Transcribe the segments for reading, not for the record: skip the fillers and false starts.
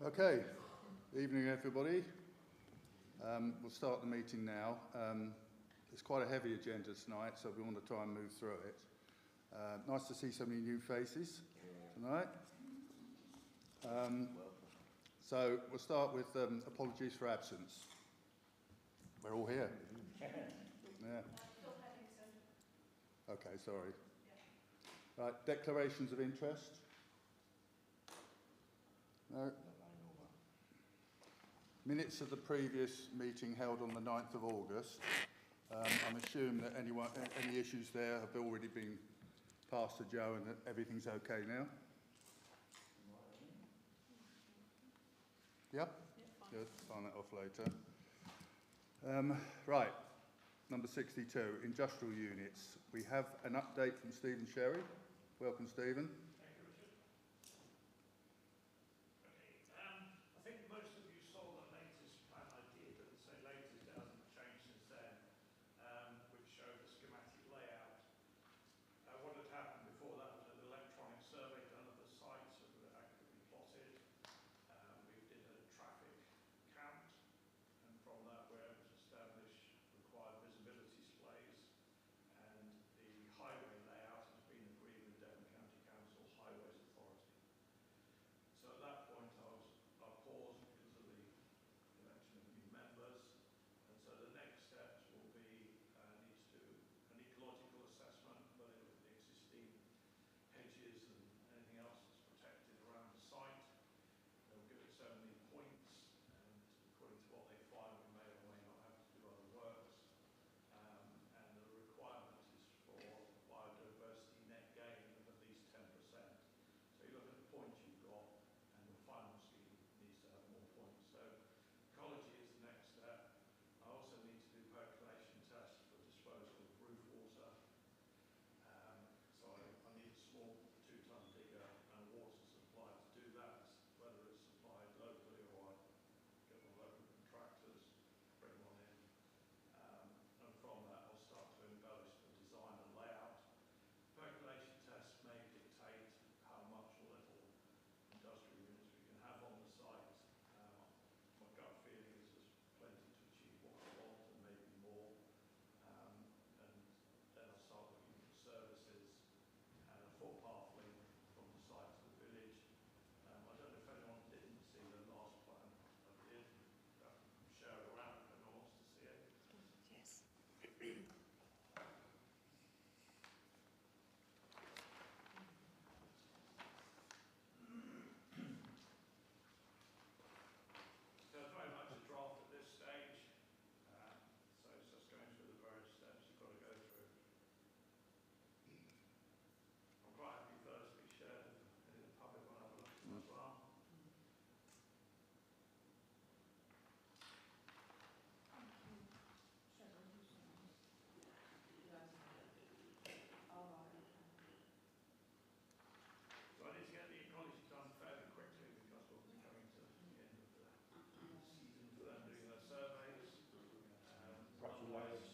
Okay, evening everybody. We'll start the meeting now. It's quite a heavy agenda tonight, so we want to try and move through it. Nice to see so many new faces tonight. So we'll start with apologies for absence. We're all here. Yeah. Okay, sorry. Right, declarations of interest? No. Minutes of the previous meeting held on the 9th of August. I'm assuming that any issues there have already been passed to Joe and that everything's okay now? Yep? Good, sign that off later. Right, number 62, industrial units. We have an update from Stephen Sherry. Welcome, Stephen.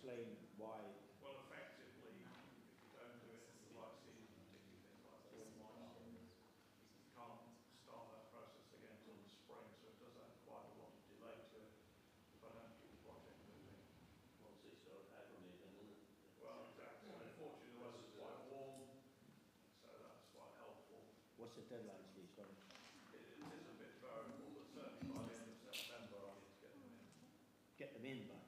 Explain why. Well, effectively, if you don't do it in the right season, particularly things like termites, you can't start that process again until the spring, so it does have quite a lot of delay to it if I don't keep the project moving. Once they start hibernate, isn't it? Well, exactly. Unfortunately, the weather's quite warm, so that's quite helpful. What's the deadline, Steve? Sorry. It is a bit variable, but certainly by the end of September, I need to get them in. Get them in by?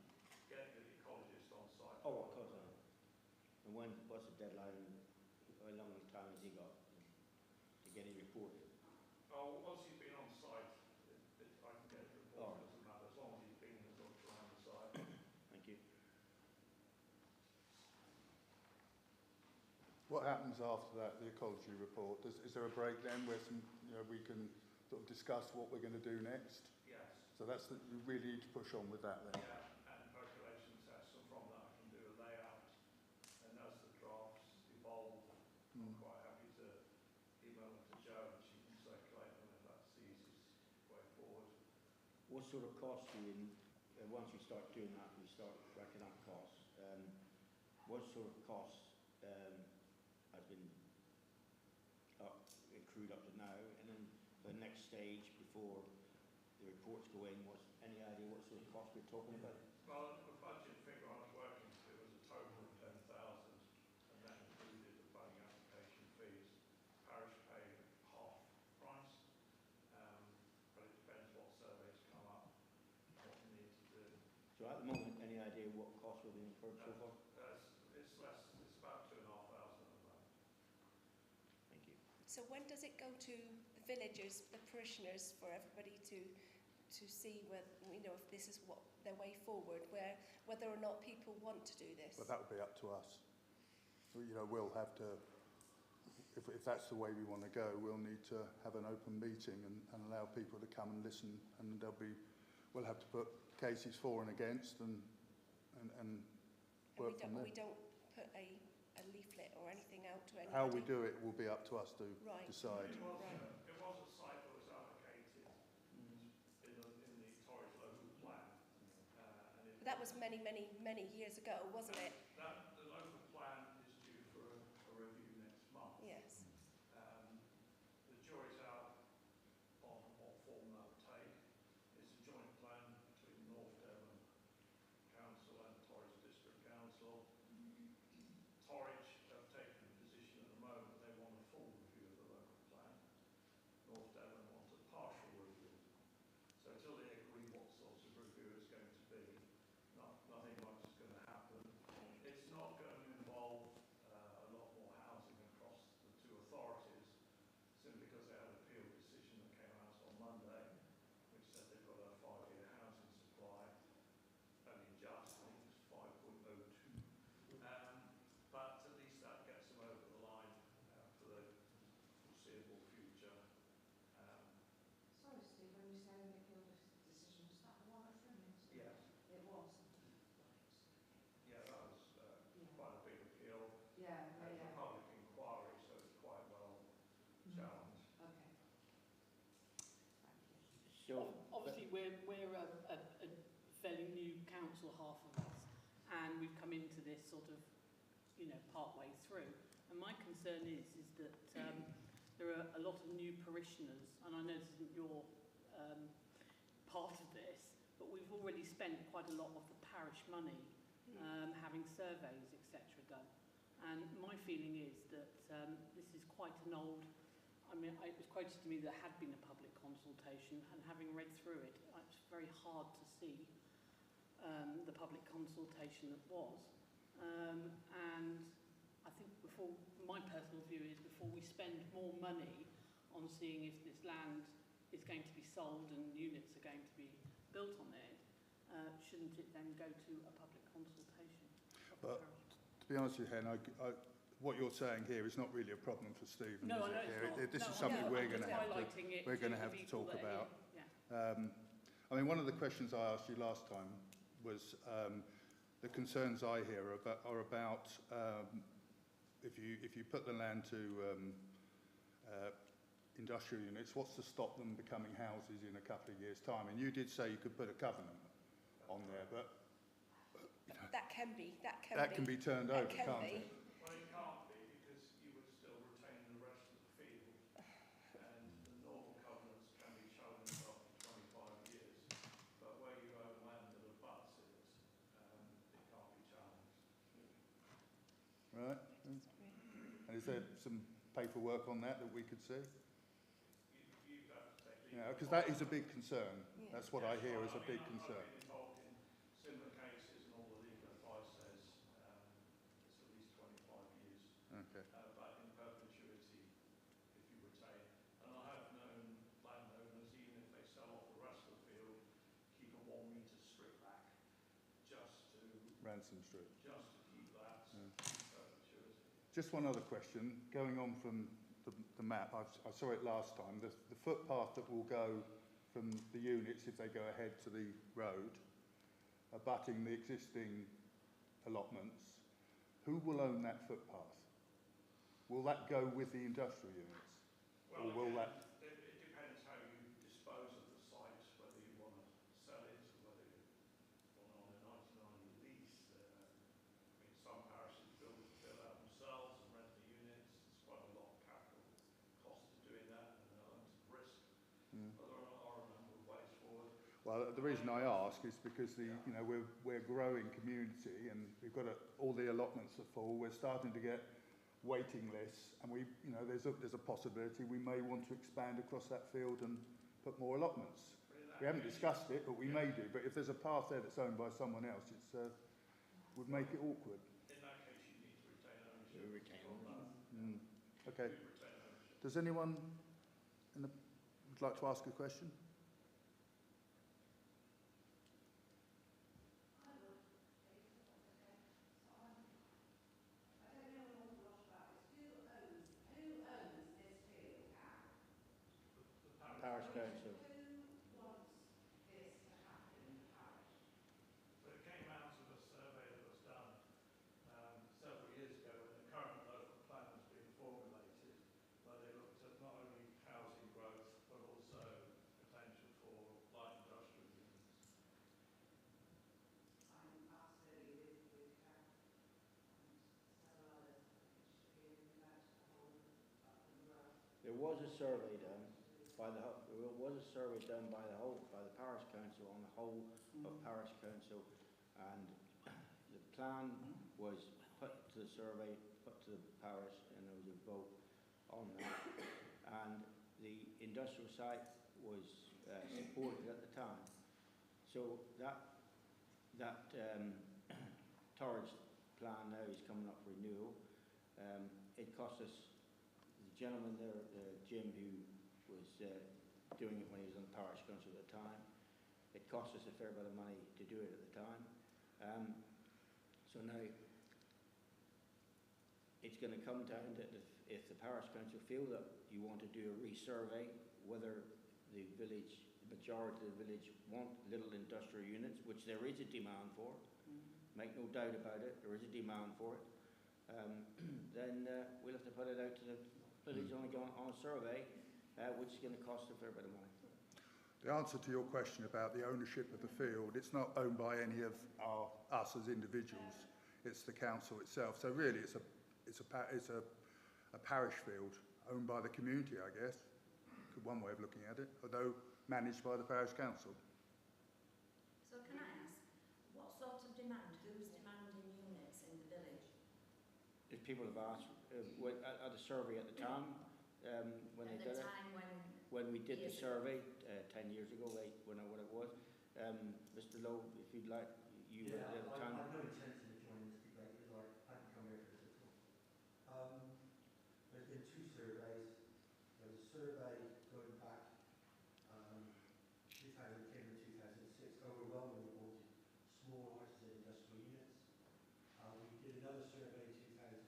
Get the ecologist on site. Oh, of course. And what's the deadline? How long time has he got to get it reported? Oh, once he's been on site, I can get it reported. It doesn't matter, as long as he's been and looked around the site. Thank you. What happens after that, the ecology report? Is there a break then where we can sort of discuss what we're going to do next? Yes. So we really need to push on with that then. Yeah. I'm quite happy to email them to Jo and she can circulate them if that's the easiest way forward. What sort of costs do you, once you start doing that, you start racking up costs, what sort of costs has been accrued up to now, and then the next stage before reports go in, what's any idea what sort of cost we're talking about? Well, the budget figure I was working to was a total of 10,000, and that included the planning application fees. Parish paid half price, but it depends what surveys come up, what we need to do. So at the moment, any idea what costs will be incurred so far? It's less, it's about 2,500 at the moment. Thank you. So when does it go to the villagers, the parishioners, for everybody to see whether, you know, if this is what their way forward, whether or not people want to do this? But that would be up to us. You know, we'll have to, if that's the way we want to go, we'll need to have an open meeting and allow people to come and listen, and we'll have to put cases for and against and work from there. We don't put a leaflet or anything out to anybody? How we do it will be up to us to decide. It was a site that was allocated in the Torres local plan. That was many, many, many years ago, wasn't it? The local plan is due for a review next month. Yes. The jury's out on what form that will take. It's a joint plan between North Devon Council and Torres District Council. Torridge have taken a position at the moment they want a full review of the local plan. North Devon want a partial review. So until they agree what sorts of review it's going to be, nothing much is going to happen. It's not going to involve a lot more housing across the two authorities, simply because they had an appeal decision that came out on Monday, which said they've got a 5-year housing supply, only just, I think it's 5.02. But at least that gets them over the line for the foreseeable future. Sorry, Steve, when you say an appeal decision, was that the one at Flemington? Yes. It was. Yeah, that was quite a big appeal. Yeah, It's a public inquiry, so it's quite well challenged. Okay. So, Obviously, we're a fairly new council, half of us, and we've come into this sort of, you know, part way through. And my concern is that there are a lot of new parishioners, and I know this isn't your part of this, but we've already spent quite a lot of the parish money having surveys, etc. done. And my feeling is that this is quite an old, I mean, it was quoted to me that had been a public consultation, and having read through it, it's very hard to see the public consultation that was. And I think my personal view is before we spend more money on seeing if this land is going to be sold and units are going to be built on it, shouldn't it then go to a public consultation? But to be honest with you, Hen, what you're saying here is not really a problem for Stephen, No, is I know it? it's not. This No, is I something know, we're I'm going to just have highlighting it to people talk that are about. here. Yeah. I mean, one of the questions I asked you last time was the concerns I hear are about if you put the land to industrial units, what's to stop them becoming houses in a couple of years' time? And you did say you could put a covenant on there, but That can be turned over, can can't be. it? Well, it can't be because you would still retain the rest of the field, and the normal covenants can be challenged after 25 years. But where you own land that abuts it, it can't be challenged. Right? And is there some paperwork on that we could see? You'd have to take Yeah, because that is a big concern. That's what I hear as a big concern. I've been involved in similar cases, and all the legal advice says it's at least 25 years. Okay. But in perpetuity, if you retain. And I have known landowners, even if they sell off the rest of the field, keep a 1 metre strip back just to Ransom Street. keep that in perpetuity. Just one other question. Going on from the map, I saw it last time. The footpath that will go from the units, if they go ahead to the road, abutting the existing allotments, who will own that footpath? Will that go with the industrial units? Or will Well, that... it depends how you dispose of the site, whether you want to sell it or whether you want on a 99 lease. I mean, some parishes build out themselves and rent the units. It's quite a lot of capital cost to doing that and an element of risk. But there are a number of ways forward. Well, the reason I ask is because we're a growing community, and we've got all the allotments are full. We're starting to get waiting lists, and there's a possibility we may want to expand across that field and put more allotments. We haven't discussed it, but we may do. But if there's a path there that's owned by someone else, it would make it awkward. In that case, you need to retain ownership. We retain ownership. Okay. We retain ownership. Does anyone would like to ask a question? Parish Council. So it came out of a survey that was done several years ago when the current local plan was being formulated, where they looked at not only housing growth but also potential for light industrial units. I'm absolutely with Karen and several others that should be about the whole of Buckland Borough. There was a survey done by the parish council on the whole of parish council, and the plan was put to the survey, put to the parish, and there was a vote on that. And the industrial site was supported at the time. So that Torridge plan now is coming up for renewal. It cost us, the gentleman there, Jim, who was doing it when he was on parish council at the time, it cost us a fair bit of money to do it at the time. So now it's going to come down that if the parish council feel that you want to do a resurvey, whether the majority of the village want little industrial units, which there is a demand for, make no doubt about it, there is a demand for it, then we'll have to put it out to the village on a survey, which is going to cost a fair bit of money. The answer to your question about the ownership of the field, it's not owned by any of us as individuals. It's the council itself. So really, it's a parish field owned by the community, I guess. One way of looking at it, although managed by the parish council. So can I ask, what sort of demand? Who's demanding units in the village? If people have asked at a survey at the time when they did it. When we did the survey 10 years ago, when what it was, Mr. Lowe, if you'd like, you were there at the time. I've no intention of joining this debate because I can come here for this at all. There's been two surveys. There was a survey going back 2010 and 2006, overwhelmingly wanted small artisan industrial units. We did another survey in 2018.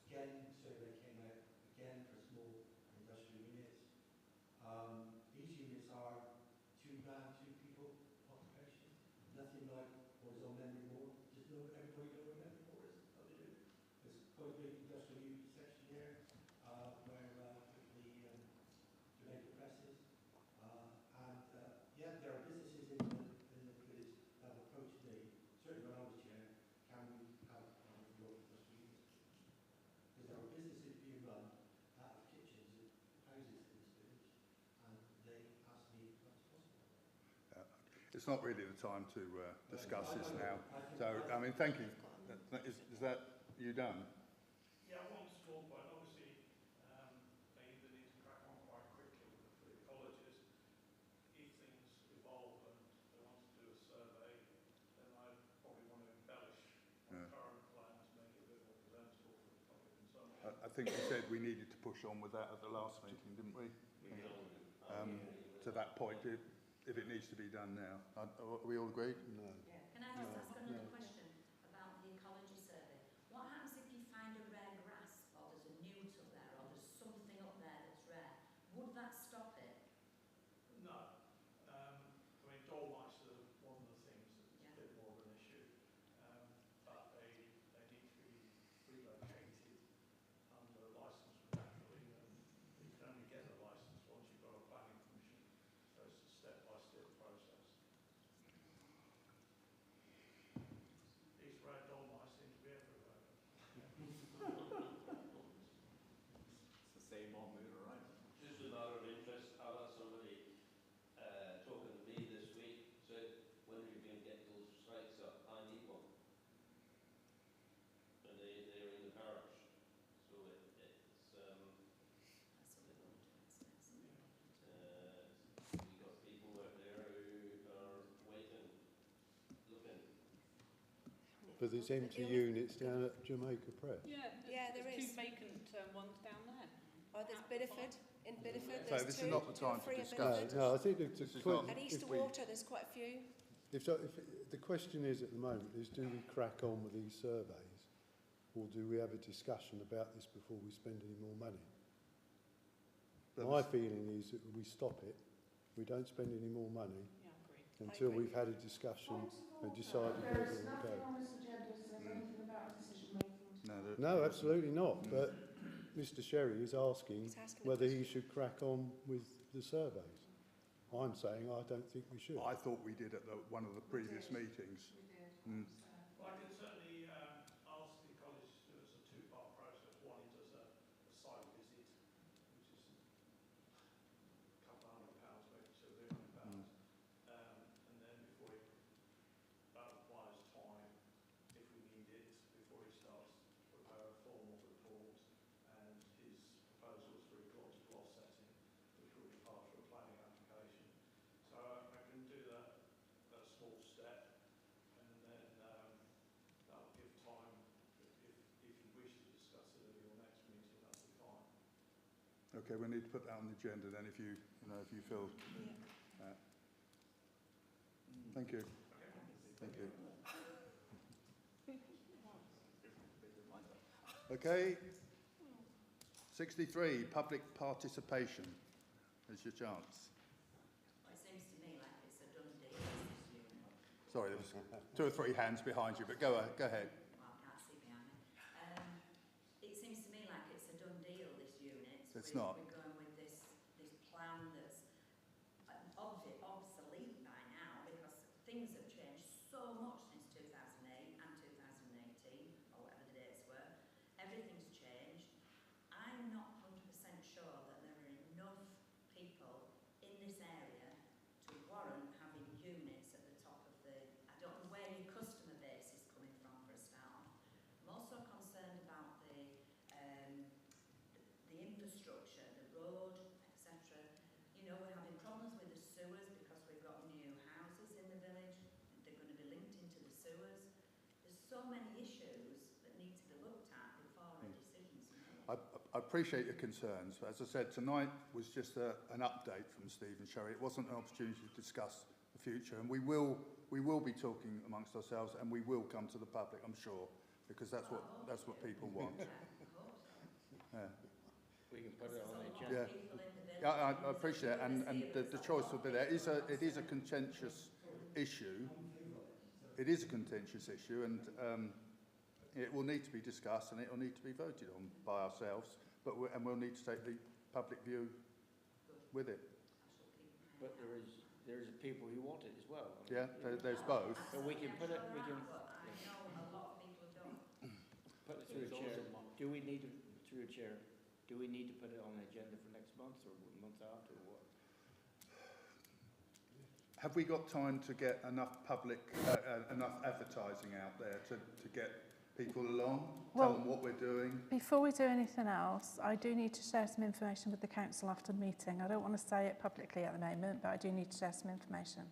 Again, the survey came out again for small industrial units. These units are 2 man, 2 people occupation. Nothing like what is on Memory Moor. Just everybody know where Memory Moor is? How they do? There's quite a big industrial unit section here where the Jamaica Press is. Yeah, there are businesses in the village that have approached me, certainly when I was chair, can we have your industrial units? Because there are businesses being run out of kitchens and houses in this village, and they asked me if that's possible. It's not really the time to discuss this now. So, I mean, thank you. Is that you done? Yeah, one small point. Obviously, they either need to crack on quite quickly for the ecologists. If things evolve and they want to do a survey, then I probably want to embellish on the current plan to make it a bit more presentable for the public consumption. I think we said we needed to push on with that at the last meeting, didn't we? To that point, if it needs to be done now. Are we all agreed? No. Can I just ask another question about the ecology survey? What happens if you find a rare grass, or there's a newt up there, or there's something up there that's rare? Would that stop it? No. I mean, dormice are one of the things that's a bit more of an issue, but they need to be relocated under a licence naturally, and you can only get a licence once you've got a planning permission. So it's a step-by-step process. But there's empty units down at Jamaica Press. Yeah, Yeah, there there's is. 2 vacant ones down there. Oh, there's Bideford. In Bideford, So there's this two. is not the two or time to three in discuss Bideford. No, I think This is not- At Easter we- Water, there's quite a few. if the question is at the moment is, do we crack on with these surveys, or do we have a discussion about this before we spend any more money? My feeling is that we stop it, we don't spend any more money Yeah, I agree. until agree. we've had a discussion and decided where we want to go. on this agenda says anything about decision making. No, No, absolutely not. But Mr. Sherry is asking He's asking a whether question. he should crack on with the surveys. I'm saying I don't think we should. I thought we did at one of the previous meetings. We did. Mm. Well, I can certainly ask the college to do a two-part process. One, it does a site visit, which is a couple of £100, maybe £200. And then before it, that requires time, if we need it, before he starts to prepare a formal report. And his proposal is for a gloss setting, which will be part of a planning application. So I can do that small step, and then that'll give time, if you wish to discuss it at your next meeting, that'll be fine. Okay, we need to put that on the agenda then if you feel. Yeah. Thank you. Thank you. Okay. 63, public participation. There's your chance. Well, it seems to me like it's a done deal, this unit. Sorry, there was 2 or 3 hands behind you, but go ahead. Well, I can't see behind me. It seems to me like it's a done deal, this unit. It's not. We're going with this plan that's obsolete by now, because things have changed so much since 2008 and 2018, or whatever the dates were. Everything's changed. I'm not 100% sure that there are enough people in this area to warrant having units at the top of the... I don't know where your customer base is coming from for a start. I'm also concerned about the infrastructure, the road, etc. You know, we're having problems with the sewers because we've got new houses in the village. They're going to be linked into the sewers. There's so many issues that need to be looked at before a decision's made. I appreciate your concerns, but as I said, tonight was just an update from Stephen Sherry. It wasn't an opportunity to discuss the future, and we will be talking amongst ourselves, and we will come to the public, I'm sure, because that's what people want. Yeah. We can put it on the Yeah. agenda. Yeah, I appreciate it, and the choice will be there. It is a contentious issue. It is a contentious issue, and it will need to be discussed, and it will need to be voted on by ourselves. But we'll need to take the public view with it. But there is people who want it as well. I mean, Yeah, there's both. So we can put it. We can But I know a lot of people who don't. put it through a chair. Do we need to through a chair? Do we need to put it on the agenda for next month or a month after or what? Have we got time to get enough enough advertising out there to get people along, tell them what we're doing? Before we do anything else, I do need to share some information with the council after the meeting. I don't want to say it publicly at the moment, but I do need to share some information.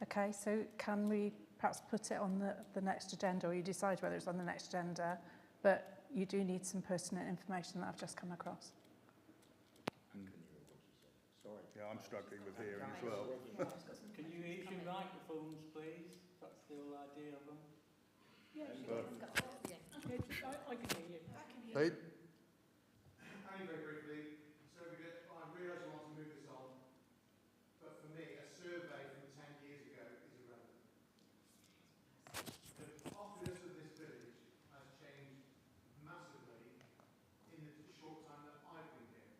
Okay, so can we perhaps put it on the next agenda, or you decide whether it's on the next agenda, but you do need some pertinent information that I've just come across. Sorry. Yeah, I'm struggling with hearing as well. Can you use your microphones, please? That's the whole idea of them. Yeah, I can hear you. Pete? Only very briefly, so I realise you want to move this on, but for me, a survey from 10 years ago is irrelevant. The populace of this village has changed massively in the short time that I've been here,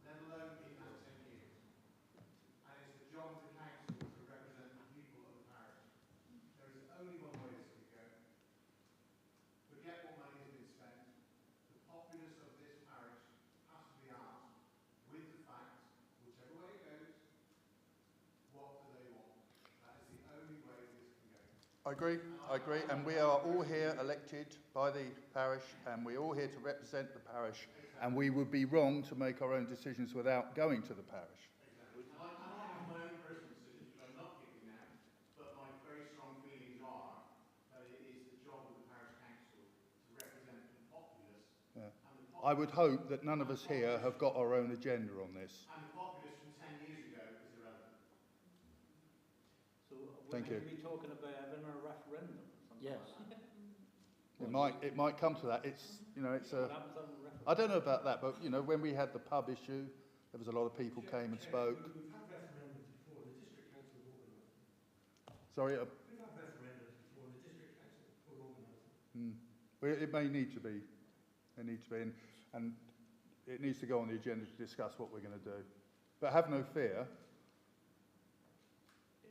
let alone in that 10 years. And it's the job of the council to represent the people of the parish. There is only one way this can go. Forget what money has been spent. The populace of this parish has to be asked, with the facts, whichever way it goes, what do they want? That is the only way this can go. I agree, and we are all here elected by the parish, and we're all here to represent the parish, and we would be wrong to make our own decisions without going to the parish. Exactly. And I have my own personal decisions, which I'm not giving now, but my very strong feelings are that it I would hope that none of us here have got our own agenda on this. And the populace from 10 years ago is irrelevant. So Thank you. Are we talking about having a referendum or something Yes. like that? It might come to that. It's, you know, it's a... What happens on a referendum? I don't know about that, but, you know, when we had the pub issue, there was a lot of people came and spoke. We've had referendums before, the district council have organised them. Sorry, We've had referendums before, the district council will organise them. well, it may need to be. It needs to be, and it needs to go on the agenda to discuss what we're going to do. But have no fear.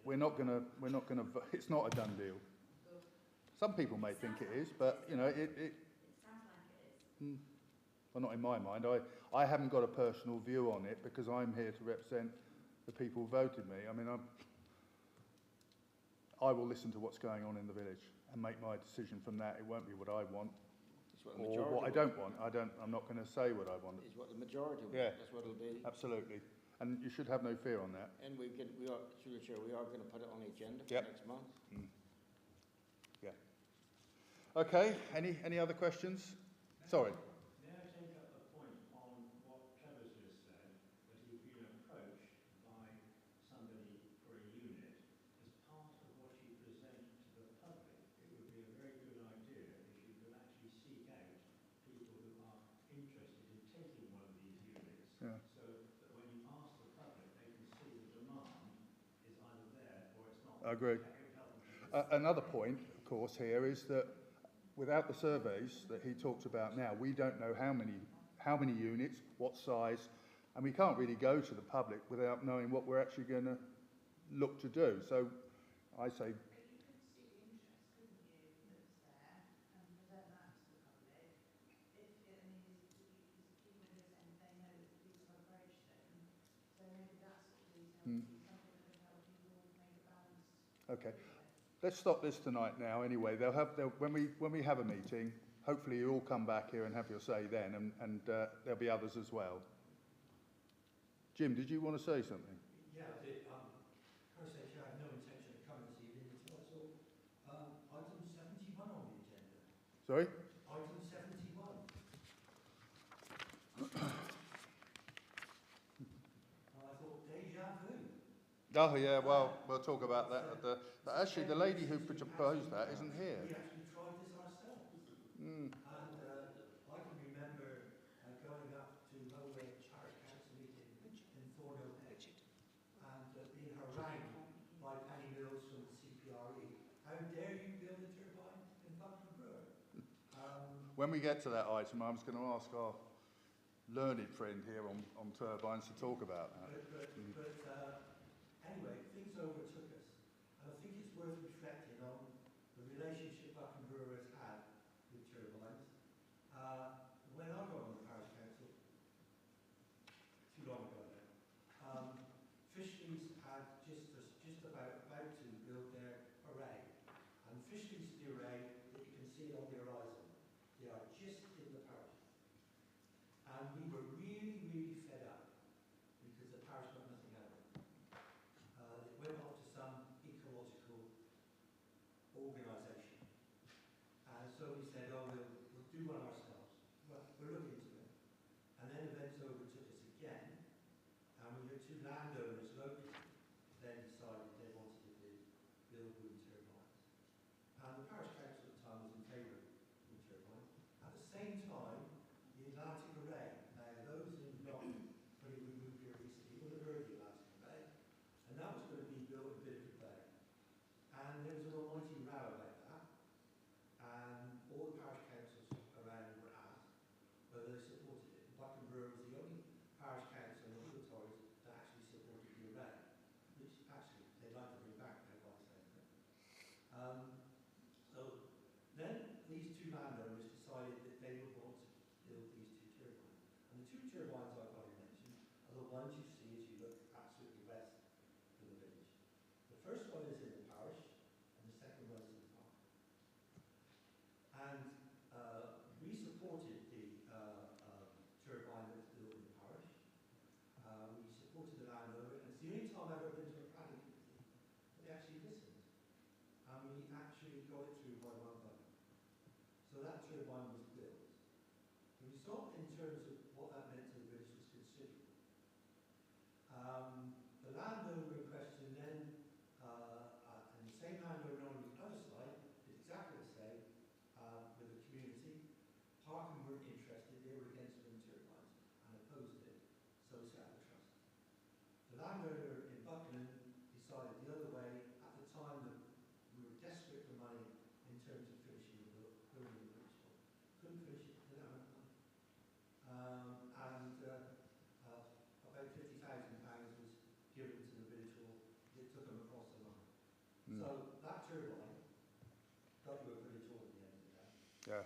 We're not going to. It's not a done deal. Some people may think it is, but you know, it sounds like it is. well, not in my mind. I haven't got a personal view on it because I'm here to represent the people who voted me. I mean, I will listen to what's going on in the village and make my decision from that. It won't be what I want It's what the or majority what I want. don't want. I'm not going to say what I want. It's what the majority want. Yeah. That's what it'll be. Absolutely. And you should have no fear on that. And we are, through the chair, we are going to put it on the agenda for Yep. next month. Yeah. Okay. Any other questions? Sorry. May I take up a point on what Trevor's just said, that you've been approached by somebody for a unit. As part of what you present to the public, it would be a very good idea if you could actually seek out people who are interested in taking one of these units, Yeah. so that when you ask the public, they can see the demand is either there or it's not. I agree. That would help them. Another point, of course, here is that without the surveys that he talked about now, we don't know how many units, what size, and we can't really go to the public without knowing what we're actually going to look to do. So I say, But you could see the interest, couldn't you, that's there, and present that to the public. People who are saying they know that people have approached them, so maybe that sort of detail would be something that would help people make a balanced. okay. Let's stop this tonight now anyway. When we have a meeting, hopefully you all come back here and have your say then, and there'll be others as well. Jim, did you want to say something? Yeah, I did. Can I say, Chair, I have no intention of coming this evening at all. Item 71 on the agenda. Sorry? Item 71. I thought, déjà vu. Oh yeah, well, we'll talk about that at the... But actually, the lady who proposed that isn't here. We actually tried this ourselves. And I can remember going up to Holloway Parish Council meeting in Thornhill Hedge and being harangued by Penny Mills from the CPRE. How dare you build a turbine in Buckland Brewer? When we get to that item, I was going to ask our learned friend here on turbines to talk about that. Anyway, things overtook us. And I think it's worth reflecting on the relationship Buckland Brewer has had with turbines. When I got on the parish council, too long ago now, Fisheries had just about to build their array. And Fisheries is the array that you can see on the horizon. They are just in the parish. And we were really, really fed up because the parish got nothing out of it. It went off to some ecological organisation. And so we said, oh, we'll do one ourselves. Well, we're looking into it. And then events overtook us again. And we had two landowners locally then decided they wanted to build wind turbines. And the parish council at the time was in favour of wind turbines. At the same time, the Atlantic Array. Now, those who not when we moved here recently would have heard the Atlantic Array. And that was going to be built in Bideford Bay. And there was an almighty row about that. And all the parish councils around were asked whether they supported it. Buckland Brewer was the only parish council and the authorities that actually supported the array, which actually they'd like to bring back now by the same thing. So then these two landowners decided that they would want to build these two turbines. And the two turbines I've got to mention are the ones you see as you look absolutely west from the village. The first one is in the parish, and the second one is in the park. And we supported the turbine that was built in the parish. We supported the landowner, and it's the only time I've ever been to a planning committee that they actually listened. And we actually got it through by one vote. So that turbine was built. It was we saw in terms of what that meant to the village was considerable. The landowner in question then, and the same landowner on the other side, did exactly the same with the community. Parkin weren't interested, they were against wind turbines and opposed it, so set the trust. The landowner in Buckland decided the other way at the time that we were desperate for money in terms of finishing the building the village hall. Couldn't finish it, didn't have enough money. About £50,000 was given to the village hall. It took them across the line. So that turbine got you a village hall at the end of the day. Yeah,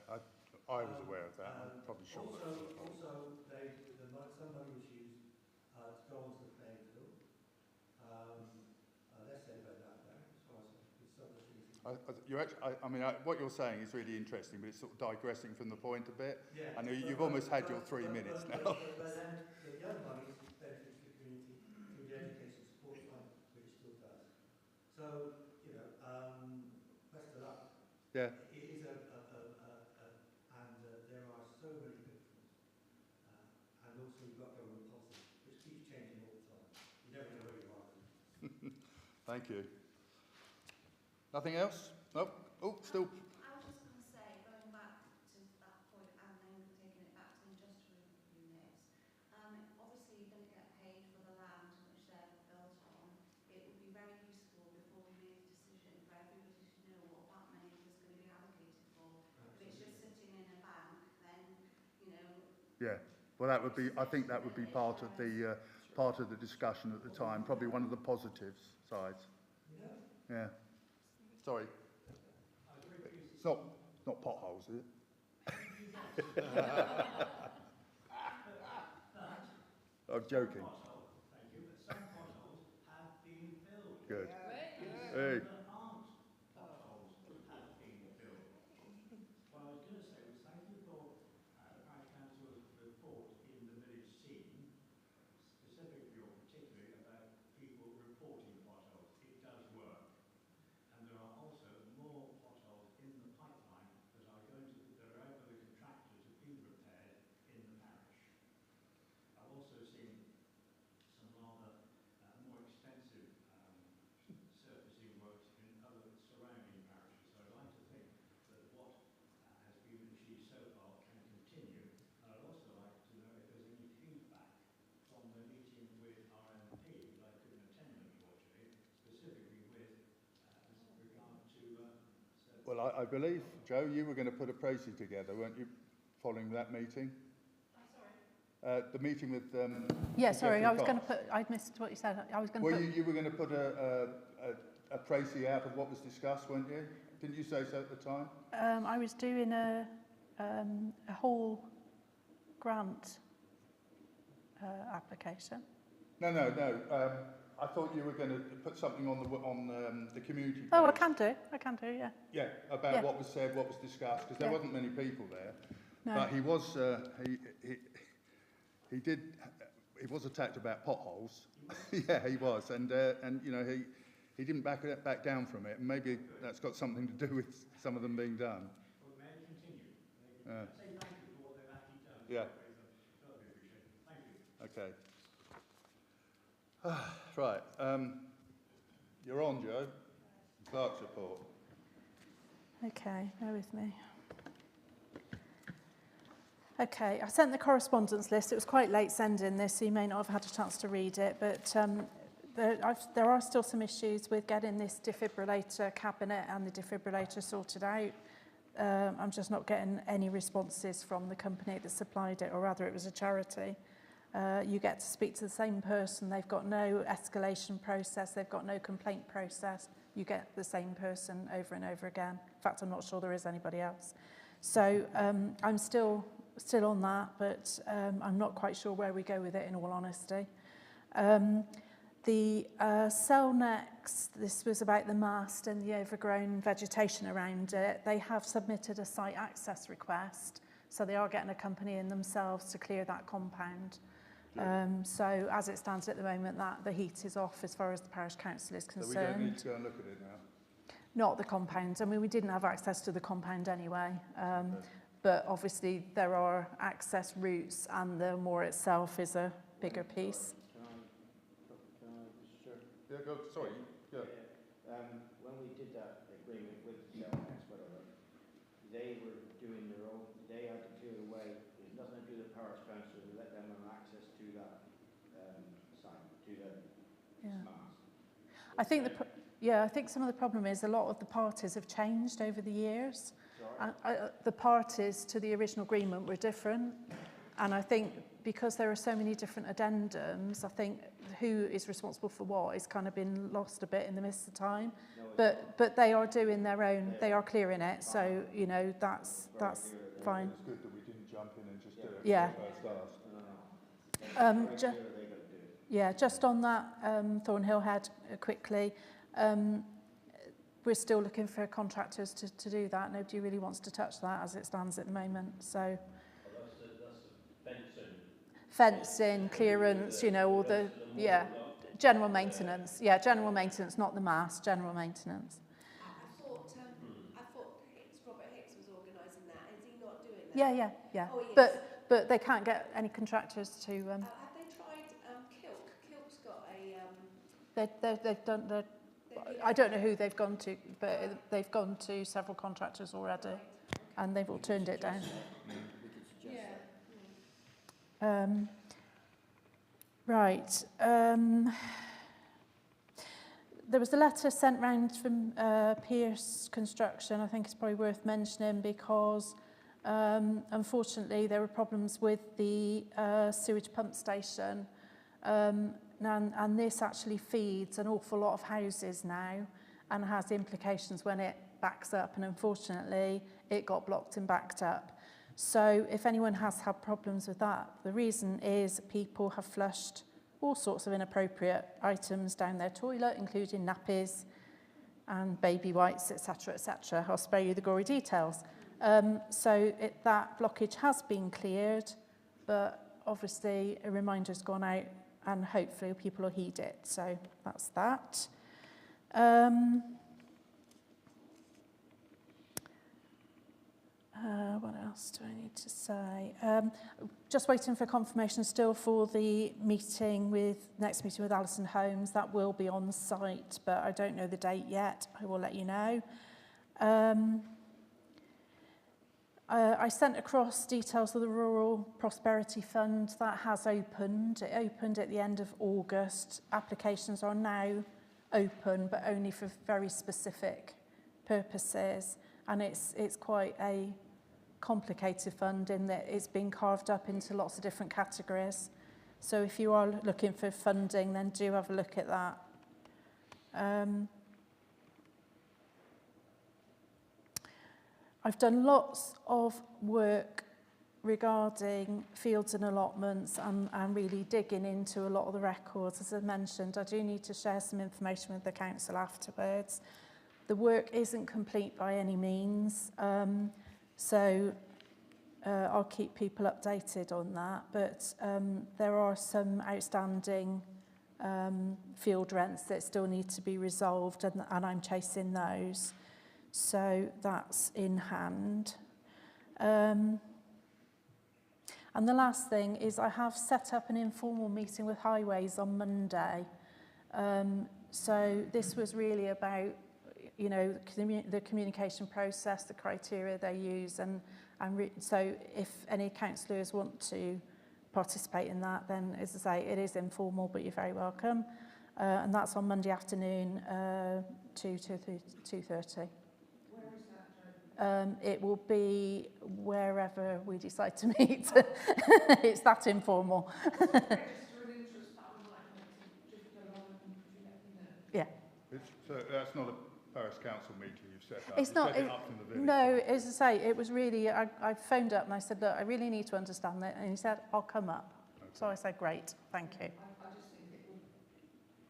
I was aware of that. I'm probably sure. Also, some money was used to go onto the playing field. Let's say about that there, as far as with some of the things. I mean, what you're saying is really interesting, but it's sort of digressing from the point a bit. Yeah, I know you've almost had your 3 minutes now. But then the other money benefits the community through the education support fund, which still does. So, you know, best of luck. Yeah. It is and there are so many pitfalls. And also you've got government policy, which keeps changing all the time. You never know where you are. Thank you. Nothing else? Oh, still. I was just going to say, going back to that point and then taking it back to industrial units, obviously you're going to get paid for the land which they're built on. It would be very useful before we made a decision for everybody to know what that money was going to be allocated for. If it's just sitting in a bank, then, you know... Yeah, well that would be, I think that would be part of the discussion at the time, probably one of the positives sides. Yeah. Sorry. It's not potholes, is it? I'm joking. Thank you, but some potholes have been filled. Good. Hey. There aren't potholes that have been filled. What I was going to say was thank you for the Parish Council's report in the village scene, specifically or particularly about people reporting potholes. It does work. And there are also more potholes in the pipeline that are out with a contractor to be repaired in the parish. I've also seen some rather more expensive surfacing works in other surrounding parishes. So I'd like to think that what has been achieved so far can continue. And I'd also like to know if there's any feedback from the meeting with RMP that I couldn't attend, unfortunately, specifically with regard to... Well, I believe, Joe, you were going to put a précis together, weren't you, following that meeting? The meeting with... yeah, sorry, I was going to put... I missed what you said. I was going to you were going to put a précis out of what was discussed, weren't you? Didn't you say so at the time? I was doing a whole grant application. No. I thought you were going to put something on the community page. Oh, I can do, yeah. Yeah, about what was said, what was discussed, because there wasn't many people there. No. But he was, he was attacked about potholes. Yeah, he was, and you know, he didn't back down from it. And maybe that's got something to do with some of them being done. Well, may I continue? Say thank you for what they've actually done. Yeah. Totally appreciate it. Thank you. Okay. Right. You're on, Joe. Clerk's report. Okay, bear with me. Okay, I sent the correspondence list. It was quite late sending this, so you may not have had a chance to read it, but there are still some issues with getting this defibrillator cabinet and the defibrillator sorted out. I'm just not getting any responses from the company that supplied it, or rather it was a charity. You get to speak to the same person. They've got no escalation process. They've got no complaint process. You get the same person over and over again. In fact, I'm not sure there is anybody else. So I'm still on that, but I'm not quite sure where we go with it, in all honesty. The cell necks, this was about the mast and the overgrown vegetation around it. They have submitted a site access request, so they are getting a company in themselves to clear that compound. So as it stands at the moment, that the heat is off as far as the parish council is concerned. So we don't need to go and look at it now? Not the compound. I mean, we didn't have access to the compound anyway. but obviously there are access routes and the moor itself is a bigger piece. Can I, Mr. Chair? Yeah, go, sorry, yeah. When we did that agreement with Cellnex, whatever, they were doing their own, they had to clear the way. There's nothing to do with the parish council to let them have access to that site, to the mast. I think I think some of the problem is a lot of the parties have changed over the years. The parties to the original agreement were different, and I think because there are so many different addendums, I think who is responsible for what is kind of been lost a bit in the midst of time. But they are doing their own, they are clearing it, so you know that's fine. It's good that we didn't jump in and just do it Yeah. first ask. Yeah, just on that Thornhill Head quickly. We're still looking for contractors to do that. Nobody really wants to touch that as it stands at the moment. So That's the fencing, clearance, you know, all the general maintenance. Yeah, general maintenance, not the mast. General maintenance. I thought Robert Hicks was organising that. Is he not doing that? Yeah. Oh, he is. But they can't get any contractors to. Have they tried Kilk? Kilk's got a. They've done. I don't know who they've gone to, but they've gone to several contractors already, and they've all turned it down. Right. There was a letter sent round from Pierce Construction. I think it's probably worth mentioning because, unfortunately, there were problems with the sewage pump station. And this actually feeds an awful lot of houses now and has implications when it backs up. And unfortunately, it got blocked and backed up. So if anyone has had problems with that, the reason is people have flushed all sorts of inappropriate items down their toilet, including nappies and baby wipes, etc., etc. I'll spare you the gory details. So that blockage has been cleared, but obviously a reminder's gone out and hopefully people will heed it. So that's that. What else do I need to say? Just waiting for confirmation still for the next meeting with Alison Holmes. That will be on site, but I don't know the date yet. I will let you know. I sent across details of the Rural Prosperity Fund. That has opened. It opened at the end of August. Applications are now open, but only for very specific purposes. And it's quite a complicated fund in that it's been carved up into lots of different categories. So if you are looking for funding, then do have a look at that. I've done lots of work regarding fields and allotments and really digging into a lot of the records. As I mentioned, I do need to share some information with the council afterwards. The work isn't complete by any means, so I'll keep people updated on that. But there are some outstanding field rents that still need to be resolved, and I'm chasing those. So that's in hand. And the last thing is I have set up an informal meeting with Highways on Monday. So this was really about, you know, the communication process, the criteria they use, and so if any councillors want to participate in that, then as I say, it is informal, but you're very welcome. And that's on Monday afternoon, 2 to 2:30. It will be wherever we decide to meet. It's that informal. Yeah. So that's not a parish council meeting you've set up? It's not. Set it up from the village? No, as I say, it was really, I phoned up and I said, look, I really need to understand that. And he said, I'll come up. Okay. So I said, great, thank you. I just think it would,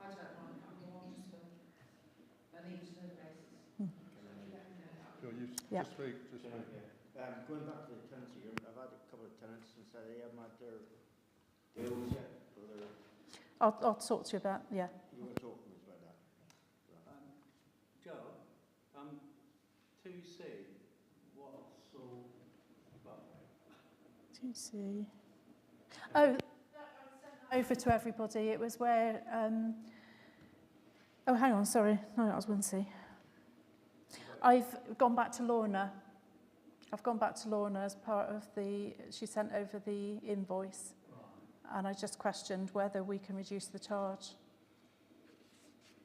I don't mind coming along just for a need-to-know basis. Sure, you Yeah. just speak. Going back to the tenancy agreement, I've had a couple of tenants and said they haven't had their bills yet for their... I'll talk to you about, yeah. You want to talk to me about that? Joe, 2C, what's all about do you see? Oh, over to everybody. It was where... oh, hang on, sorry. No, that was 1C. I've gone back to Lorna. I've gone back to Lorna as part of the... She sent over the invoice. And I just questioned whether we can reduce the charge.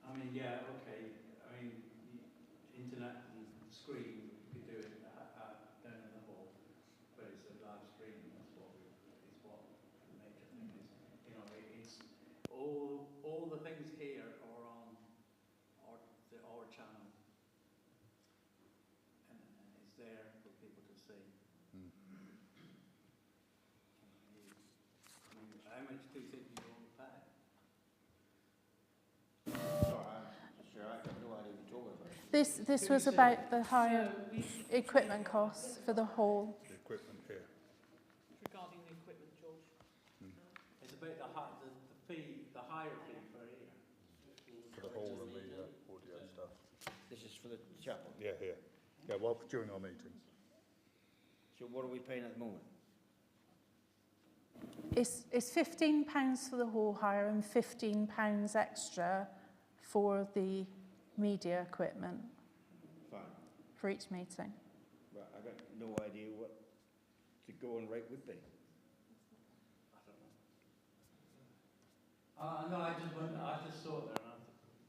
I mean, yeah, okay. I mean, internet and screen, you could do it down in the hall, but it's a live stream. That's what the major thing is. You know, it's all the things here are on our channel, and it's there for people to see. I mean, how much do you think you want to pay? Sure, I have no idea what you're talking about. This was about the higher equipment costs for the hall. The equipment here. Regarding the equipment, George. It's about the fee, the higher fee per year. For the hall and the audio stuff. This is for the chapel. Yeah, here. Yeah, well, during our meetings. So what are we paying at the moment? It's £15 for the hall hire and £15 extra for the media equipment Fine. for each meeting. Right, I got no idea what the going rate would be. I don't know. No, I just saw it there and I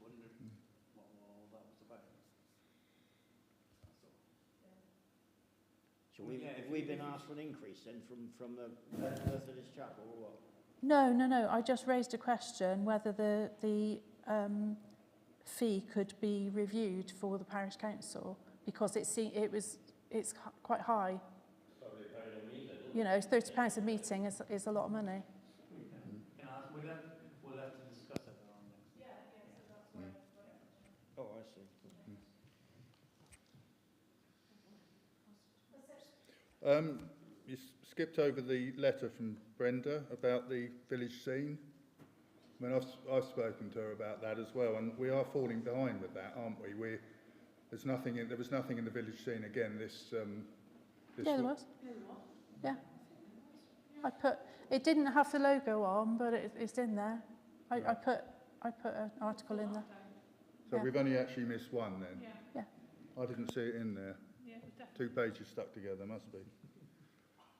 wondered what all that was about. So we've been asked for an increase then from the Methodist chapel or what? No. I just raised a question whether the fee could be reviewed for the parish council because it's quite high. Probably a pound a meeting. You know, £30 a meeting is a lot of money. We'll have to discuss it around next. Yeah, so that's why. Oh, I see. You skipped over the letter from Brenda about the village scene. I mean, I've spoken to her about that as well, and we are falling behind with that, aren't we? There was nothing in the village scene again this Yeah, there was. Yeah. It didn't have the logo on, but it's in there. I put an article in there. So Yeah. we've only actually missed one then. Yeah. I didn't see it in there. Yeah, definitely. 2 pages stuck together, must be.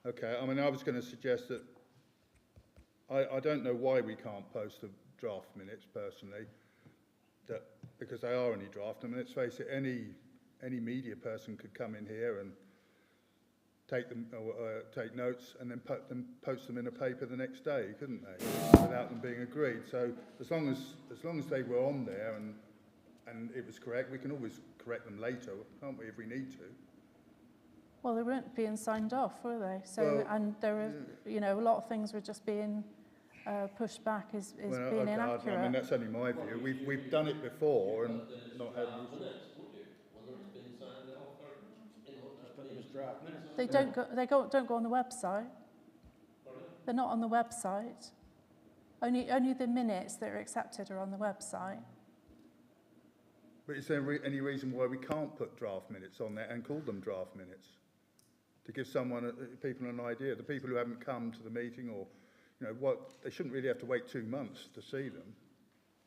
Okay, I mean, I was going to suggest that I don't know why we can't post the draft minutes personally, because they are only draft. I mean, let's face it, any media person could come in here and take notes and then post them in a paper the next day, couldn't they? Without them being agreed. So as long as they were on there and it was correct, we can always correct them later, can't we, if we need to? Well, they weren't being signed off, were they? So, Well, and there were, you know, a lot of things were just being pushed back as being inaccurate. I mean, that's only my view. We've done it before and not had an issue. Whether it's been signed off or, you know, Just put them as draft minutes. They don't go on the website. They're not on the website. Only the minutes that are accepted are on the website. But is there any reason why we can't put draft minutes on there and call them draft minutes? To give people an idea, the people who haven't come to the meeting or, you know, they shouldn't really have to wait 2 months to see them.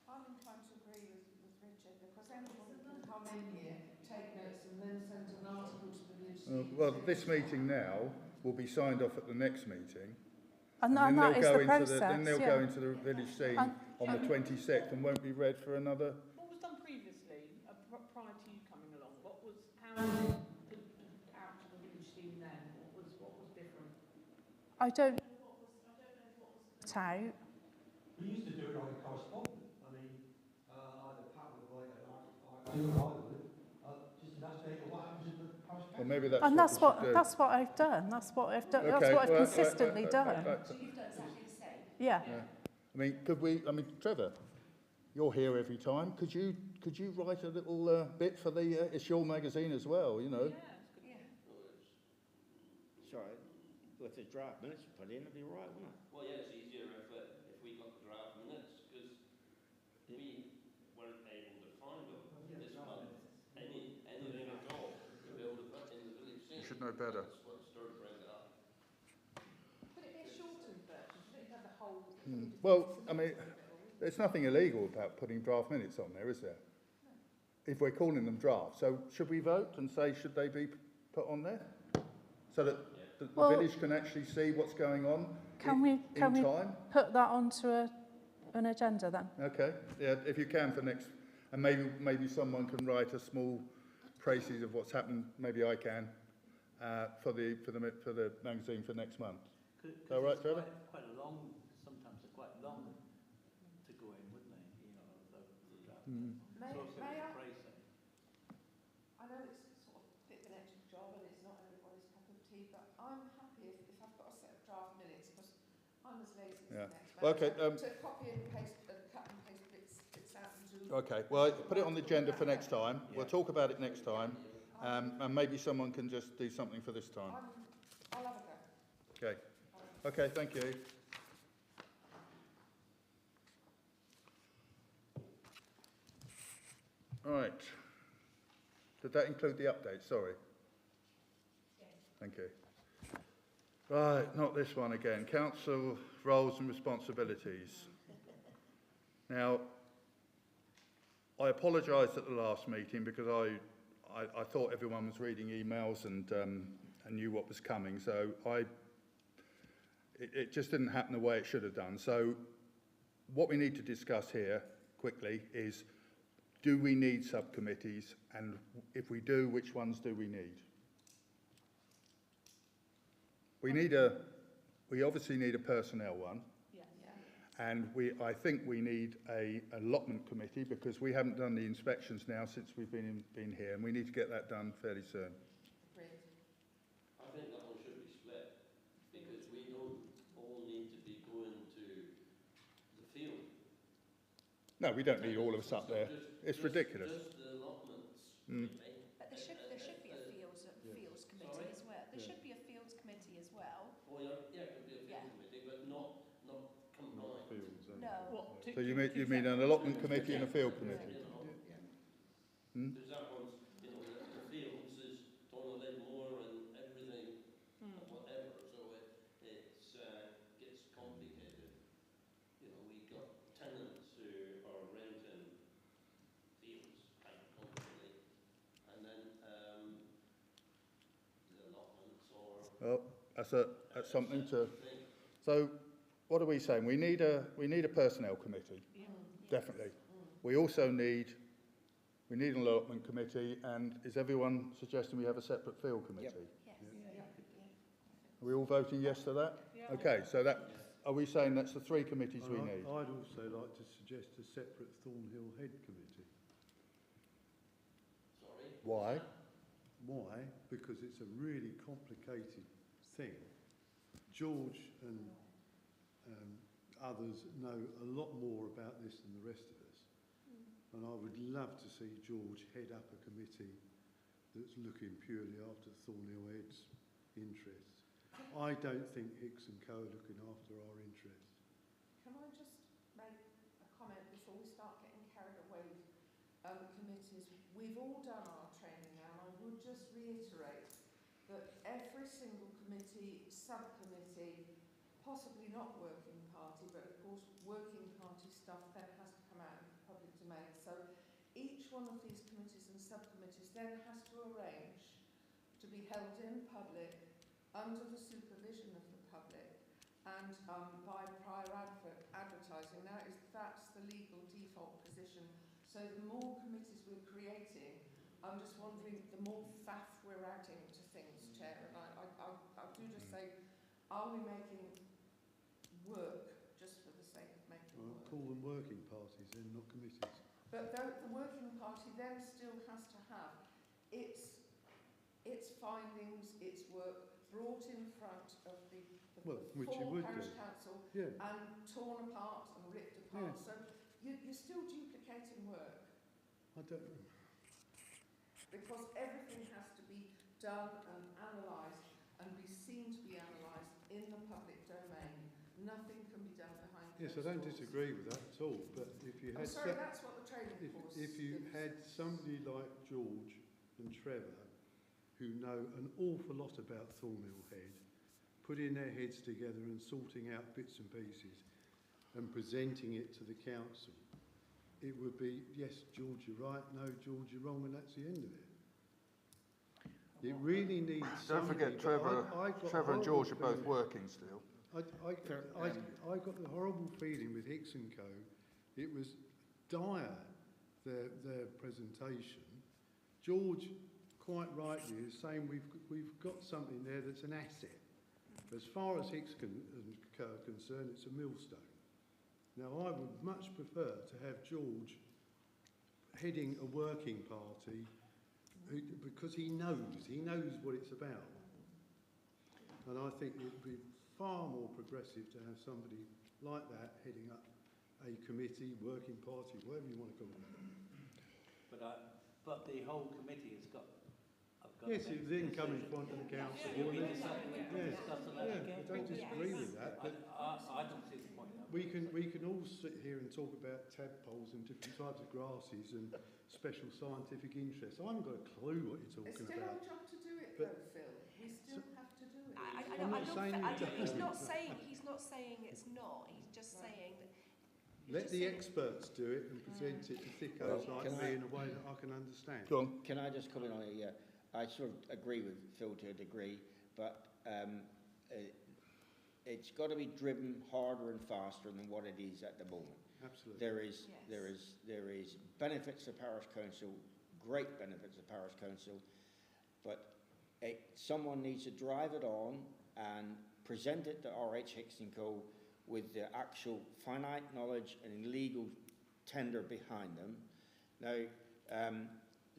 I'm inclined to agree with Richard, because anybody can come in here, take notes and then send an article to the village. Well, this meeting now will be signed off at the next meeting. And that is the process. Then they'll go into the village scene on the 26th and won't be read for another. What was done previously, prior to you coming along? How was it put out to the village scene then? What was different? I don't know what was put out. We used to do it like a correspondent. I mean, either Pat would write an article, I would, just an update of what happens in the parish council. Well, maybe that's And what that's what I've done. That's what I've done. Okay, That's what I've well, consistently done. So you've done exactly the same? Yeah. I mean, Trevor, you're here every time. Could you write a little bit for the It's Your magazine as well, you know? Yeah. Sorry, if there's draft minutes put in, it'd be all right, wouldn't it? well, yeah, it's easier if we got the draft minutes, because we weren't able to find them this month. Anything at all to be able to put in the village scene. You should know better. That's what started bringing it up. whole... Well, I mean, there's nothing illegal about putting draft minutes on there, is there? If we're calling them draft. So should we vote and say, should they be put on there? So that the village can actually see what's going on Can we time? put that onto an agenda then? Okay, yeah, if you can for next, and maybe someone can write a small précis of what's happened. Maybe I can for the magazine for next month. All right, Trevor? Quite a long. Sometimes they're quite long to go in, wouldn't they? You know, the draft. I know it's sort of a bit of an extra job and it's not everybody's cup of tea, but I'm happy if I've got a set of draft minutes, because I'm as lazy as the next man. Okay. To copy and paste and cut and paste bits out and do. Okay. Well, put it on the agenda for next time. We'll talk about it next time, and maybe someone can just do something for this time. I'll have a go. Okay. Okay. Thank you. Right. Did that include the update? Sorry. Thank you. Right, not this one again. Council roles and responsibilities. Now, I apologised at the last meeting because I thought everyone was reading emails and knew what was coming. So it just didn't happen the way it should have done. So what we need to discuss here quickly is, do we need subcommittees? And if we do, which ones do we need? We obviously need a personnel one. Yes. And I think we need a allotment committee, because we haven't done the inspections now since we've been here, and we need to get that done fairly soon. Great. I think that one should be split, because we don't all need to be going to the field. No, we don't need all of us up there. It's ridiculous. Just the allotments committee. But there should be a fields committee as well. There should be a fields committee as well. Well, yeah, it could be a field committee, but not combined. No. So you mean an allotment committee and a field committee? Because that one's, the fields is trying to live more and everything, and whatever, so it gets complicated. You know, we've got tenants who are renting fields quite comfortably, and then the allotments or... Well, that's something to... So, what are we saying? We need a personnel committee, definitely. We also need an allotment committee, and is everyone suggesting we have a separate field committee? Yes. Are we all voting yes to that? Yeah. Okay, so are we saying that's the three committees we need? I'd also like to suggest a separate Thornhill Head committee. Sorry? Why? Why? Because it's a really complicated thing. George and others know a lot more about this than the rest of us. And I would love to see George head up a committee that's looking purely after Thornhill Head's interests. I don't think Hicks and Co are looking after our interests. Can I just make a comment before we start getting carried away with committees? We've all done our training now, and I would just reiterate that every single committee, subcommittee, possibly not working party, but of course working party stuff then has to come out in the public domain. So each one of these committees and subcommittees then has to arrange to be held in public under the supervision of the public and by prior advertising. Now, that's the legal default position. So the more committees we're creating, I'm just wondering, the more faff we're adding to things, Chair. And I do just say, are we making work just for the sake of making work? Call them working parties then, not committees. But the working party then still has to have its findings, its work brought in front of the full parish council and torn apart and ripped apart. So you're still duplicating work. I don't know. Because everything has to be done and analysed and be seen to be analysed in the public domain. Nothing can be done behind closed Yes, I don't doors. disagree with that at all. But if you had I'm sorry, that's what the training course if you gives. had somebody like George and Trevor who know an awful lot about Thornhill Head, putting their heads together and sorting out bits and pieces, and presenting it to the council, it would be, yes, George, you're right, no, George, you're wrong, and that's the end of it. It really needs Don't forget Trevor, Trevor and George are both working still. I got the horrible feeling with Hicks and Co. It was dire, their presentation. George, quite rightly, is saying we've got something there that's an asset. As far as Hicks and Co. are concerned, it's a millstone. Now, I would much prefer to have George heading a working party because he knows what it's about. And I think it would be far more progressive to have somebody like that heading up a committee, working party, whatever you want to call it. But the whole committee has got... Yes, it then come in front of the council. You'll be Yes, I don't disagree with that, but I don't see the point of that. we can all sit here and talk about tadpoles and different types of grasses and special scientific interests. I haven't got a clue what you're talking It's still about. our job to do it, But- though, Phil. We still have to do it. I'm not saying you don't. He's not saying it's not. He's just saying that. Let the experts do it and present it to thickos like me in a way that I can understand. Go on. Can I just come in on it? Yeah, I sort of agree with Phil to a degree, but it's got to be driven harder and faster than what it is at the moment. Absolutely. There is benefits to parish council, great benefits to parish council, but someone needs to drive it on and present it to RH Hicks & Co. with the actual finite knowledge and legal tender behind them. Now,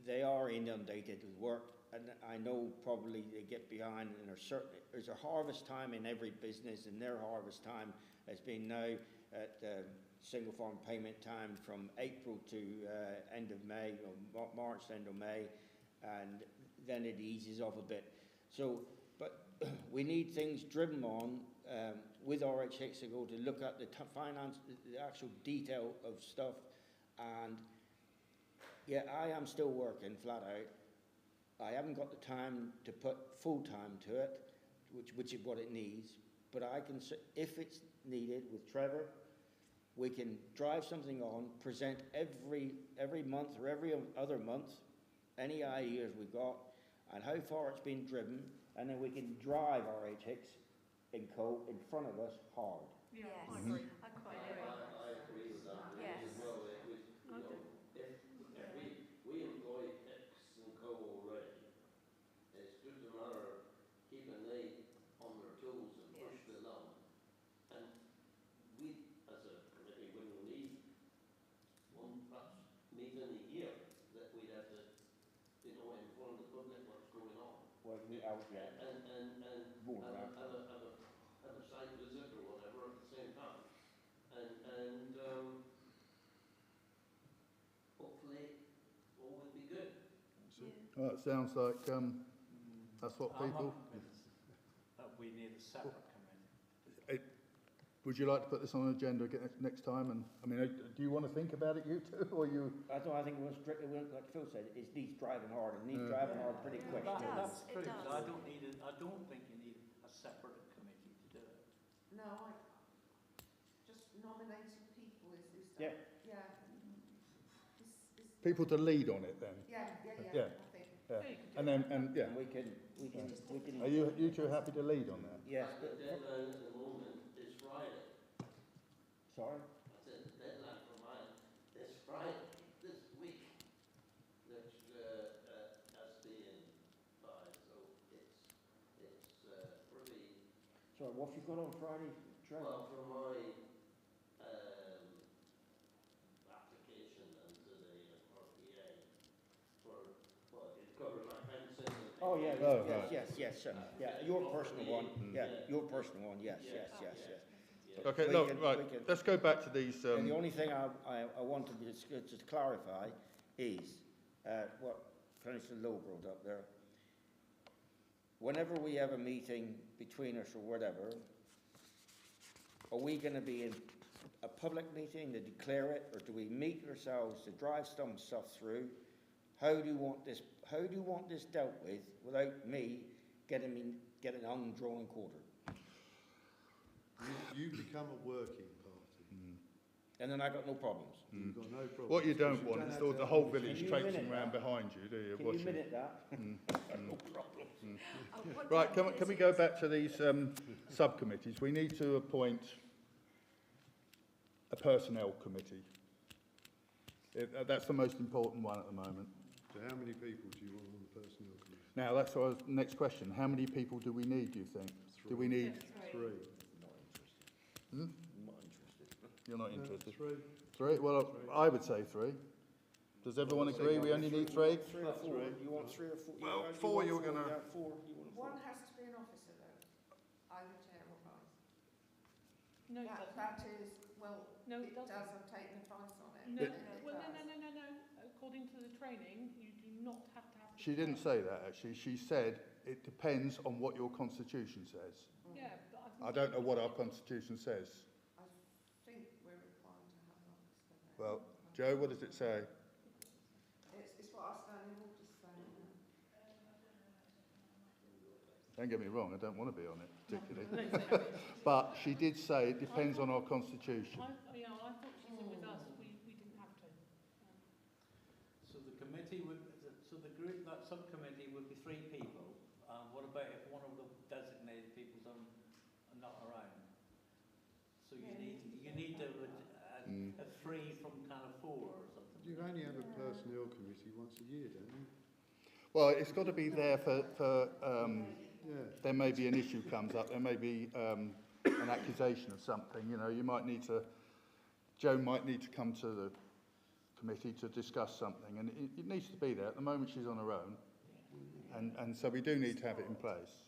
they are inundated with work, and I know probably they get behind, and there's a harvest time in every business, and their harvest time has been now at single farm payment time from April to end of May, or March to end of May, and then it eases off a bit. So, but we need things driven on with RH Hicks & Co. to look at the finance, the actual detail of stuff, and yeah, I am still working flat out. I haven't got the time to put full time to it, which is what it needs. But I can, if it's needed with Trevor, we can drive something on, present every month or every other month, any ideas we've got, and how far it's been driven, and then we can drive RH Hicks & Co. in front of us hard. Yes, I quite agree. I agree with that Yes. as well. If we employ Hicks and Co already, it's just a matter of keeping they on their toes and push it along. And we, as a committee, wouldn't need one perhaps meeting a year that we'd have to, inform the public what's going on. Well, we out there. And have a site visit or whatever at the same time. And hopefully all will be good. Well, it sounds like that's what people... I'm not convinced that we need a separate committee. Would you like to put this on the agenda again next time? And I mean, do you want to think about it, you two, or you? I think it was strictly, like Phil said, it needs driving hard. It needs driving hard pretty quick. That's true. It does. I don't think you need a separate committee to do it. No, just nominating people is Yeah. Yeah. People to lead on it then? Yeah, Yeah. I think. Yeah. And then, We can. Are you two happy to lead on that? Yes. The deadline at the moment is Friday. Sorry? I said the deadline for mine is Friday this week. That's as being by, so it's pretty. Sorry, what have you got on Friday, Trevor? Well, for my application and to the RPA for it covers my fencing. And Oh yeah, Oh, yes, sir. Yeah, your personal one. Yeah, your personal one. Yes. Okay, We look, can- right, we can- let's go back to these... And the only thing I wanted to just clarify is what Councillor Lowe brought up there. Whenever we have a meeting between us or whatever, are we going to be in a public meeting to declare it, or do we meet ourselves to drive some stuff through? How do you want this dealt with without me getting undrawn quarter? You become a working party. And then I got no problems. You've got no problem. What you don't want is the whole village Can you traipsing minute around that? behind you, do you? Can watching? you minute that? Oh, what Right, time can we is go it? back to these subcommittees? We need to appoint a personnel committee. That's the most important one at the moment. So how many people do you want on the personnel committee? Now, that's our next question. How many people do we need, do you think? Do we need... Three. Hmm? Not interested. You're not No, interested? three. Three? Well, I would say three. Does everyone agree we only need three? 3 or 4. You want 3 or 4? Well, you 4 want you're 4, gonna- you want 4. You want 4. One has to be an officer though, either chair or vice. No, it doesn't. That is, well, No, it it doesn't. does, I've taken advice on it. No, and it well, does. no. According to the training, you do not have to have... She didn't say that, actually. She said it depends on what your constitution says. Yeah, but I don't know what our constitution says. I think we're required to have an officer there. Well, Joe, what does it say? It's what our standing orders say. Don't get me wrong, I don't want to be on it particularly. No, exactly. But she did say it depends on our constitution. I thought she said with us, we didn't have to. So the committee would, so the group, that subcommittee would be 3 people. What about if one of the designated people are not around? So you need a 3 from kind of 4 or something. You only have a personnel committee once a year, don't you? Well, it's got to be there for Yeah. there may be an issue comes up, there may be an accusation of something, you know, you might need to, Joe might need to come to the committee to discuss something, and it needs to be there. At the moment she's on her own, and so we do need to have it in place.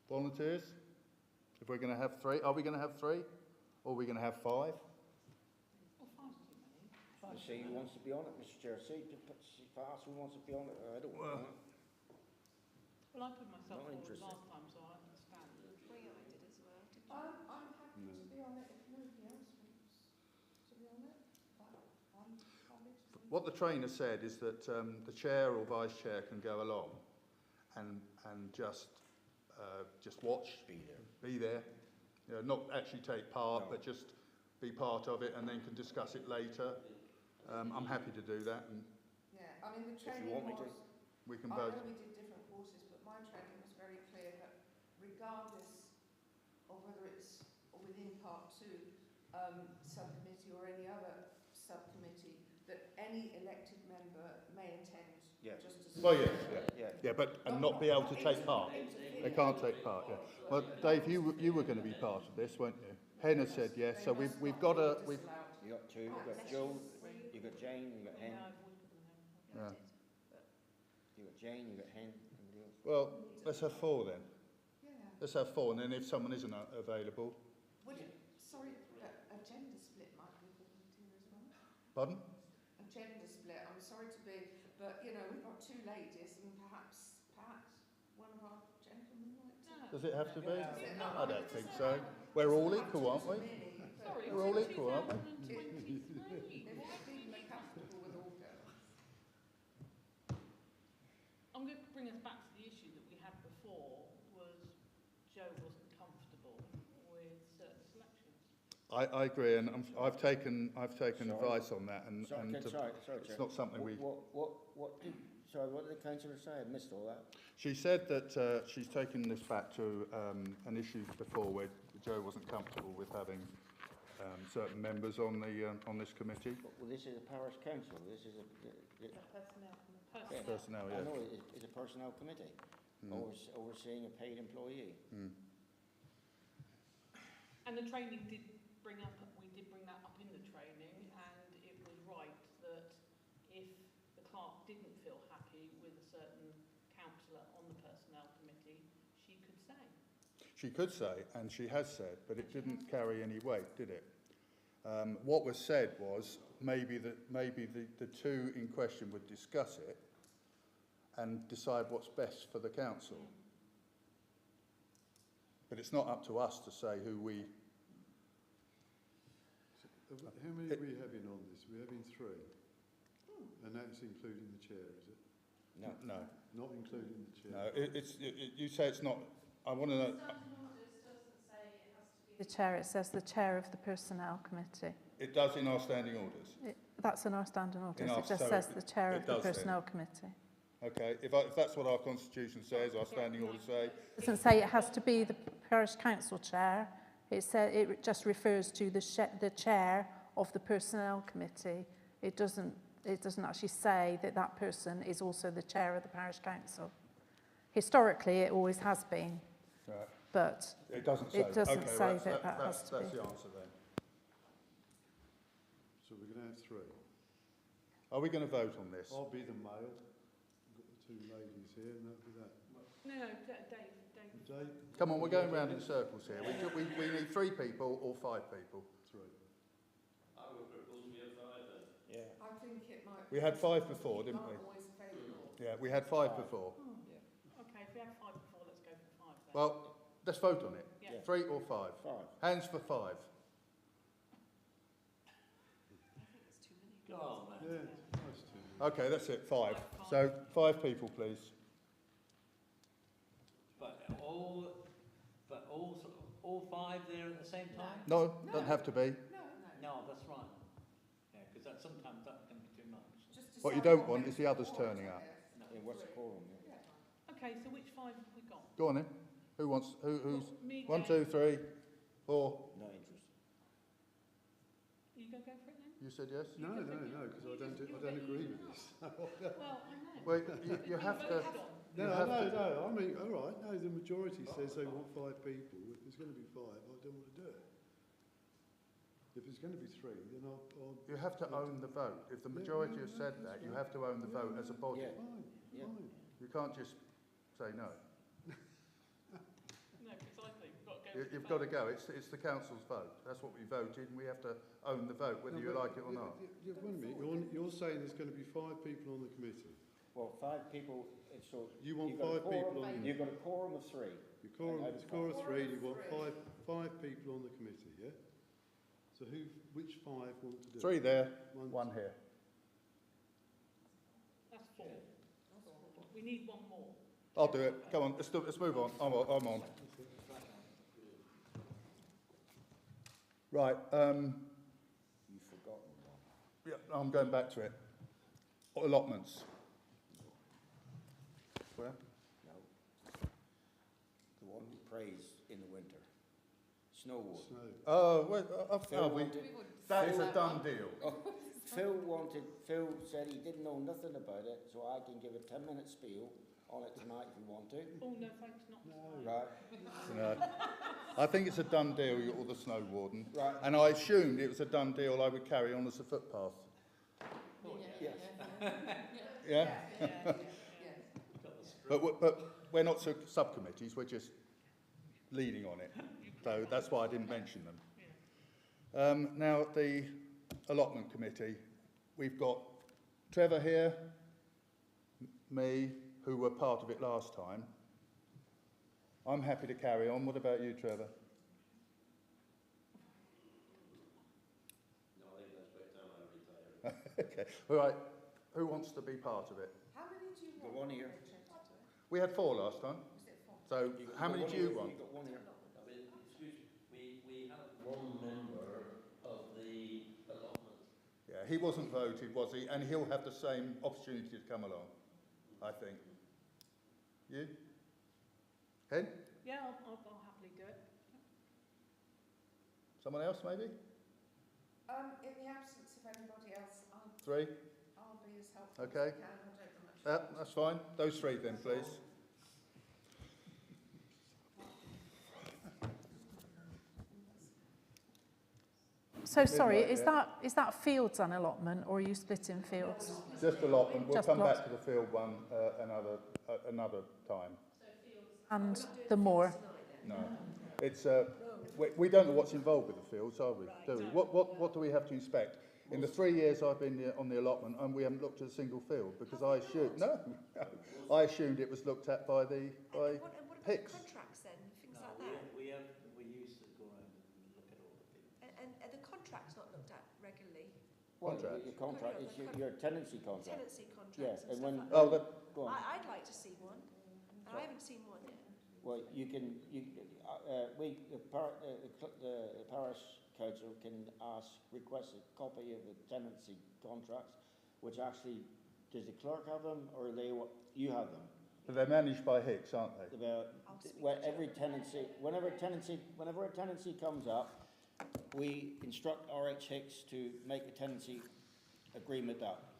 Volunteers? If we're going to have 3, are we going to have 3? Or are we going to have 5? Well, 5's too many. See who wants to be on it, Mr. Chair. See, ask who wants to be on it. I don't want to. Well, I put myself Not forward interested. last time, so I understand. We I did as well. Did you? I'm happy to be on it if nobody else wants to be on it. I'm happy to. What the trainer said is that the chair or vice chair can go along and just watch, be there, you know, not actually take part, but just be part of it, and then can discuss it later. I'm happy to do that, and Yeah, I mean, the If you training want me to. was, we can I both. know we did different courses, but my training was very clear that regardless of whether it's within part 2 subcommittee or any other subcommittee, that any elected member may attend just as... Well, yeah, but and not be able to take part. They can't take part. Yeah. Well, Dave, you were going to be part of this, weren't you? Hen has said yes, so we've got a You got 2. You got Joe. You got Jane. You got Hen. Yeah. You got Jane. You got Hen. Anybody else? Well, let's have 4 then. Yeah. Let's have 4, and then if someone isn't available, Would it, sorry, a gender split might be important here as well. pardon? A gender split, I'm sorry to be, but you know, we've got 2 ladies and perhaps one of our gentlemen might take. Does it have to be? No. I don't think so. We're all equal, aren't we? Sorry, We're all equal, aren't we? 2023. If we're comfortable with all girls. I'm going to bring us back to the issue that we had before, was Joe wasn't comfortable with certain selections. I agree, and I've taken Sorry. advice on that, and Sorry, sorry, it's Chair. not something we. What did the councillor say? I missed all that. She said that she's taken this back to an issue before where Joe wasn't comfortable with having certain members on this committee. Well, this is a parish council. This is a Personnel, I yeah. know it's a personnel committee overseeing a paid employee. And the training we did bring that up in the training, and it was right that if the clerk didn't feel happy with a certain councillor on the personnel committee, she could say. She could say, and she has said, but it didn't carry any weight, did it? What was said was maybe the 2 in question would discuss it and decide what's best for the council. But it's not up to us to say who we... How many are we having on this? We're having 3. And that's including the chair, is it? No. No. Not including the chair? No, you say it's not... I want to know... Standing orders doesn't say it has to be The chair, it says the chair of the personnel committee. It does in our standing orders. That's in our standing orders. In our- It just so says it- the chair it of the does then. personnel committee. Okay, if that's what our constitution says, our standing orders say, It doesn't say it has to be the parish council chair. It just refers to the chair of the personnel committee. It doesn't actually say that that person is also the chair of the parish council. Historically, it always has been, right, but it doesn't say. it doesn't Okay, say well, that has to that's be. the answer then. So we're going to have 3. Are we going to vote on this? I'll be the male. We've got the 2 ladies here, and that'll be that. No, Dave. Dave? Come on, we're going round in circles here. We need 3 people or 5 people. 3. I would propose we have 5 then. Yeah. I think it might. We had 5 before, didn't we? Aren't always available. Yeah, we had 5 before. Okay, if we have 5 before, let's go for 5 then. Well, let's vote on it. Yeah. 3 or 5? 5. Hands for 5. Go on, man. Yeah, that's 2. Okay, that's it, 5. So 5 people, please. But all 5 there at the same time? No, don't have to be. No, that's right. Yeah, because sometimes that can be too much. Just What you decide don't want is the others quorum, turning I up. guess. Yeah, what's the quorum? Okay, so which 5 have we got? Go on then. Who's Well, me, 1, Dave. 2, 3, 4? No interest. You go for it then? You said yes? No, because I don't agree with this. Well, I know. Well, you have to. No, You have to- no, I mean, all right, no, the majority says they want 5 people. If there's going to be 5, I don't want to do it. If there's going to be 3, then I'll You have to own the vote. If the majority have said that, you have to own the vote as a body. Yeah. fine, Yeah. fine. You can't just say no. No, precisely. We've got to go. You've got to go. It's the council's vote. That's what we voted, and we have to own the vote, whether No, you but- like it or not. Wait a minute, you're saying there's going to be 5 people on the committee. Well, 5 people, so. You want you've got a 5 people quorum- on the... You've got a quorum of 3. Your quorum, I- it's quorum of 3, you want 5 people on the committee, yeah? So which 5 want to do it? 3 there, One. 1 here. That's 4. We need 1 more. I'll do it. Come on, let's move on. I'm on. Right. You've forgotten one. Yeah, I'm going back to it. Allotments. Where? No. The one we praise in the winter. Snowwood. Snow. Oh, Phil wanted- that is a done deal. Phil said he didn't know nothing about it, so I can give a 10-minute spiel on it tonight if you want to. Oh, no, thanks, not tonight. Right. No. I think it's a done deal, you're the snow warden. Right. And I assumed it was a done deal I would carry on as a footpath. Yes. Yeah? Yeah. But we're not subcommittees, we're just leading on it. So that's why I didn't mention them. Now, the allotment committee, we've got Trevor here, me, who were part of it last time. I'm happy to carry on. What about you, Trevor? No, I think that's about time I retire. Okay, all right. Who wants to be part of it? How many do you The want? one here. We had 4 last time. Was it 4? So how many do you want? You've got one here. I mean, excuse me, we have 1 member of the allotment. Yeah, he wasn't voted, was he? And he'll have the same opportunity to come along, I think. You? Hen? Yeah, I'll happily do it. Someone else, maybe? In the absence of anybody else, 3? I'll be as helpful Okay. as I can. I don't know much. That's fine. Those 3 then, please. So sorry, Midnight, is that fields and allotment, or are you splitting fields? Just allotment. We'll Just come lots. back to the field one another time. And the moor? No. It's, we don't know what's involved with the fields, are we? Do we? What do we have to inspect? In the 3 years I've been on the allotment, and we haven't looked at a single field, because I assumed it was looked at by And what about Hicks. contracts then, things No, like that? we used to go around and look at all the things. And are the contracts not looked at regularly? Well, Contract. your contract is your tenancy contract. Tenancy contracts Yes, and and stuff when- like that. Oh, that, Go on. I'd like to see one, and I haven't seen one yet. Well, you can, the parish council can request a copy of the tenancy contracts, which actually, does the clerk have them, or you have them? But they're managed by Hicks, aren't they? Whenever a tenancy comes up, we instruct RH Hicks to make a tenancy agreement up.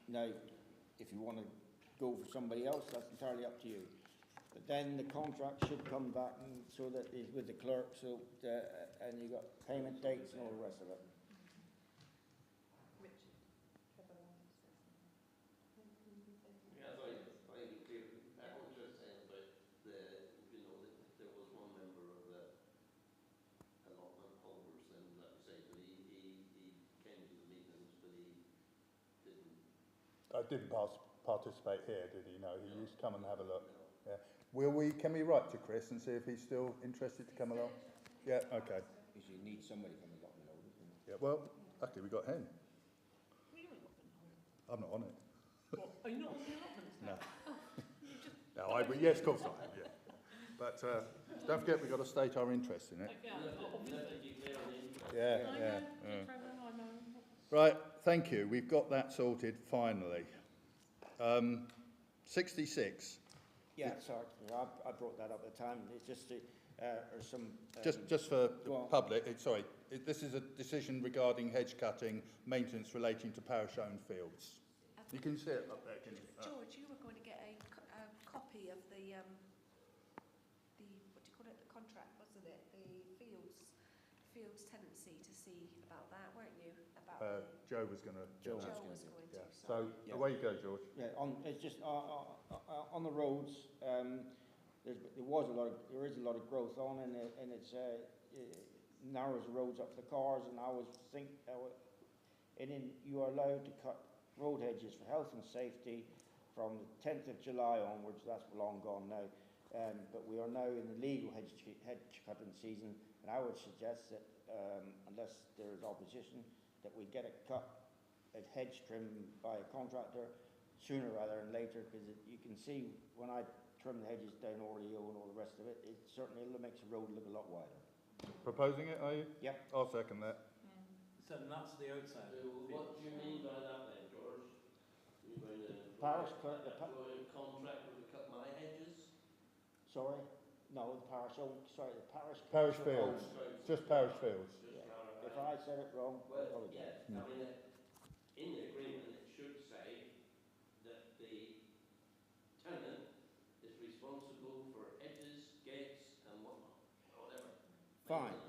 Now, if you want to go for somebody else, that's entirely up to you. But then the contract should come back so that it's with the clerk, and you've got payment dates and all the rest of it. Yeah, I think it's clear. I was just saying about there was one member of the allotment holders and that we say, but he came to the meetings, but he didn't. Didn't participate here, did he? No, he used to come and have a look. Yeah. Can we write to Chris and see if he's still interested to come along? Yeah, okay. Because you need somebody from the allotment holders. Yeah, well, luckily we got him. I'm not on it. What? Are you not on the allotments now? No. Yes, of course I am, yeah. But don't forget we've got to state our interest in it. Yeah. Right, thank you. We've got that sorted finally. 66. Yeah, sorry, I brought that up at the time. It's just Just for the public, this is a decision regarding hedge cutting, maintenance relating to parish-owned fields. You can see it up there, can you? George, you were going to get a copy of the what do you call it, the contract, wasn't it? The fields tenancy to see about that, weren't you? About Joe was going to. Joe was going to. Yeah. So away you go, George. Yeah, it's just on the roads. There is a lot of growth on, and it narrows the roads up for the cars. And I was you are allowed to cut road hedges for health and safety from the 10th of July onwards. That's long gone now, but we are now in the legal hedge cutting season. And I would suggest that unless there is opposition, that we get a hedge trim by a contractor sooner rather than later, because you can see when I trim the hedges down Orleo and all the rest of it, it certainly makes the road look a lot wider. Proposing it, are you? Yep. I'll second that. So that's the outside. What do you mean by that then, George? You're going to contractor to cut my hedges? Sorry? No, the parish fields. Parish fields. Just parish fields. If I said it wrong, I well, apologise. Yeah, I mean, in the agreement it should say that the tenant is responsible for hedges, gates and whatnot, or whatever. Fine.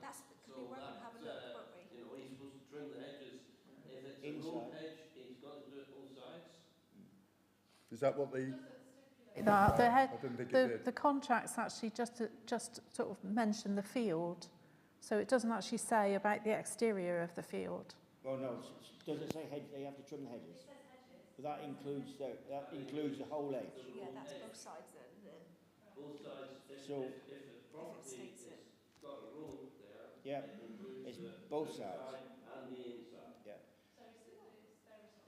Can we work and have a look, won't we? He's supposed to trim the hedges. If it's a road hedge, he's got to do it both sides. Is that what the... The contracts actually just sort of mention the field, so it doesn't actually say about the exterior of the field. Well, no. Does it say hedge? They have to trim the hedges. It says hedges. But that includes the whole edge. Yeah, that's both sides then, isn't it? Both sides. If the property has got a road there, yeah, it includes it's both sides and the inside. Yeah.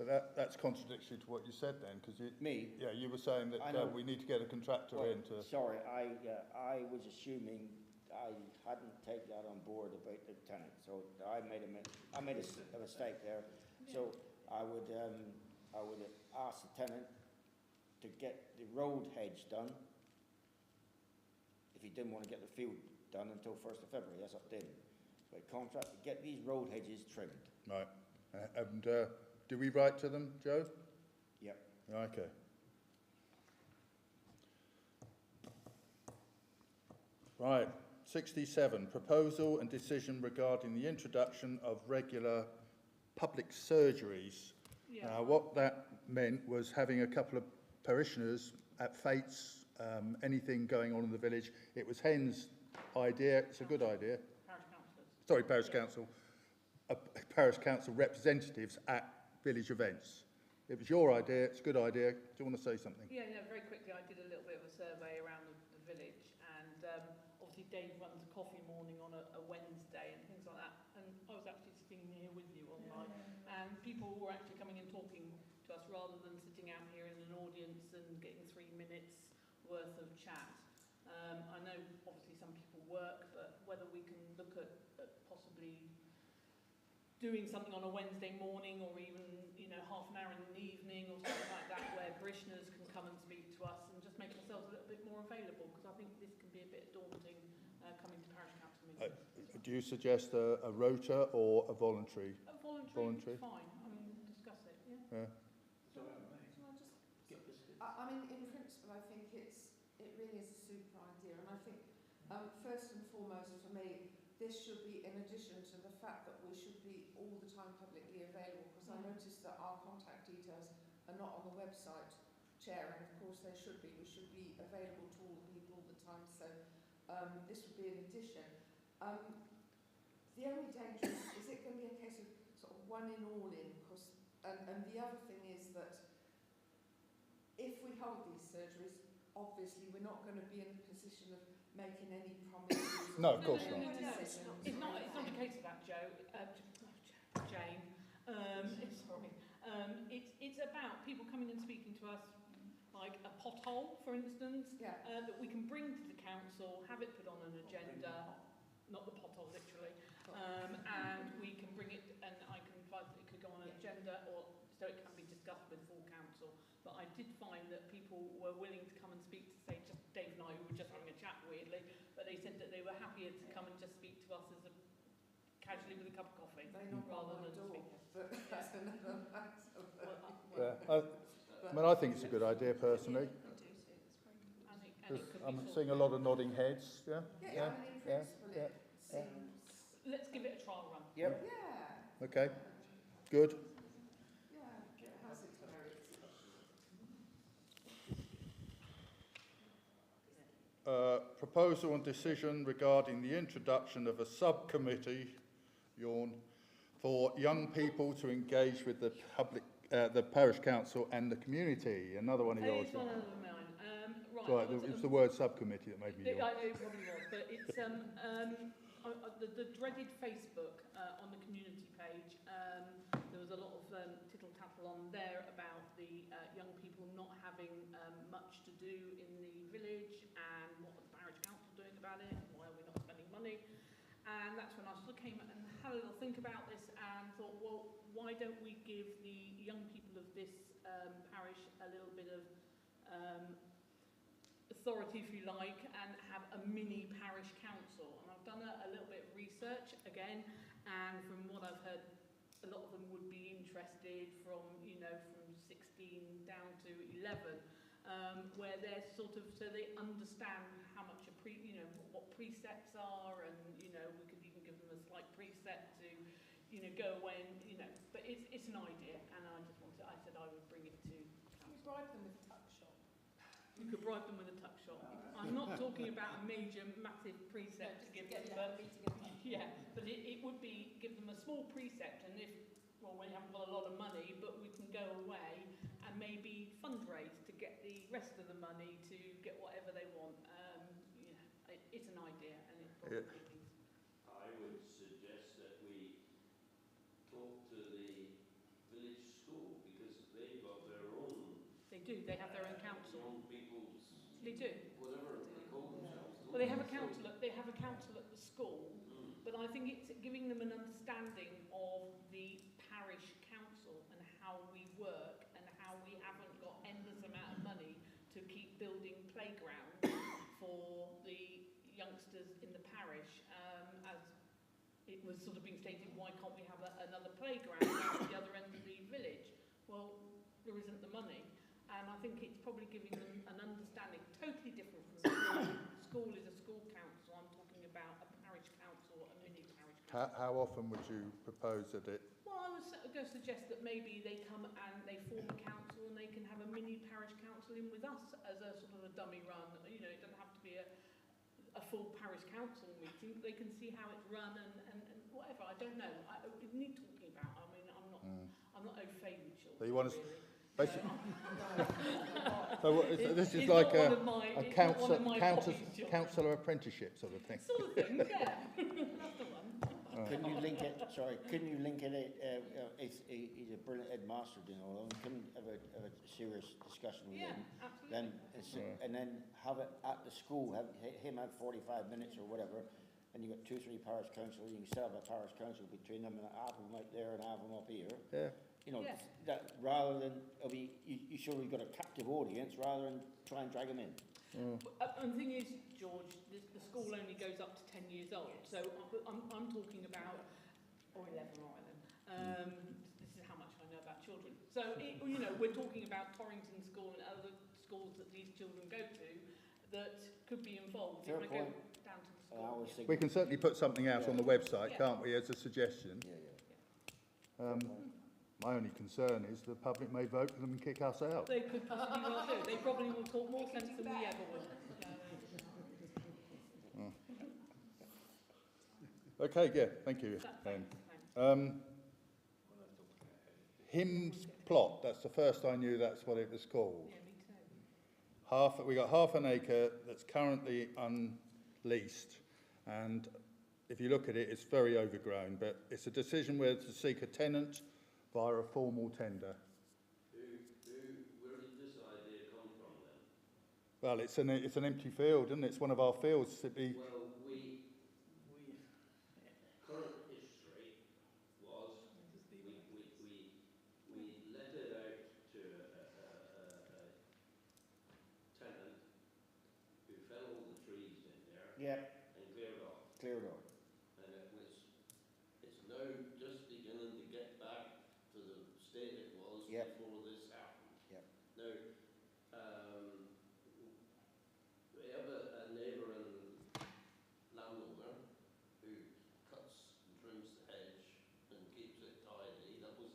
But that's contradictory to what you said then, because Me? Yeah, you were saying that we need to get a contractor in to... Sorry, I was assuming I hadn't taken that on board about the tenant, so I made a mistake there. So I would ask the tenant to get the road hedge done. If he didn't want to get the field done until 1st of February, that's up to him. But contract to get these road hedges trimmed. Right. And do we write to them, Joe? Yep. Okay. Right. 67. Proposal and decision regarding the introduction of regular public surgeries. Yeah. What that meant was having a couple of parishioners at fetes, anything going on in the village. It was Hen's idea. It's a good idea. Parish council. Parish council representatives at village events. It was your idea. It's a good idea. Do you want to say something? Yeah, very quickly. I did a little bit of a survey around the village, and obviously Dave runs a coffee morning on a Wednesday and things like that. And I was actually sitting here with you online, and people were actually coming and talking to us rather than sitting out here in an audience and getting 3 minutes worth of chat. look at possibly doing something on a Wednesday morning, or even, you know, half an hour in the evening or something like that, where parishioners can come and speak to us, and just make ourselves a little bit more available, because I think this can be a bit daunting coming to parish council meetings. Do you suggest a rota or a voluntary? Voluntary. Fine. I mean, discuss it. Yeah. Shall I I mean, in principle, I think it really is a super idea, and I think first and foremost for me, this should be in addition to the fact that we should be all the time publicly available, because I noticed that our contact details are not on the website, Chair, and of course they should be. We should be available to all the people all the time, so this would be an addition. The only danger is it going to be a case of sort of one in, all in? Cause, and the other thing is that if we hold these surgeries, obviously we're not going to be in a position of making any promises. No, of course not. It's not a case of that, Jane. It's about people coming and speaking to us, like a pothole, for instance, that we can bring to the council, have it put on an agenda, not the pothole literally, and we can bring it, and I can advise that it could go on an agenda, or so it can be discussed with full council. But I did find that people were willing to come and speak to, say, just Dave and I, who were just having a chat weirdly, but they said that they were happier to come and just speak to us as a casually with a cup of coffee, rather than speaking. But that's another matter. I mean, I think it's a good idea personally. I'm seeing a lot of nodding heads. Yeah. I mean, in principle, it seems. Let's give it a trial run. Yep. Yeah. Okay. Good. Yeah, it has its merits. Proposal and decision regarding the introduction of a subcommittee, for young people to engage with the public, the parish council and the community. Another one of yours. It's one of mine. Right, it's the word subcommittee that made me yawn. I know it probably was, but it's the dreaded Facebook on the community page. There was a lot of tittle-tattle on there about the young people not having much to do in the village, and what the parish council doing about it, and why are we not spending money. And that's when I sort of came and had a little think about this and thought, well, why don't we give the young people of this parish a little bit of authority, if you like, and have a mini parish council. And I've done a little bit of research again, and from what I've heard, a lot of them would be interested from 16 down to 11, where they're sort of, so they understand how much what precepts are, and we could even give them a slight precept to go away and but it's an idea, and I said I would bring it to council. You bribe them with a tuck shop. You could bribe them with a tuck shop. I'm not talking about a major, massive precept to give them, but it would be give them a small precept, and if we haven't got a lot of money, but we can go away and maybe fundraise to get the rest of the money to get whatever they want. It's an idea, and it's probably I would suggest that we talk to the village school, because they've got their own. They do. They have their own council. Young people's. They do. Whatever they call themselves. Well, they have a council. They have a council at the school, but I think it's giving them an understanding of the parish council and how we work, and how we haven't got endless amount of money to keep building playgrounds for the youngsters in the parish. As it was sort of being stated, why can't we have another playground at the other end of the village? Well, there isn't the money, and I think it's probably giving them an understanding totally different from school. School is a school council. I'm talking about a parish council, a mini parish council. How often would you propose that it? Well, I was going to suggest that maybe they come and they form a council, and they can have a mini parish council in with us as a sort of a dummy run. It doesn't have to be a full parish council meeting. They can see how it's run and whatever. I don't know. We need talking about. I mean, I'm not au fait with children. So you want us, really. basically. So this is like a councillor apprenticeship sort of thing. Sort of thing, yeah. That's the one. Couldn't you link it? Sorry, couldn't you link it? He's a brilliant headmaster, and couldn't have a serious discussion with him. Absolutely. And then have it at the school. Have him have 45 minutes or whatever, and you've got 2 or 3 parish councillors, you can set up a parish council between them and half of them out there and half of them up here. Yeah. You know, Yeah. that rather than, you surely got a captive audience rather than try and drag them in. And the thing is, George, the school only goes up to 10 years old, so I'm talking about, or 11, all right then. This is how much I know about children. So, you know, we're talking about Torrington School and other schools that these children go to that could be involved. Fair if I go point. down to the school. Yeah. We can certainly put something out on the website, can't we, as a suggestion? My only concern is the public may vote for them and kick us out. They could possibly well do. They probably will talk more sense than we ever would. Okay, yeah, thank you, Ben. Hymns Plot, that's the first I knew that's what it was called. Yeah, me too. We got half an acre that's currently unleased, and if you look at it, it's very overgrown, but it's a decision whether to seek a tenant via a formal tender. Where did this idea come from then? Well, it's an empty field, isn't it? It's one of our fields to be. Well, current history was we let it out to a tenant who fell all the trees in there and cleared off. Cleared off. And it's now just beginning to get back to the state it was before this happened. Now, we have a neighbouring landowner who cuts and trims the hedge and keeps it tidy. That was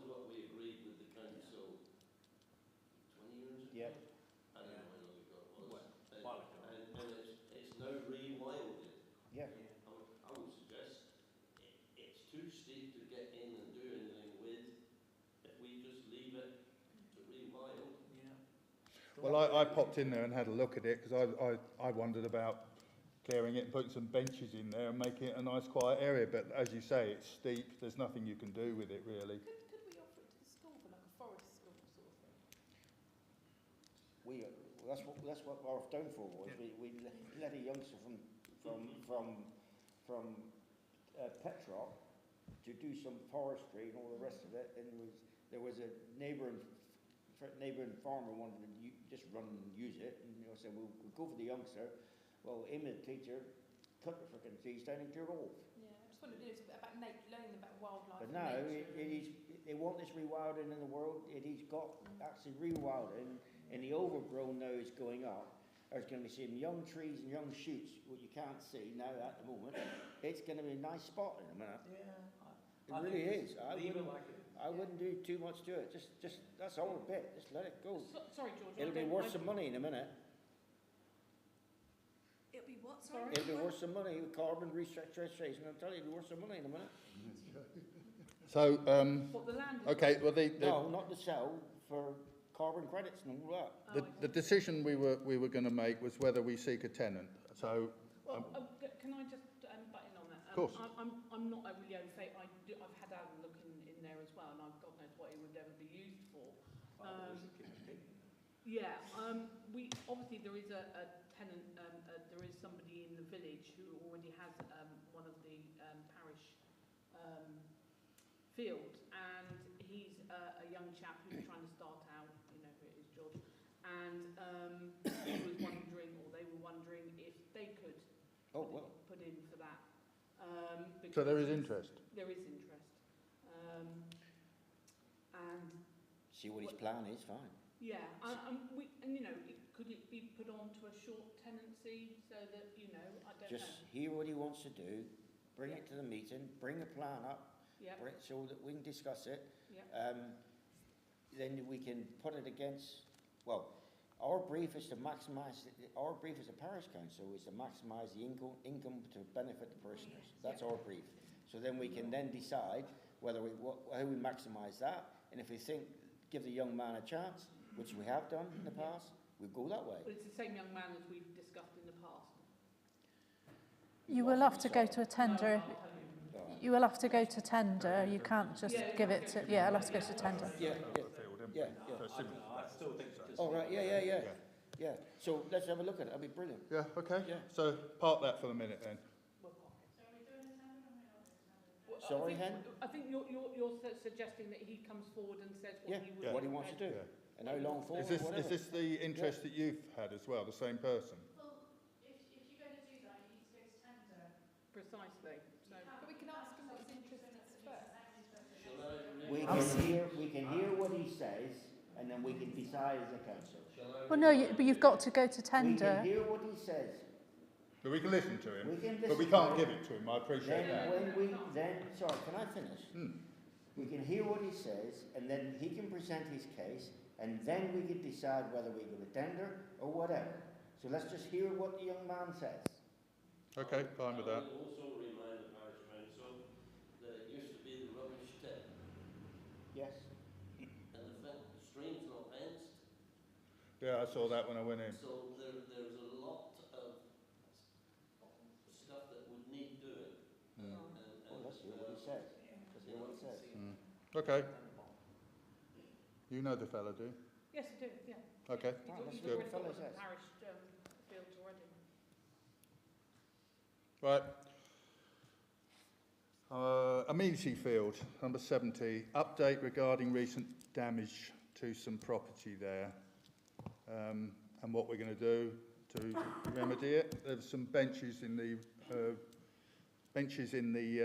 what we agreed with the council 20 years ago. I don't know how long ago it was. And it's now rewilded. I would suggest it's too steep to get in and do anything with if we just leave it to rewild. Well, I popped in there and had a look at it because I wondered about clearing it and putting some benches in there and making it a nice quiet area. But as you say, it's steep. There's nothing you can do with it really. Could we offer it to the school for like a forest school sort of thing? That's what our downfall was. We let a youngster from Petrock to do some forestry and all the rest of it, and there was a neighbouring farmer wanted to just run and use it, and I said, we'll go for the youngster. Well, him and the teacher cut the frickin' trees down and cleared off. Yeah, I just wanted to do it about learning about wildlife. But and now nature. they want this rewilding in the world. He's got actually rewilding, and the overgrown now is going up. There's going to be some young trees and young shoots, what you can't see now at the moment. It's going to be a nice spot in a minute. Yeah, It really is. I wouldn't do too much to it. Just that's our bit. Just let it go. Sorry, George. It'll be worth some money in a minute. It'll be what, sorry? It'll be worth some money with carbon registration. I'll tell you, it'll be worth some money in a minute. So, What, the land? okay, well, No, not to sell, for carbon credits and all that. the decision we were going to make was whether we seek a tenant. So, Well, can I just butt in on that? Of course. I'm not really au fait. I've had Alan look in there as well, and God knows what it would ever be used for. We obviously there is a tenant. There is somebody in the village who already has one of the parish fields, and he's a young chap who's trying to start out. You know who it is, George. And he was wondering, or they were wondering, if they could put in for that. so there is interest. There is interest. And See what his plan is, fine. yeah, and you know, could it be put onto a short tenancy so that, you know, I don't Just know. hear what he wants to do, bring it to the meeting, bring a plan up, Yeah, so that we can discuss it. yeah, Then we can put it against, well, our brief is to maximise, our brief as a parish council is to maximise the income to benefit the parishioners. That's our brief. So then we can then decide whether how we maximise that, and if we think, give the young man a chance, which we have done in the past, we go that way. but it's the same young man as we've discussed in the past. You will have to go to a tender. No, I'll tell you. You will have to go to tender. You can't just give it to. Yeah, I'll have to go to tender. Yeah. I still think it's just... Oh, right, yeah. So let's have a look at it, that'd be brilliant. Yeah, okay. Yeah. So park that for the minute then. We'll pop Sorry, Hen? I think you're suggesting that he comes forward and says what Yeah, he would what he wants to do. Yeah. And how long for, Is this, or whatever. is this the interest that you've had as well, the same person? Well, if you're going to do that, you need to go to tender. Precisely. So, But we can ask him what his interest is first. Shall I We can hear what he says, and then we can decide as a council. Well, no, but you've got to go to We tender. can hear what he says. But we can listen to him, We can but we listen can't to give him. it to him, I appreciate that. Sorry, can I finish? We can hear what he says, and then he can present his case, and then we can decide whether we go to tender or whatever. So let's just hear what the young man says. Okay, fine with that. I will also remind the parish council that it used to be the rubbish tip, Yes? and the stream's not fenced. Yeah, I saw that when I went in. So there's a lot of stuff that would need doing. Well, let's hear what he says. Let's hear what he says. Okay. You know the fella, do you? yes, I do, yeah. Okay, Let's He's hear already what got the the fella says. parish fields already. right. Amenity field, number 70. Update regarding recent damage to some property there, and what we're going to do to remedy it. There's some benches in the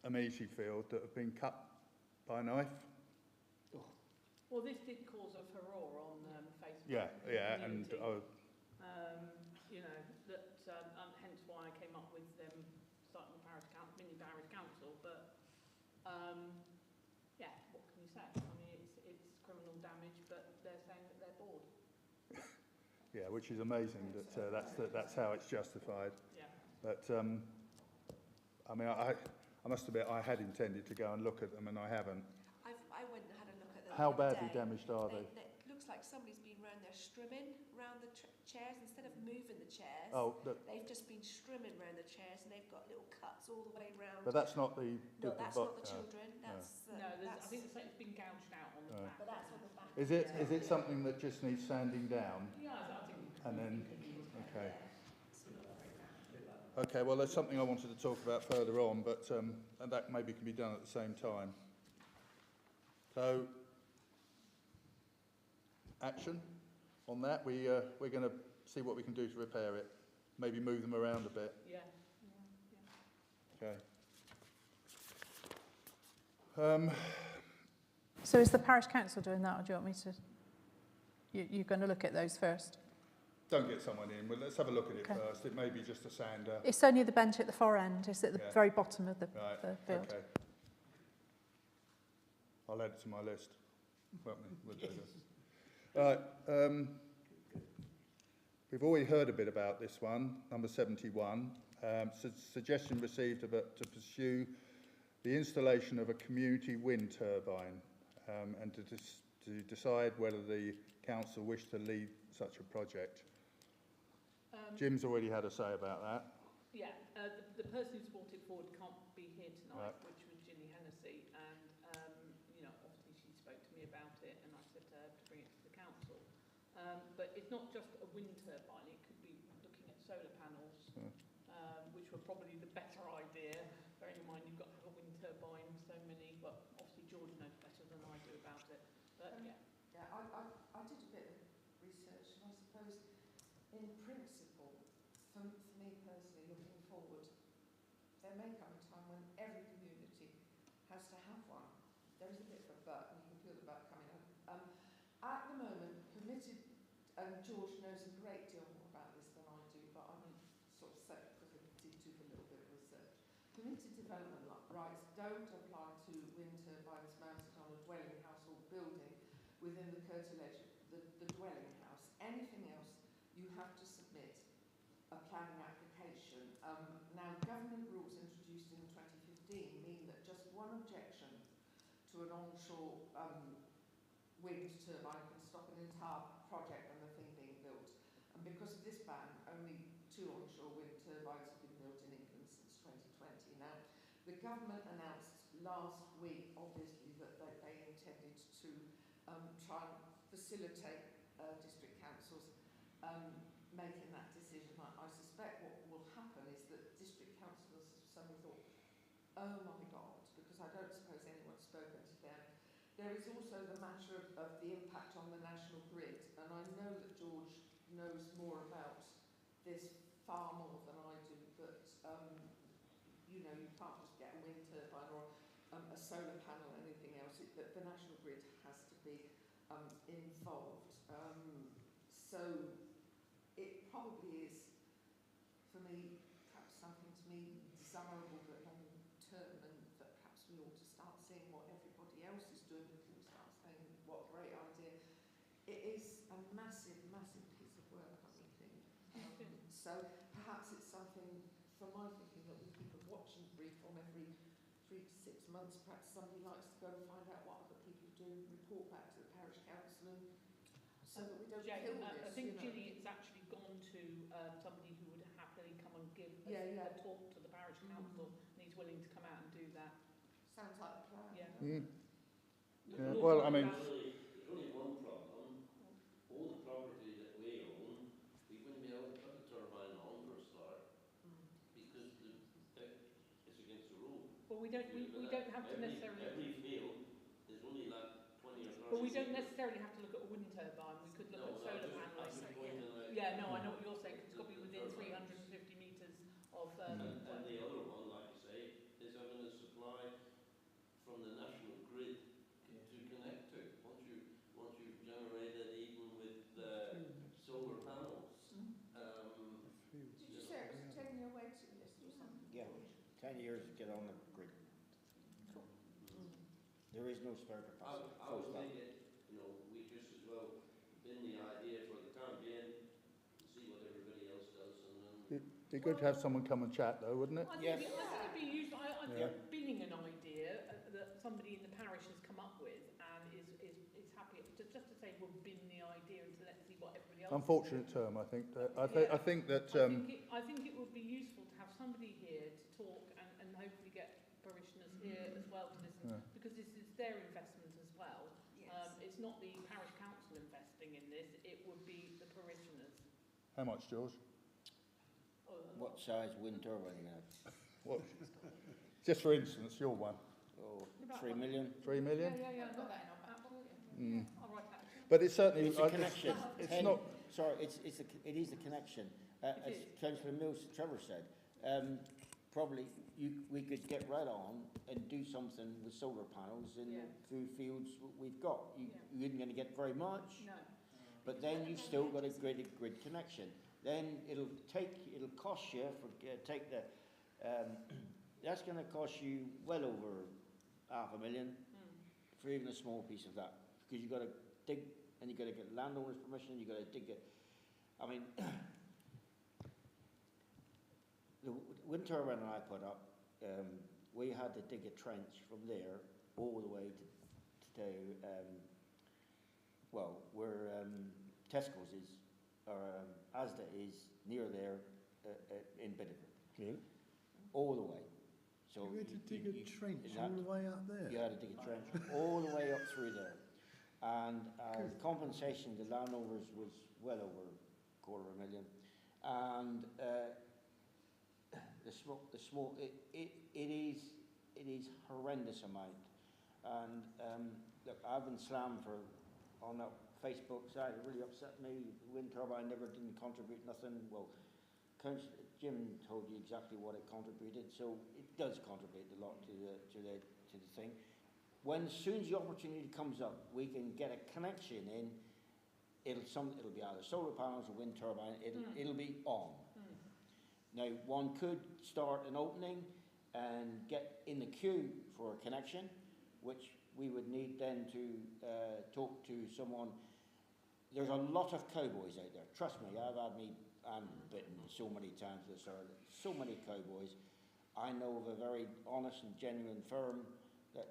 amenity field that have been cut by a knife. Well, this did cause a furore on Facebook. Yeah, yeah, and you know, that, and hence why I came up with starting the mini parish council, but, yeah, what can you say? I mean, it's criminal damage, but they're saying that they're bored. yeah, which is amazing that that's how it's justified. Yeah. But I mean, I must admit I had intended to go and look at them, and I haven't. I went and had a look at them. How the other badly day. damaged are they? It looks like somebody's been round there strimming round the chairs instead of moving the chairs. Oh, They've just been strimming round the chairs, and they've got little cuts all the way round. but that's not the. No, that's not the children. That's No, I think it's been gouged out on the back. But that's on the back. Is it something that just needs sanding down? Yeah, I think. And then, okay. Okay, well, there's something I wanted to talk about further on, but and that maybe can be done at the same time. So, action on that. We're going to see what we can do to repair it. Maybe move them around a bit. Yeah. Okay. So is the parish council doing that, or do you want me to? You're going to look at those first? Don't get someone in. Well, let's have a look at it Okay. first. It may be just a sander. It's only the bench at the far end. It's at the Yeah. very bottom of the Right. field. Okay. I'll add it to my list. Well, we'll do this. Right. We've already heard a bit about this one, number 71. Suggestion received to pursue the installation of a community wind turbine and to decide whether the council wish to lead such a project. Jim's already had a say about that. Yeah, the person who's brought it forward can't be here tonight, Right. which was Ginny Hennessy, and you know, obviously she spoke to me about it, and I said to her to bring it to the council. But it's not just a wind turbine; it could be looking at solar panels, which were probably the better idea. Bearing in mind you've got a wind turbine, so many. Well, obviously George knows better than I do about it. But yeah. Yeah, I did a bit of research, and I suppose in principle, for me personally, looking forward, there may come a time when every community has to have one. There is a bit of a but, and you can feel the but coming up. At the moment, permitted, and George knows a great deal more about this than I do, but I'm sort of set because I did do a little bit of research. Permitted development rights don't apply to wind turbines mounted on a dwelling house or building within the curtilage, the dwelling house. Anything else, you have to submit a planning application. Now, government rules introduced in 2015 mean that just one objection to an onshore wind turbine can stop an entire project and the thing being built. And because of this ban, only 2 onshore wind turbines have been built in England since 2020. Now, the government announced last week, obviously, that they intended to try and facilitate district councils making that decision. I suspect what will happen is that district councillors have suddenly thought, oh my God, because I don't suppose anyone's spoken to them. There is also the matter of the impact on the national grid, and I know that George knows more about this far more than I do, but you know, you can't just get a wind turbine or a solar panel or anything else. The national grid has to be involved. So it probably is, for me, perhaps something to me desirable but long term, and that perhaps we ought to start seeing what everybody else is doing before we start saying what a great idea. It is a massive, massive piece of work, I would think. So perhaps it's something, from my thinking, that we keep a watching brief on every 3 to 6 months. Perhaps somebody likes to go and find out what other people do, report back to the parish council, and so that we don't Jane, kill this. I think you know. Ginny has actually gone to somebody who would happily come and give Yeah, a talk to the parish council, and he's willing to come out and do that. Sounds like a plan. Yeah. Yeah, well, I mean, There's only one problem. All the property that we own, we wouldn't be able to put a turbine on for a start, because it's against the rule. Well, we don't have to necessarily. Every field is only like 20 or 30. But we don't necessarily have to look at a wind turbine. We could look at solar panels. Yeah, no, I know what you're saying. 'Cause it's got to be within 350 metres of. And the other one, like you say, is having a supply from the national grid to connect to. Once you've generated even with solar panels. Did you say it was a 10-year waiting list or something? Yeah, 10 years to get on the grid. There is no spare capacity. I was thinking, you know, we just as well bin the idea for the time being, see what everybody else does, and then. it'd be good to have someone come and chat, though, wouldn't it? I think it'd be useful. I Yeah. think binning an idea that somebody in the parish has come up with and is happy just to say we'll bin the idea and to let's see what everybody else. Unfortunate term, I think. I think that. I think it would be useful to have somebody here to talk and hopefully get parishioners here as well to listen, because this is their investment as well. Yes. It's not the parish council investing in this; it would be the parishioners. How much, George? What size wind turbine you have? What? Just for instance, your one. Oh, 3 million. 3 million? Yeah. I've got that in our back pocket. I'll write that. But it's certainly. It's a connection. It's not. Sorry, it is a connection. As Councillor Mills Trevor said, probably we could get right on and do something with solar panels in through fields we've got. You isn't going to get very much, No. but then you've still got a grid connection. Then it'll cost you that's going to cost you well over $500,000 for even a small piece of that, because you've got to dig and you've got to get landowner's permission. You've got to dig it. I mean, the wind turbine I put up, we had to dig a trench from there all the way to where Tesco's is, or Asda is, near there in Bideford. Yeah. All the way. So You had to dig a trench all the way up there? You had to dig a trench all the way up through there. And the compensation to landowners was well over $250,000. And it is horrendous amount. And look, I've been slammed on that Facebook side. It really upset me. Wind turbine never didn't contribute nothing. Well, Jim told you exactly what it contributed, so it does contribute a lot to the thing. As soon as the opportunity comes up, we can get a connection in. It'll be either solar panels or wind turbine. It'll be on. Now, one could start an opening and get in the queue for a connection, which we would need then to talk to someone. There's a lot of cowboys out there. Trust me, I'm bitten so many times this early. So many cowboys. I know of a very honest and genuine firm that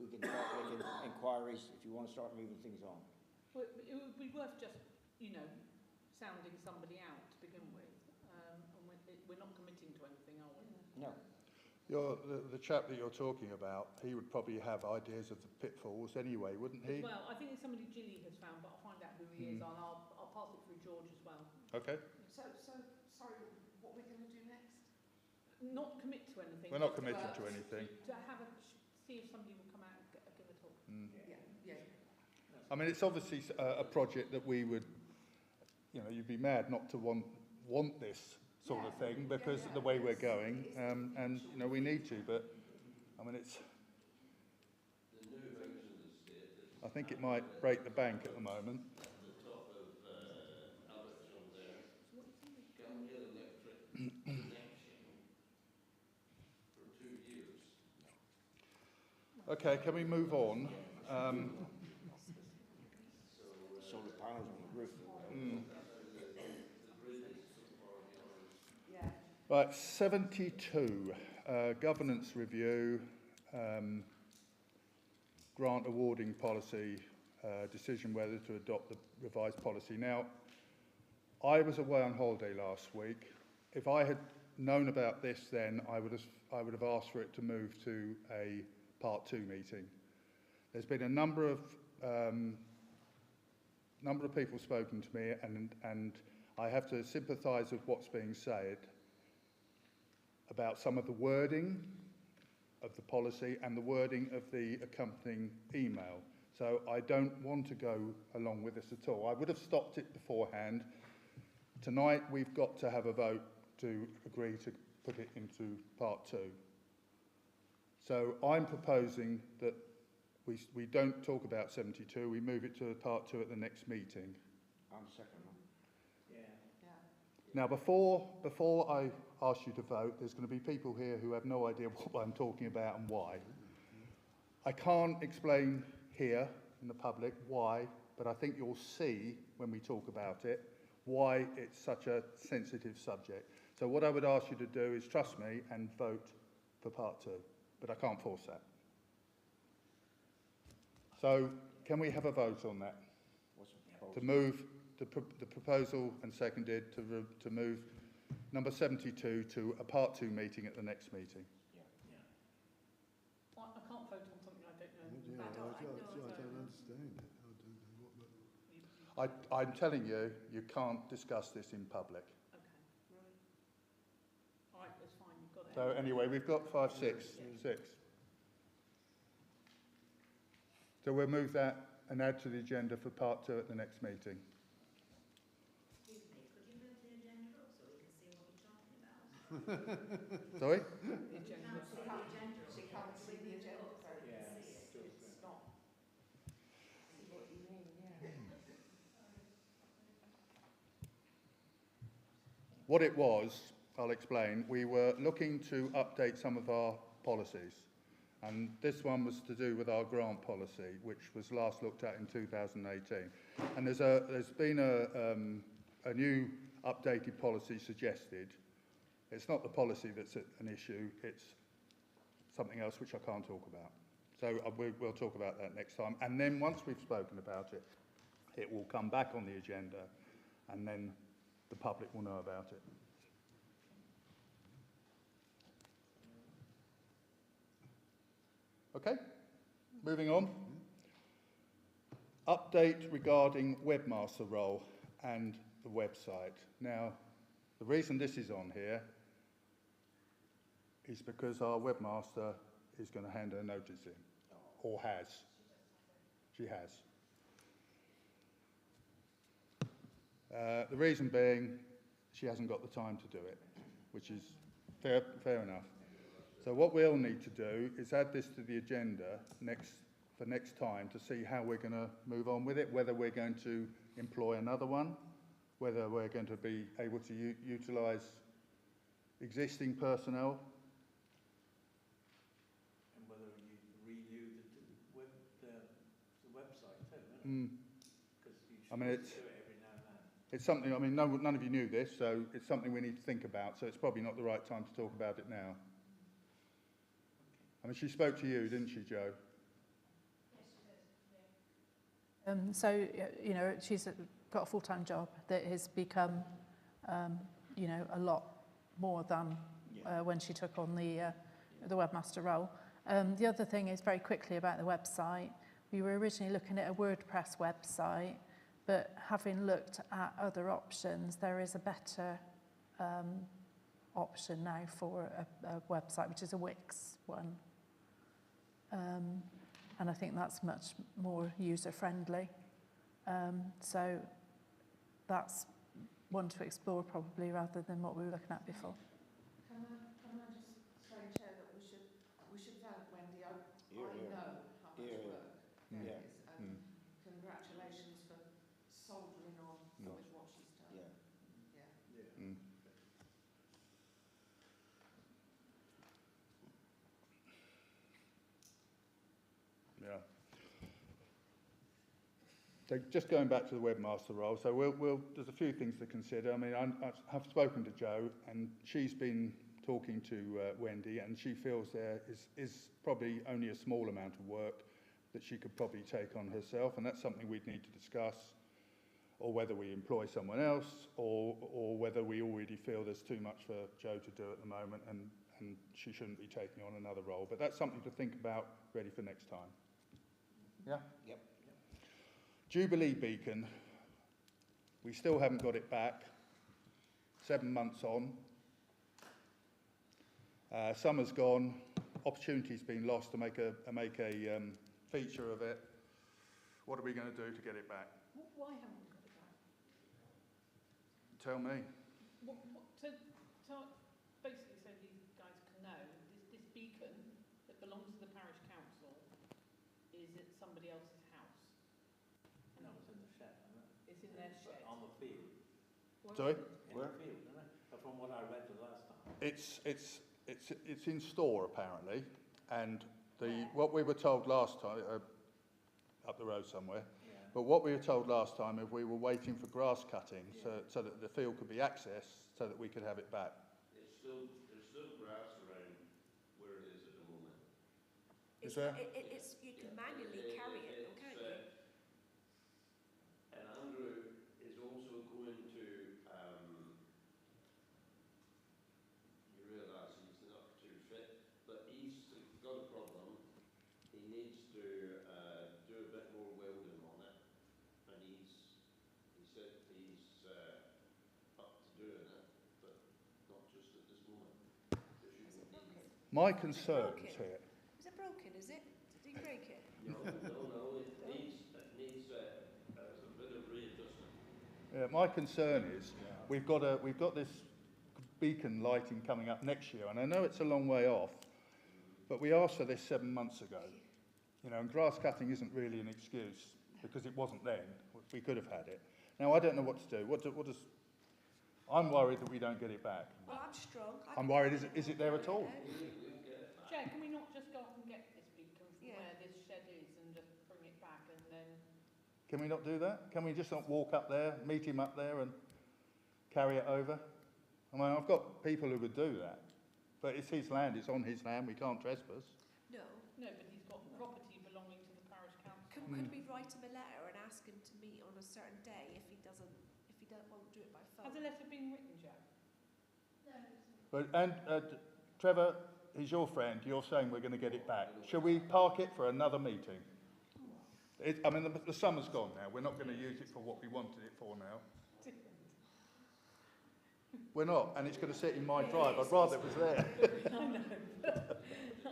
we can start making inquiries if you want to start moving things on. Well, it would be worth just, sounding somebody out to begin with. And we're not committing to anything, are we? No. The chap that you're talking about, he would probably have ideas of the pitfalls anyway, wouldn't he? Well, I think it's somebody Ginny has found, but I'll find out who he is. I'll pass it through George as well. Okay. So sorry, what we're going to do next? not commit to anything. We're not just committing to anything. To have a, see if somebody will come out and give a talk. Yeah. I mean, it's obviously a project that we would, you know, you'd be mad not to want this sort of thing because of the way we're going, and you know we need to. But I mean, it's. The new house in the state is I think it might break the bank at the moment. at the top of Abertron there. Can't get electric connection for 2 years. Okay, can we move on? Solar panels on the roof. Yeah. Right, 72, governance review, grant awarding policy, decision whether to adopt the revised policy. Now, I was away on holiday last week. If I had known about this then, I would have asked for it to move to a part 2 meeting. There's been a number of people spoken to me, and I have to sympathise with what's being said about some of the wording of the policy and the wording of the accompanying email. So I don't want to go along with this at all. I would have stopped it beforehand. Tonight we've got to have a vote to agree to put it into part 2. So I'm proposing that we don't talk about 72, we move it to part 2 at the next meeting. I'm second. Now, before I ask you to vote, there's going to be people here who have no idea what I'm talking about and why. I can't explain here in the public why, but I think you'll see when we talk about it why it's such a sensitive subject. So what I would ask you to do is trust me and vote for part 2, but I can't force that. So can we have a vote on that? To move the proposal and seconded to move number 72 to a part 2 meeting at the next meeting. I can't vote on something I don't know. I don't understand it. I don't know what. I'm telling you, you can't discuss this in public. Okay. All right, that's fine. You've got it. So anyway, we've got 5, 6. So we'll move that and add to the agenda for part 2 at the next meeting. Excuse me, could you move the agenda up so we can see what you're talking about? Sorry? She can't see the agenda, so it's not. See what you mean, yeah. What it was, I'll explain. We were looking to update some of our policies, and this one was to do with our grant policy, which was last looked at in 2018. And there's been a new updated policy suggested. It's not the policy that's an issue, it's something else which I can't talk about. So we'll talk about that next time. And then once we've spoken about it, it will come back on the agenda, and then the public will know about it. Okay, moving on. Update regarding webmaster role and the website. Now, the reason this is on here is because our webmaster is going to hand her notice in, or has. She has. The reason being, she hasn't got the time to do it, which is fair enough. So what we'll need to do is add this to the agenda for next time to see how we're going to move on with it, whether we're going to employ another one, whether we're going to be able to utilise existing personnel. And whether you renew the website too, isn't it? Because you should do it every now and then. It's something, I mean, none of you knew this, so it's something we need to think about, so it's probably not the right time to talk about it now. I mean, she spoke to you, didn't she, Jo? So, you know, she's got a full-time job that has become, you know, a lot more than when she took on the webmaster role. The other thing is, very quickly about the website, we were originally looking at a WordPress website, but having looked at other options, there is a better option now for a website, which is a Wix one. And I think that's much more user-friendly. So that's one to explore probably rather than what we were looking at before. Can I just say, Chair, that we should thank Wendy. I know how much work there is, and congratulations for soldiering on with what she's done. Yeah. So just going back to the webmaster role, so there's a few things to consider. I mean, I've spoken to Jo, and she's been talking to Wendy, and she feels there is probably only a small amount of work that she could probably take on herself, and that's something we'd need to discuss, or whether we employ someone else, or whether we already feel there's too much for Jo to do at the moment, and she shouldn't be taking on another role. But that's something to think about, ready for next time. Yeah? Yep. Jubilee Beacon, we still haven't got it back. 7 months on. Summer's gone. Opportunity's been lost to make a feature of it. What are we going to do to get it back? Why haven't we got it back? Tell me. To basically so these guys can know, this beacon that belongs to the parish council is at somebody else's house. No, it's in the shed, isn't it? It's in their shed. On the field. Sorry? In the field, isn't it? From what I read the last time. It's in store apparently, and what we were told last time, up the road somewhere. Yeah. But what we were told last time is we were waiting for grass cutting so that the field could be accessed so that we could have it back. There's still grass around where it is at the moment. Is there? You can manually carry it, though, can't you? And Andrew is also going to, you realise he's not too fit, but he's got a problem. He needs to do a bit more welding on it, and he said he's up to doing it, but not just at this moment. My concerns here. Is it broken, is it? Did he break it? No, it needs a bit of readjustment. Yeah, my concern is we've got this beacon lighting coming up next year, and I know it's a long way off, but we asked for this 7 months ago. You know, and grass cutting isn't really an excuse because it wasn't then. We could have had it. Now I don't know what to do. What does? I'm worried that we don't get it back. Well, I'm strong. I'm worried. Is it there at all? Chair, can we not just go up and get this beacon from where this shed is and just bring it back and then... Can we not do that? Can we just not walk up there, meet him up there and carry it over? I mean, I've got people who would do that, but it's his land, it's on his land, we can't trespass. No, but he's got property belonging to the parish council. could we write him a letter and ask him to meet on a certain day if he won't do it by phone? Has a letter been written, Jo? No. But, and Trevor, he's your friend, you're saying we're going to get it back. Shall we park it for another meeting? I mean, the summer's gone now. We're not going to use it for what we wanted it for now. We're not, and it's going to sit in my drive. I'd rather it was there.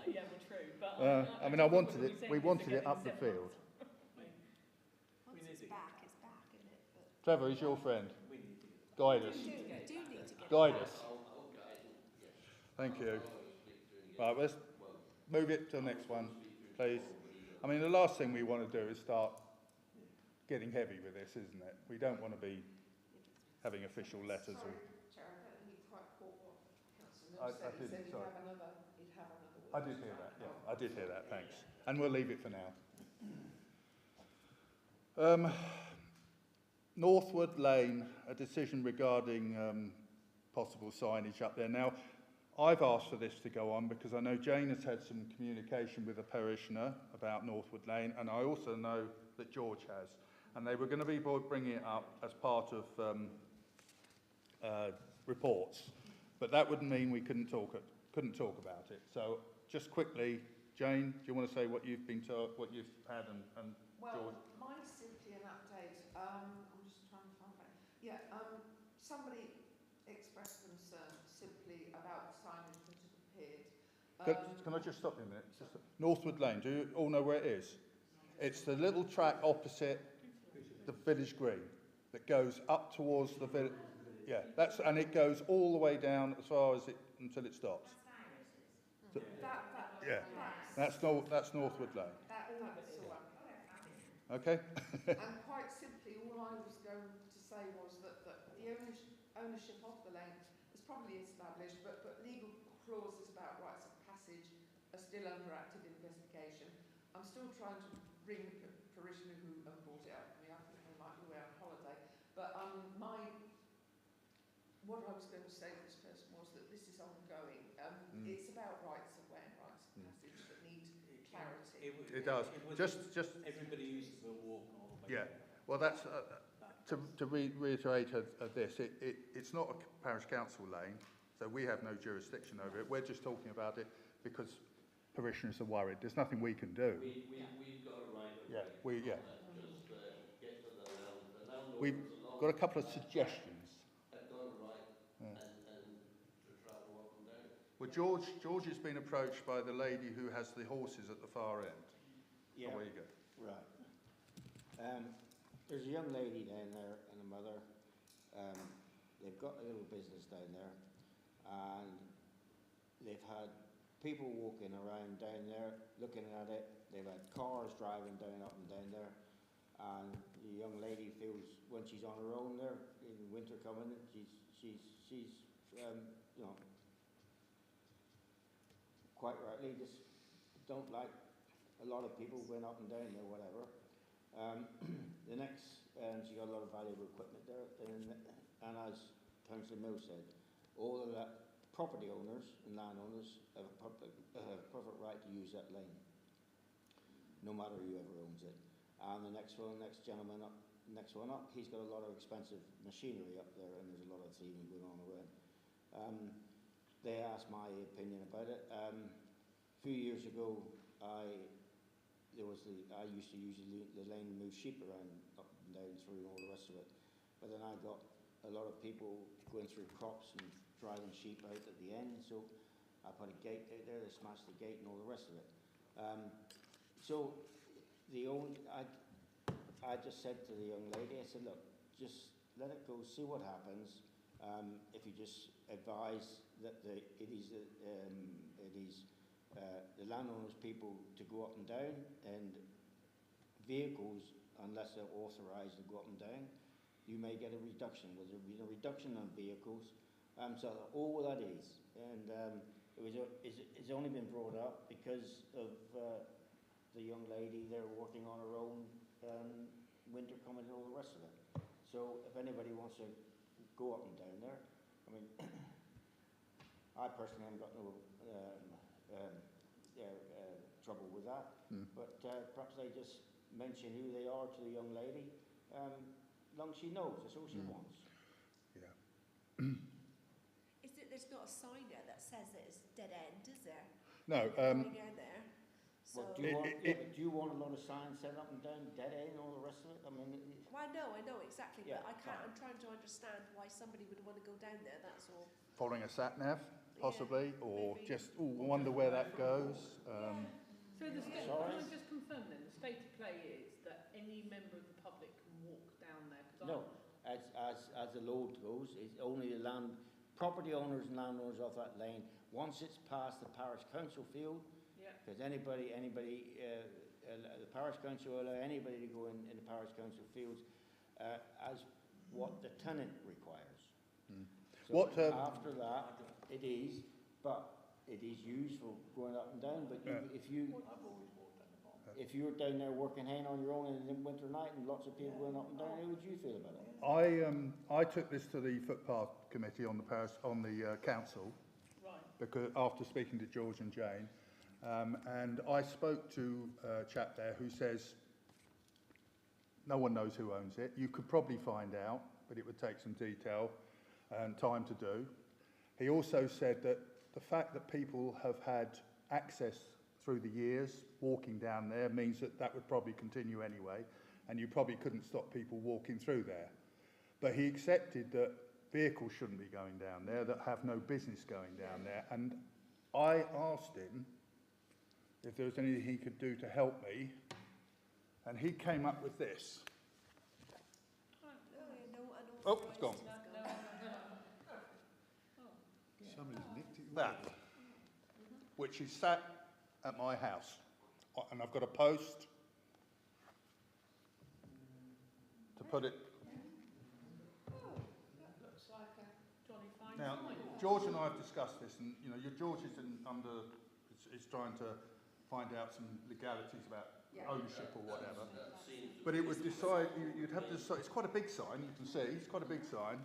Yeah, well, true. But I mean, I wanted it. We wanted it up the field. Once it's back, isn't it? But Trevor, he's your friend. Guide us. you do need to get it Guide back. us. Thank you. Right, let's move it to the next one, please. I mean, the last thing we want to do is start getting heavy with this, isn't it? We don't want to be having official letters. Sorry, Chair, I don't think he quite caught what Councillor I Mills said. He didn't, said sorry. he'd have another I did hear that, yeah. I did hear that, thanks. And we'll leave it for now. Northwood Lane, a decision regarding possible signage up there. Now, I've asked for this to go on because I know Jane has had some communication with a parishioner about Northwood Lane, and I also know that George has. And they were going to be bringing it up as part of reports, but that would mean we couldn't talk about it. So, just quickly, Jane, do you want to say what you've been told, what you've had, and Well, George? mine's simply an update. I'm just trying to find it. Yeah, somebody expressed concern simply Can I just stop you a minute? Northwood Lane, do you all know where it is? It's the little track opposite the village green that goes up towards the village. Yeah, and it goes all the way down as far as until it stops. So, yeah, that's Northwood Lane. That's the one. Okay. And quite simply, all I was going to say was that the ownership of the lane is probably established, but legal clauses about rights of passage are still under active investigation. I'm still trying to ring the parishioner who brought it up to me. I think they might be away on holiday. But what I was going to say to this person was that this is ongoing. It's about rights of way and rights of passage that need clarity. It does. Just everybody uses the walk all the way. Yeah. Well, that's to reiterate this. It's not a parish council lane, so we have no jurisdiction over it. We're just talking about it because parishioners are worried. There's nothing we can do. We've got a right of Yeah. way. Just get to the land. The landowners we've got a couple of suggestions. Have got a right and to travel up and down. Well, George has been approached by the lady who has the horses at the far end. Yeah. Away you go. Right. There's a young lady down there and a mother. They've got a little business down there, and they've had people walking around down there looking at it. They've had cars driving up and down there, and the young lady feels when she's on her own there in winter coming, she's you know, quite rightly just don't like a lot of people going up and down there, whatever. The next, she got a lot of valuable equipment there, and as Councillor Mill said, all of that property owners and landowners have a perfect right to use that lane, no matter whoever owns it. And the next one up, he's got a lot of expensive machinery up there, and there's a lot of thieving going on around. They asked my opinion about it. A few years ago, I used to use the lane to move sheep around, up and down through and all the rest of it. But then I got a lot of people going through crops and driving sheep out at the end, so I put a gate out there, they smashed the gate and all the rest of it. I just said to the young lady, I said, look, just let it go, see what happens. If you just advise that it is the landowners' people to go up and down, and vehicles, unless they're authorised to go up and down, you may get a reduction. Well, there'll be a reduction on vehicles. So all that is, and it's only been brought up because of the young lady there working on her own, winter coming and all the rest of it. So if anybody wants to go up and down there, I mean, I personally haven't got no trouble with that, but perhaps they just mention who they are to the young lady, long as she knows, that's all she wants. Yeah. There's not a sign there that says that it's dead end, is there? No. Going down there. So Well, do you want a lot of signs set up and down, dead end and all the rest of it? I mean, well, I know exactly, Yeah, but I'm trying to understand why somebody would want to go down there, that's all. Following a sat nav, possibly, or maybe. just wonder where that goes. So the state, can I just confirm then, the state of play is that any member of the public can walk down there? no, as the law goes, it's only the property owners and landowners of that lane. Once it's past the parish council field, because anybody, the parish council will allow anybody to go in the parish council fields as what the tenant requires. So after that, it is used for going up and down. But if you're down there working hand on your own in the winter night and lots of people going up and down, how would you feel about it? I took this to the footpath committee on the council, Right. because after speaking to George and Jane, and I spoke to a chap there who says no one knows who owns it. You could probably find out, but it would take some detail and time to do. He also said that the fact that people have had access through the years walking down there means that would probably continue anyway, and you probably couldn't stop people walking through there. But he accepted that vehicles shouldn't be going down there, that have no business going down there, and I asked him if there was anything he could do to help me, and he came up with this. Oh, it's gone. Somebody's nicked it. That, which is sat at my house, and I've got a post to put it. That looks like a jolly fine Now, sign. George and I have discussed this, and George is is trying to find out some legalities about ownership or whatever. But it would decide, you'd have to decide, it's quite a big sign, you can see, it's quite a big sign.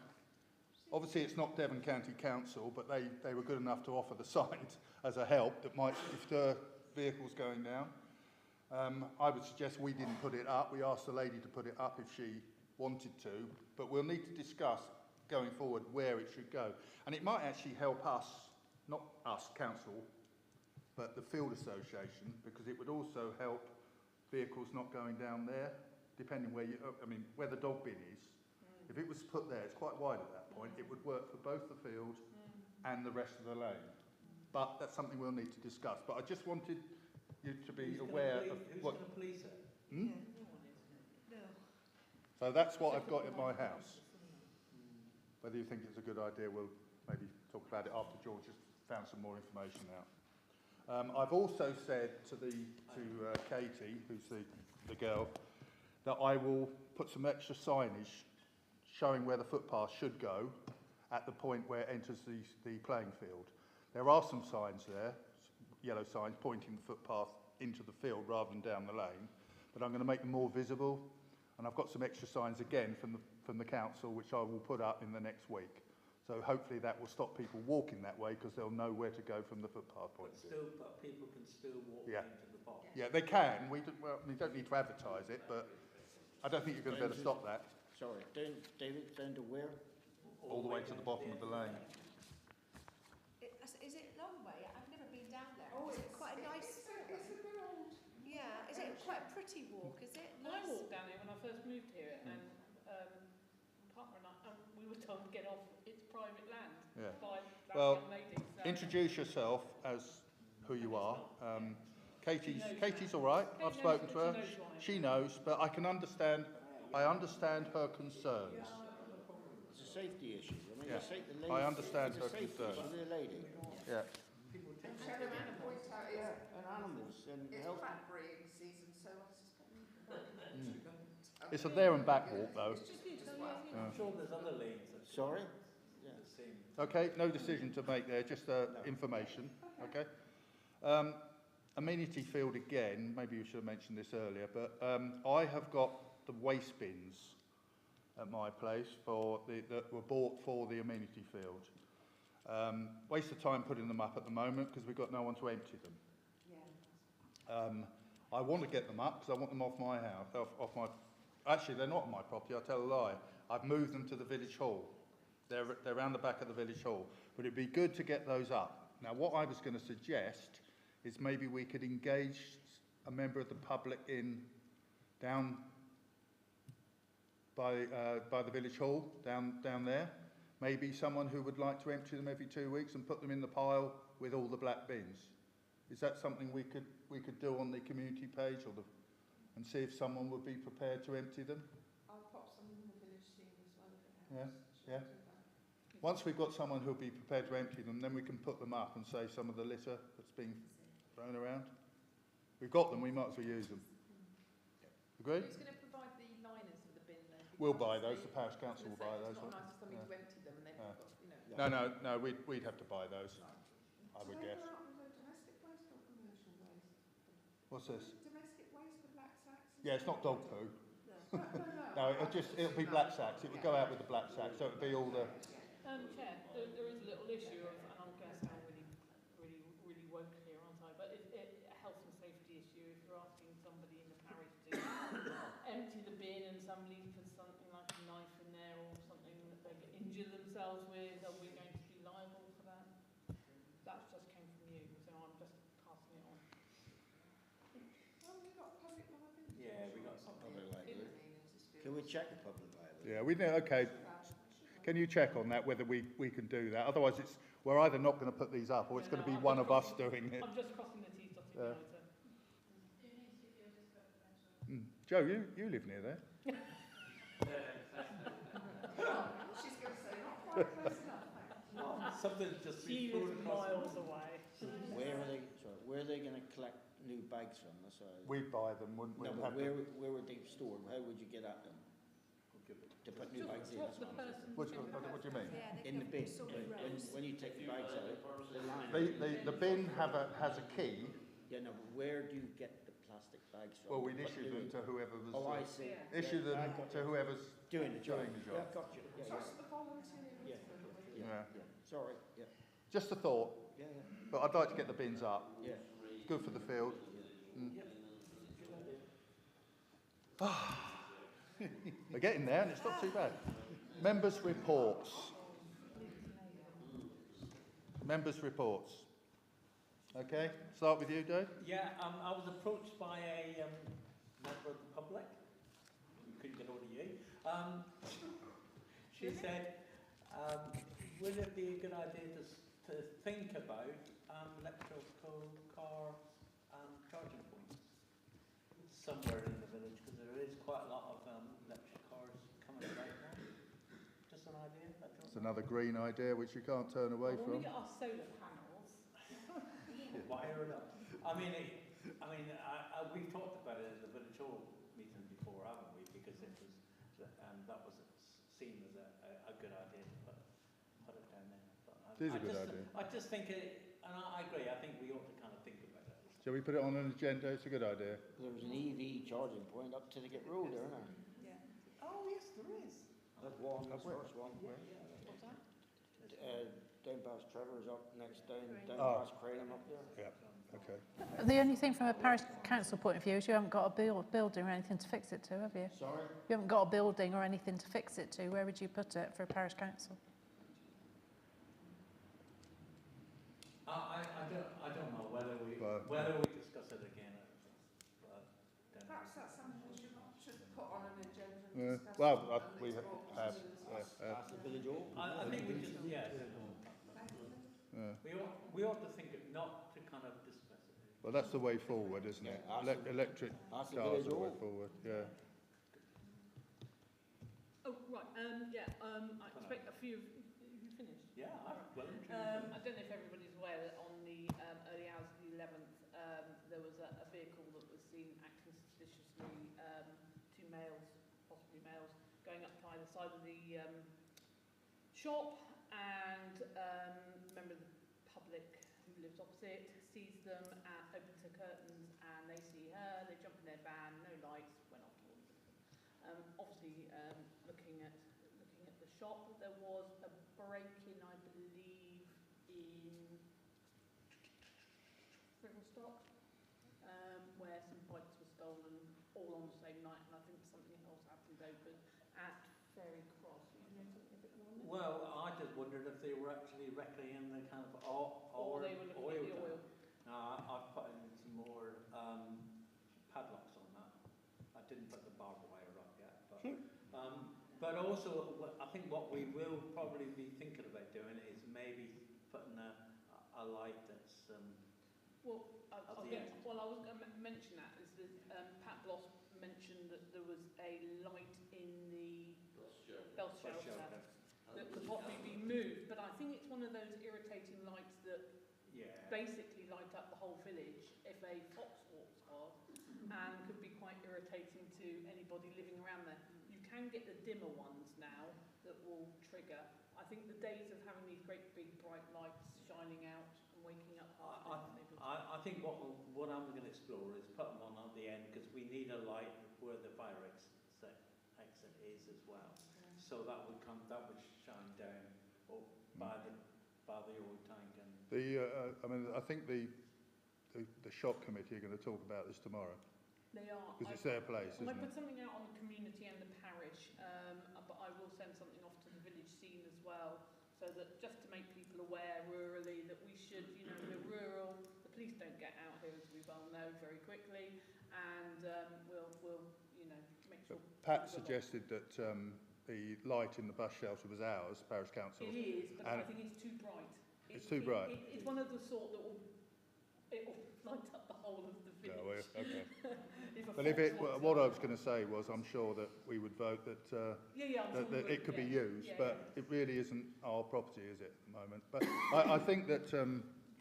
Obviously it's not Devon County Council, but they were good enough to offer the sign as a help that might deter vehicles going down. I would suggest we didn't put it up, we asked the lady to put it up if she wanted to, but we'll need to discuss going forward where it should go. And it might actually help us, not us, council, but the Field Association, because it would also help vehicles not going down there, depending where where the dog bin is. If it was put there, it's quite wide at that point, it would work for both the field and the rest of the lane. But that's something we'll need to discuss. But I just wanted you to be aware of what... Who's going to police it? Hmm? No. So that's what I've got at my house. Whether you think it's a good idea, we'll maybe talk about it after George has found some more information out. I've also said to Katie, who's the girl, that I will put some extra signage showing where the footpath should go at the point where it enters the playing field. There are some signs there, yellow signs pointing the footpath into the field rather than down the lane, but I'm going to make them more visible, and I've got some extra signs again from the council which I will put up in the next week. So hopefully that will stop people walking that way because they'll know where to go from the footpath point of view. But people can still walk into the box. Yeah, they can. We don't need to advertise it, but I don't think you're going to be able to stop that. Sorry, David, down to where? All the way to the bottom of the lane. Is it a long way? I've never been down there. Oh, Is it's it quite a nice... It's a bit old. Yeah, is it quite a pretty walk, is it? I walked down here when I first moved here, and partner and I, we were told to get off. It's private land by that young lady. So Introduce yourself as who you are. Katie's all right. I've spoken to her. She knows, but I understand her concerns. It's a safety issue. I understand her concerns. The lady. Yeah. And Chairman, to point out is And animals and it's health. fat breeding season, so I suspect It's a there and back walk though. I'm sure there's other lanes that Sorry? seem... Okay, no decision to make there, just information. Okay. Amenity field again, maybe you should have mentioned this earlier, but I have got the waste bins at my place that were bought for the amenity field. Waste of time putting them up at the moment because we've got no one to empty them. I want to get them up because I want them off my house, actually they're not on my property, I'll tell a lie. I've moved them to the village hall. They're around the back of the village hall, but it'd be good to get those up. Now what I was going to suggest is maybe we could engage a member of the public down by the village hall, down there. Maybe someone who would like to empty them every 2 weeks and put them in the pile with all the black bins. Is that something we could do on the community page and see if someone would be prepared to empty them? I'll pop some in the village team as well. Yeah. Once we've got someone who'll be prepared to empty them, then we can put them up and save some of the litter that's being thrown around. We've got them, we might as well use them. Agree? Who's going to provide the liners for the bin then? We'll buy those, the parish council will buy those. It's not nice for somebody to empty them and they've got, you know. No, we'd have to buy those, I would guess. Domestic waste or commercial waste? What's this? Domestic waste, the black sacks? Yeah, it's not dog poo. No, it'll be black sacks. It would go out with the black sacks, so it'll be all the... Chair, there is a little issue of, and I'm going to sound really woke here, aren't I? But a health and safety issue if you're asking somebody in the parish to empty the bin and somebody puts something like a knife in there or something that they could injure themselves with, are we going to be liable for that? That just came from you, so I'm just passing it on. Well, we've got public liability. Yeah, we got some Public liability. Can we check the public liability? Yeah, we know, okay. Can you check on that, whether we can do that? Otherwise, we're either not going to put these up or it's going to be one of us doing it. I'm just crossing the T's, dotting the I's then. Joe, you live near there. She's going to say, not quite close enough. Something just She been lives miles away. Where are they going to collect new bags from? That's what We'd buy them, wouldn't we? no, but where would they store them? How would you get at them? To put new bags in? What's That's the what I'm saying. person? What do you mean? Yeah, they In the bin, sort of rows. when you take the bags out, the line. The bin has a key. Yeah, no, but where do you get the plastic bags from? Well, we'd Put issue new them in? to whoever was Oh, I see. Yeah. issue them I got to you. whoever's Doing the job. doing the job. Yeah, got you. Yeah, Trust the volunteers. yeah. Sorry. Yeah. Just a thought, Yeah. but I'd like to get the bins up. Yeah. It's good for the field. We're getting there, and it's not too bad. Members' reports. Members' reports. Okay, start with you, Dave. Yeah, I was approached by a member of the public. We couldn't get hold of you. She said, would it be a good idea to think about electrical car charging points somewhere in the village, because there is quite a lot of electric cars coming about now. Just an idea. It's another green idea which you can't turn away When from. we get our solar panels, Wire it up. We've talked about it at the village hall meeting before, haven't we? Because it was that was seen as a good idea to put it down there. But It is a good idea. I just think it, and I agree. I think we ought to kind of think about it. Shall we put it on an agenda? It's a good idea. There was an EV charging point up to the Gate Road there, isn't there? yeah. Oh yes, there is. That one, the Where? first one. What's that? Down past Trevor's up next down Oh. past Cranham up there. Yeah. Okay. The only thing from a parish council point of view is you haven't got a building or anything to fix it to, have you? Sorry? You haven't got a building or anything to fix it to. Where would you put it for a parish council? I don't know whether we discuss it again. Perhaps that's something we should put on an agenda and Yeah. discuss. Well, and we it's have. brought have to the- Ask the village hall. I think we just yeah. we ought to think of not to kind of discuss it. Well, that's the way forward, isn't it? Yeah, ask Electric ask the cars village are the way hall. forward. Yeah. Oh right. I expect a few. Have you finished? Yeah, well. I don't know if everybody's aware that on the early hours of the 11th, there was a vehicle that was seen acting suspiciously, two males, possibly males, going up to either side of the shop, and a member of the public who lives opposite sees them, opens her curtains, and they see her, they jump in their van, no lights, went off towards them. Obviously, looking at the shop, there was a break-in, I believe, in Stock, where some bikes were stolen all on the same night, and I think something else happened over at Ferry Cross. You know something a bit more on that? Well, I just wondered if they were actually reckoning the kind of Or they were looking at the oil. No, I've put in some more padlocks on that. I didn't put the barbed wire up yet, but also I think what we will probably be thinking about doing is maybe putting a light that's I was going to mention that is that Pat Bloss mentioned that there was a light in the bell shelter that could possibly be moved, but I think it's one of those irritating lights that basically light up the whole village if a fox walks past, and could be quite irritating to anybody living around there. You can get the dimmer ones now that will trigger. I think the days of having these great big bright lights shining out and waking up I think what I'm going to explore is put them on at the end, because we need a light where the fire exit is as well. So that would shine down by the oil tank and. I think the shop committee are going to talk about this tomorrow. They are. Because it's their place, isn't I it? put something out on the community and the parish, but I will send something off to the village scene as well, so that just to make people aware rurally that we should, we're rural. The police don't get out here, as we well know, very quickly, and we'll make sure. Pat suggested that the light in the bus shelter was ours, parish council. It is, but I think it's too bright. It's too bright. It's one of the sort that will light up the whole of the village. Yeah, well, okay. But What I was going to say was, I'm sure that we would vote that, that it could be used, but it really isn't our property, is it, at the moment? But I think that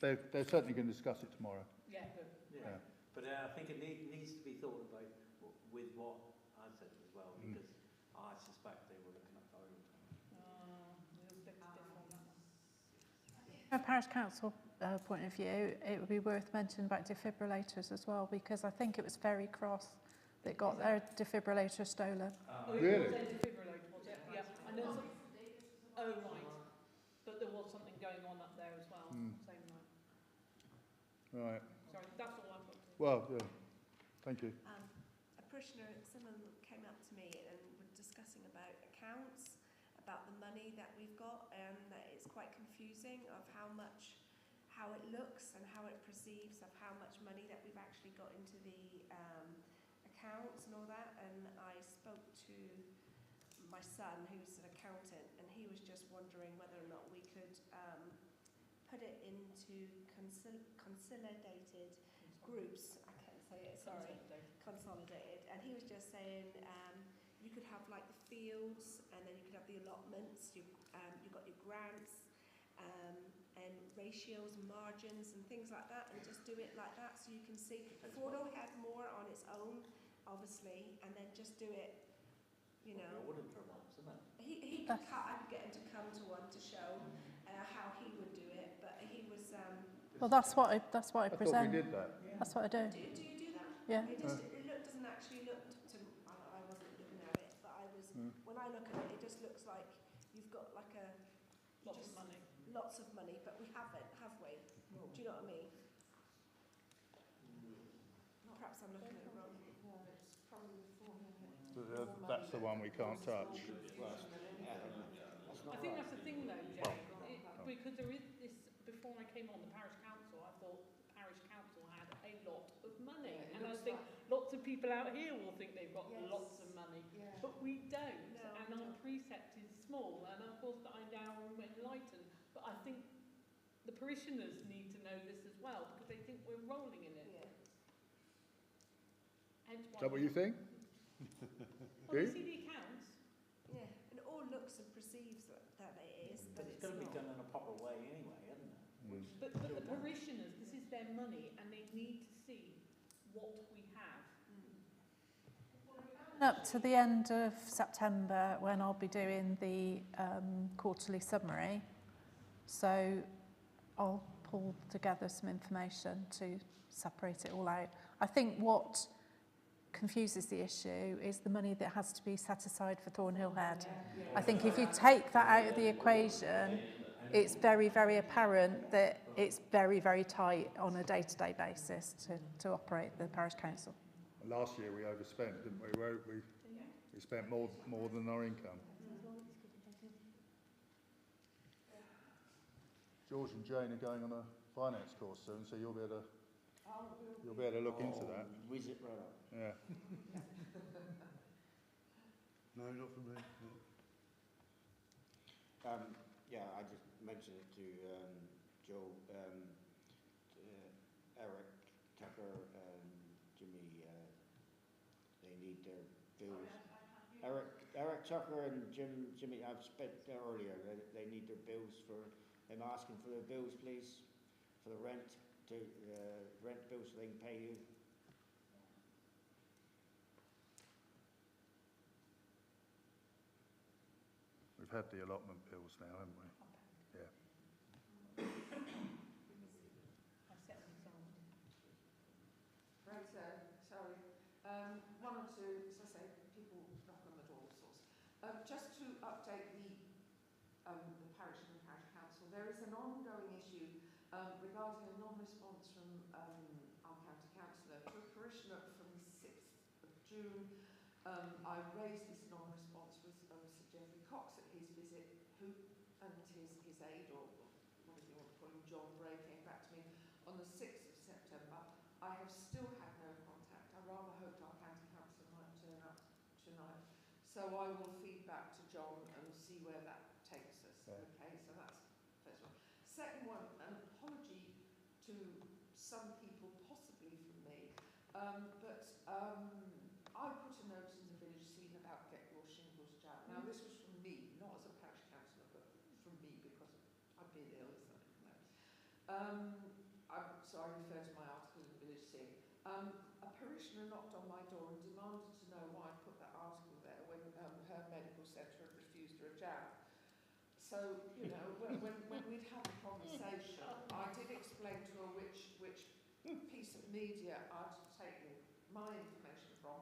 they're certainly going to discuss it tomorrow. Yeah, good. Yeah. But I think it needs to be thought about with what I said as well, because I suspect they were looking at overtime. From a parish council point of view, it would be worth mentioning about defibrillators as well, because I think it was Ferry Cross that got their defibrillator stolen. Really? It was a defibrillator, was it? Yeah. I know oh, right. But there was something going on up there as well, same night. Right. Sorry, that's all I've got to. Well, yeah. Thank you. A parishioner, someone came up to me and were discussing about accounts, about the money that we've got, and that it's quite confusing of how it looks and how it perceives of how much money that we've actually got into the accounts and all that. And I spoke to my son, who's an accountant, and he was just wondering whether or not we could put it into consolidated groups. I can't say it, sorry. Consolidated. And he was just saying you could have like the fields, and then you could have the allotments, you've got your grants, and ratios, margins and things like that, and just do it like that so you can see. Fordo had more on its own, obviously, and then just do it, you know. I wouldn't for once, isn't it? He could I'd get him to come to one to show how he would do it, but he was... Well, that's what I present. I thought we did that. That's what I do. Do you do that? Yeah. It doesn't actually look to... I wasn't looking at it, but I was... When I look at it, it just looks like you've got like a... Lots of money. Lots of money, but we haven't, have we? Do you know what I mean? Perhaps I'm looking at it wrong. It's probably That's the one we can't touch. I think that's the thing though, Jay, because there is this, before I came on the parish council, I thought the parish council had a lot of money. And I think lots of people out here will think they've got lots of money, but we don't. And our precept is small, and of course I now am enlightened. But I think the parishioners need to know this as well, because they think we're rolling in it. Is that what you think? Well, you see the accounts. Yeah, and it all looks and perceives that it is, but It's going to be done in a proper way anyway, isn't it? But the parishioners, this is their money, and they need to see what we have. Up to the end of September, when I'll be doing the quarterly summary, so I'll pull together some information to separate it all out. I think what confuses the issue is the money that has to be set aside for Thornhill Head. I think if you take that out of the equation, it's very, very apparent that it's very, very tight on a day-to-day basis to operate the parish council. Last year we overspent, didn't we? We spent more than our income. George and Jane are going on a finance course soon, so you'll be able to look into that. Whiz it right up. Yeah. No, not for me. Yeah, I just mentioned it to Joe, Eric, Tucker, and Jimmy. They need their bills. Eric Tucker and Jimmy. I've spent there earlier. They need their bills for. I'm asking for their bills, please, for the rent rent bills so they can pay you. We've had the allotment bills now, haven't we? Yeah. Right, sorry. One or two, as I say, people knock on the door, all sorts. Just to update the parish and the parish council, there is an ongoing issue regarding a non-response from our county councillor to a parishioner from the 6th of June. I raised this non-response with Sir Geoffrey Cox at his visit, who and his aide, or whatever you want to call him, John Bray, came back to me on the 6th of September. I have still had no contact. I rather hoped our county councillor might turn up tonight. So I will feed back to John and see where that takes us. Okay, so that's the first one. second one, an apology to some people, possibly from me, I put a note in the village scene about get your shingles down. Now this was from me, not as a parish councillor, but from me because I've been ill, as some people know. So I refer to my article in the village scene. A parishioner knocked on my door and demanded to know why I put that article there when her medical centre had refused her a jab. So, you know, when we'd had a conversation, I did explain to her which piece of media I'd taken my information from.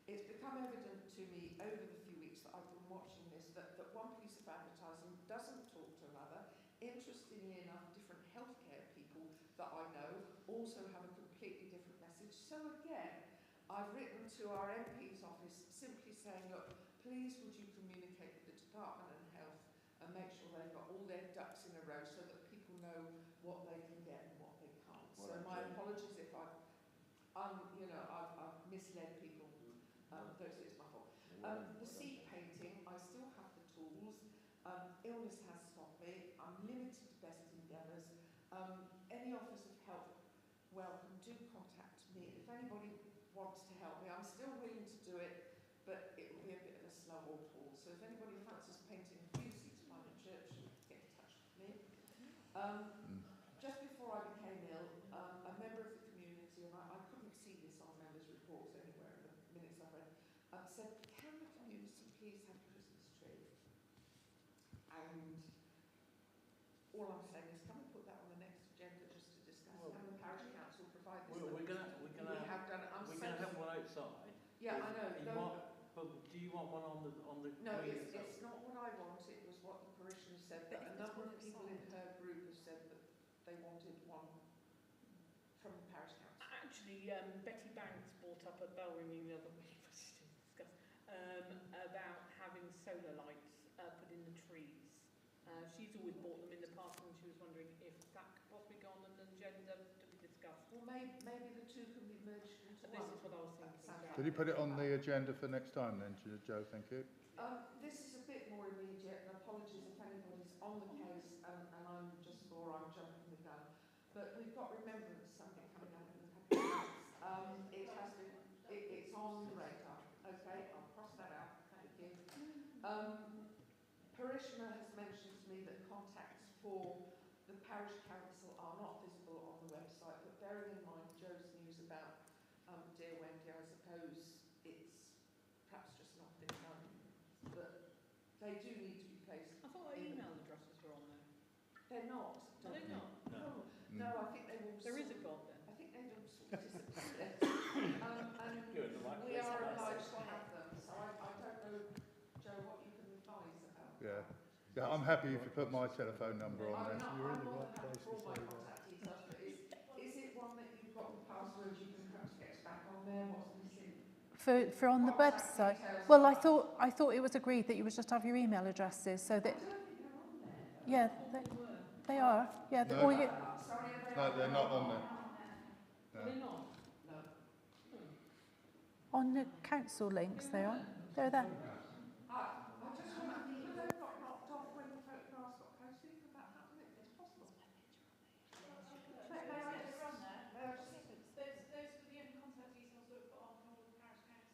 It's become evident to me over the few weeks that I've been watching this that one piece of advertising doesn't talk to another. Interestingly enough, different healthcare people that I know also have a completely different message. So again, I've written to our MP's office simply saying, look, please would you communicate with the Department of Health and make sure they've got all their ducks in a row so that people know what they can get and what they can't. So my apologies if I've misled people. It's my fault. The seed painting, I still have the tools. Illness has stopped me. I'm limited to best endeavours. Any offers of help, welcome. Do contact me. If anybody wants to help me, I'm still willing to do it, but it will be a bit of a slow old haul. So if anybody fancies painting a few seats by the church, get in touch with me. Just before I became ill, a member of the community, and I couldn't see this on members' reports anywhere in the minutes I've read, said, can the community please have a Christmas tree? And all I'm saying is, can we put that on the next agenda just to discuss? Can the parish council provide this? We're going to have done it. We're going to have one outside. Yeah, I know. But do you want one on the No, it's not what I want. It was what the parishioner said. But a number of people in her group have said that they wanted one from the parish council. Actually, Betty Banks brought up a bell ringing the other week, which she didn't discuss, about having solar lights put in the trees. She's always bought them in the past, and she was wondering if that could possibly go on an agenda to be discussed. Well, maybe the two can be merged into one. This is what I was thinking. Did you put it on the agenda for next time then, Joe? Thank you. This is a bit more immediate, and apologies if anybody's on the case and I'm jumping the gun. But we've got Remembrance Sunday coming up in a couple of weeks. It's on the radar. Okay, I'll cross that out. Thank you. Parishioner has mentioned to me that contacts for the parish council are not visible on the website, but bearing in mind Joe's news about dear Wendy, I suppose it's perhaps just not been done, but they do need to be placed. I thought our email addresses were on there. They're not. Are they not? No, I think they will. There is a God then. I think they will disappear. And we are obliged to have them. So I don't know, Joe, what you can advise about. Yeah. Yeah, I'm happy if you put my telephone number on there. You're in the right place to all my say that. contact details, but is it one that you've got the password you can perhaps get us back on there? What's missing? For on the website. Well, I thought it was agreed that you would just have your email addresses so that. Yeah, they are. Yeah, No. or you. No, they're not on there. No. They're not. On the council links, they are. They're there. I just wonder, people that got knocked off when the photographs got posted, could that happen? It's possible.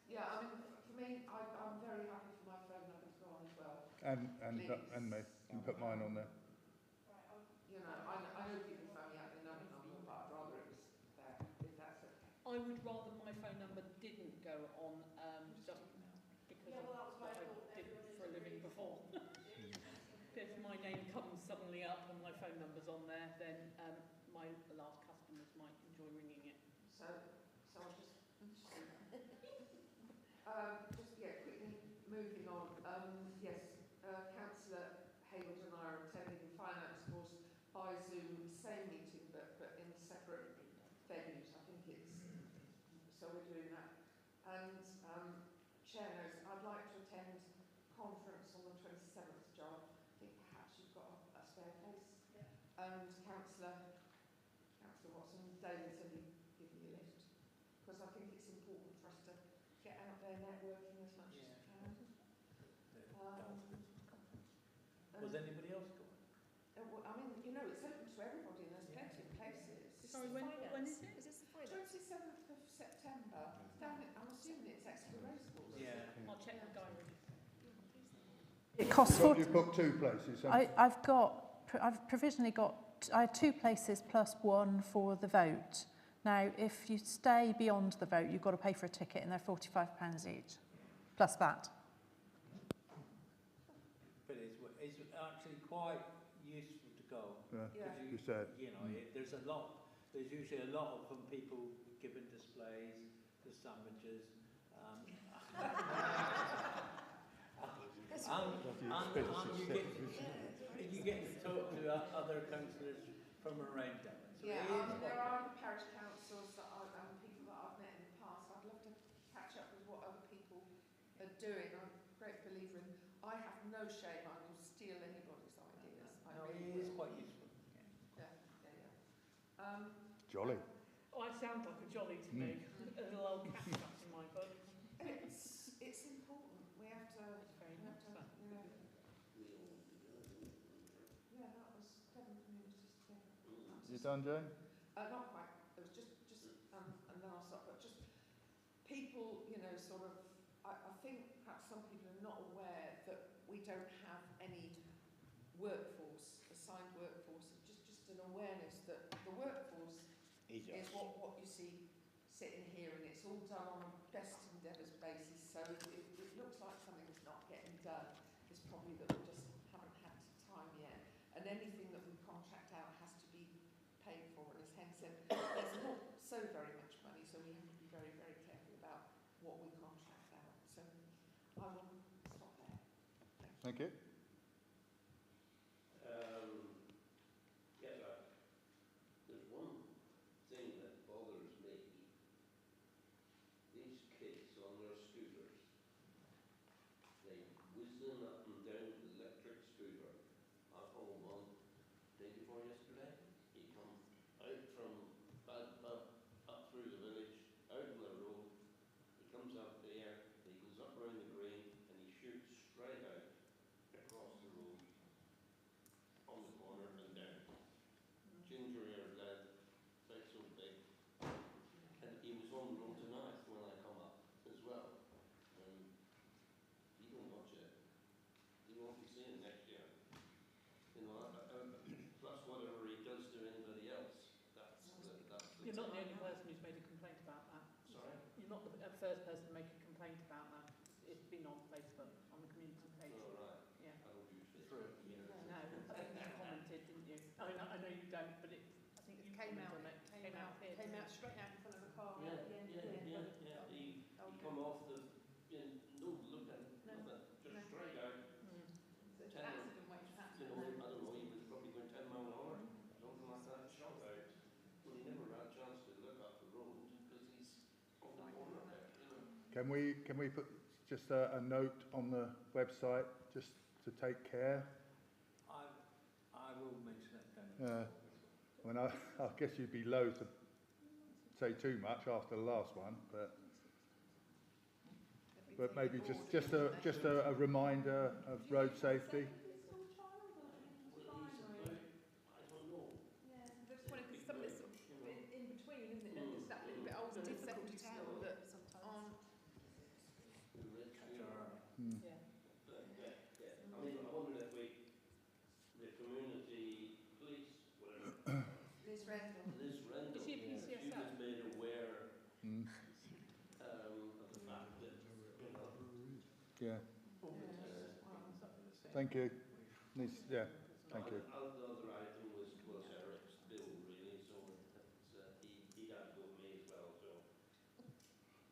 Yeah, I mean, for me, I'm very happy for my phone number to go on as well. And me. You can put mine on there. You know, I know people phone me out their number, but I'd rather it was there, if that's okay. I would rather my phone number didn't go on just because of what I did for a living before. If my name comes suddenly up and my phone number's on there, then my last customers might enjoy ringing it. So I'll just quickly moving on. Yes, Councillor Hayward and I are attending the finance course by Zoom, same meeting but in separate venues. I think it's so we're doing that. And Chair knows I'd like to attend conference on the 27th, John. I think perhaps you've got a spare place. Yeah. And Councillor Watson, David said he'd give me a lift because I think it's important for us to get out there networking as much as we can. Was anybody else going? I mean, you know, it's open to It costs You put 2 places. I've provisionally got, I had 2 places plus 1 for the vote. Now, if you stay beyond the vote, you've got to pay for a ticket, and they're £45 each, plus that. But it's actually quite useful to go. Yeah, Because you said. You know, there's usually a lot of people giving displays, the sandwiches. And you get to talk to other councillors from around Devon. So Yeah, it is there are other parish councils that and people that I've met in the past. I'd love to catch up with what other people are doing. I'm a great believer in. I have no shame. I will steal anybody's ideas. It is quite useful. Yeah. Jolly. Oh, I sound like a jolly to me. A little old cat stuff in my book. It's important. We have to. Yeah, that was Devon Communities Together. You done, Jane? Not quite. It was just and then I'll stop. But just people, sort of. I think perhaps some people are not aware that we don't have any workforce, assigned workforce. Just an awareness that the workforce is what you see sitting here, and it's all done on a best endeavours basis. So if it looks like something's not getting done, it's probably that we just haven't had time yet. And anything that we contract out has to be paid for. And as Hen said, there's not so very much money, so we have to be very, very careful about what we contract out. So I will stop there. Thank you. There's one thing that bothers me. These kids on their scooters, they whizzing up and down the electric scooter. I followed one day before yesterday. He come out from up through the village, out on the road. He comes up there, he goes up around the green, and he shoots straight out across the road on the corner and down. Ginger-haired lad, about so big. And he was on the road tonight when I come up as well. And he don't watch it. He won't be seeing next year. Plus whatever he does to anybody else. You're not the only person who's made a complaint about that. Sorry? You're not the first person to make a complaint about that. It's been on Facebook, on the community page. Oh, right. Yeah. I don't use Facebook. No, I think you commented, didn't you? I know you don't, but I think you Came out straight out in front of the car. Yeah. He come off the, no look at nothing, just straight out. It's accident waiting to happen. I don't know, he was probably going 10 mile an hour, something like that, shot out. Well, he never had a chance to look up the road because he's on the corner there, Can we put just a note on the website just to take care? I will mention it then. I mean, I guess you'd be loath to say too much after the last one, but maybe just a reminder of road safety. Yeah. Thank you. Yeah, thank you. The other item was Eric's bill, really, so he had to go with me as well, so.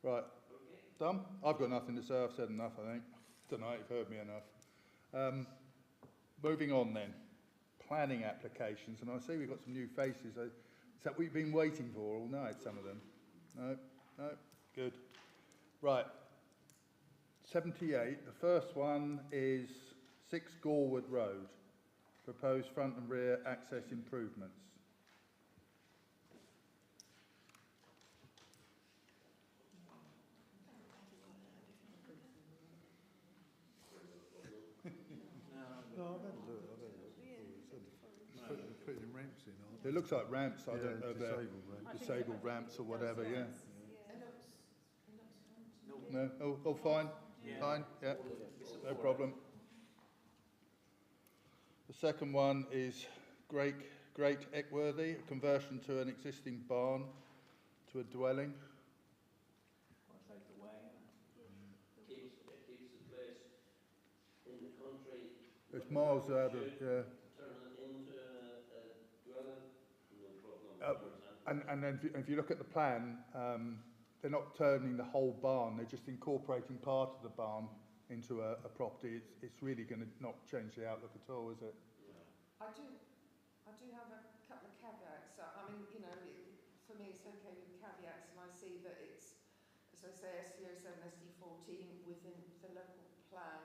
Right. Okay. Done? I've got nothing to say. I've said enough, I think. Tonight you've heard me enough. Moving on then. Planning applications, and I see we've got some new faces. Is that what you've been waiting for all night, some of them? No? Good. Right. 78. The first one is 6 Gorwood Road. Proposed front and rear access improvements. No, I've had a look. Putting ramps in, aren't It looks like ramps. I don't know if they're disabled disabled ramps ramps. or whatever. Yeah. No. No. Oh, fine. Yeah. Fine. Yeah. No problem. second one is Great Eckworthy, a conversion to an existing barn to a dwelling. What's out the way? It keeps the place in the country. It's miles out of, yeah. Turn it into a dwelling, no problem. And then if you look at the plan, they're not turning the whole barn, they're just incorporating part of the barn into a property. It's really going to not change the outlook at all, is it? I do have a couple of caveats. I mean, you know, for me it's okay with caveats, and I see that it's, as I say, SC07, SC14 within the local plan.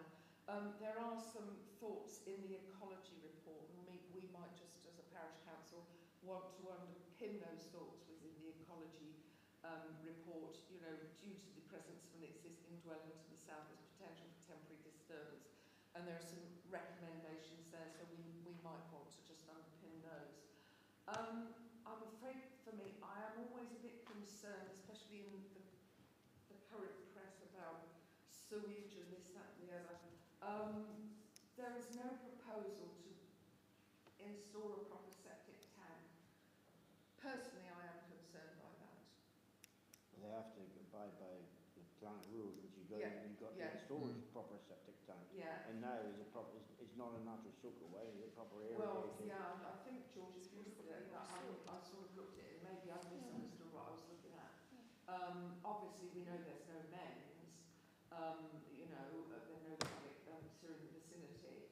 There are some thoughts in the ecology report, and we might just, as a parish council, want to underpin those thoughts within the ecology report. You know, due to the presence of an existing dwelling to the south, there's potential for temporary disturbance, and there are some recommendations there, so we might want to just underpin those. I'm afraid for me, I am always a bit concerned, especially in the current press about sewage and this, that and the other. There is no proposal to install a proper septic tank. Personally, I am concerned by that. They have to abide by the planet rules, which you've got to install a proper septic tank. Yeah. And now is it's not a natural soakaway, it's a proper area. Well, yeah, I think, George, if you look at it, I sort of looked at it, maybe I misunderstood what I was looking at. Obviously, we know there's no mains, you know, there are no public sewer in the vicinity.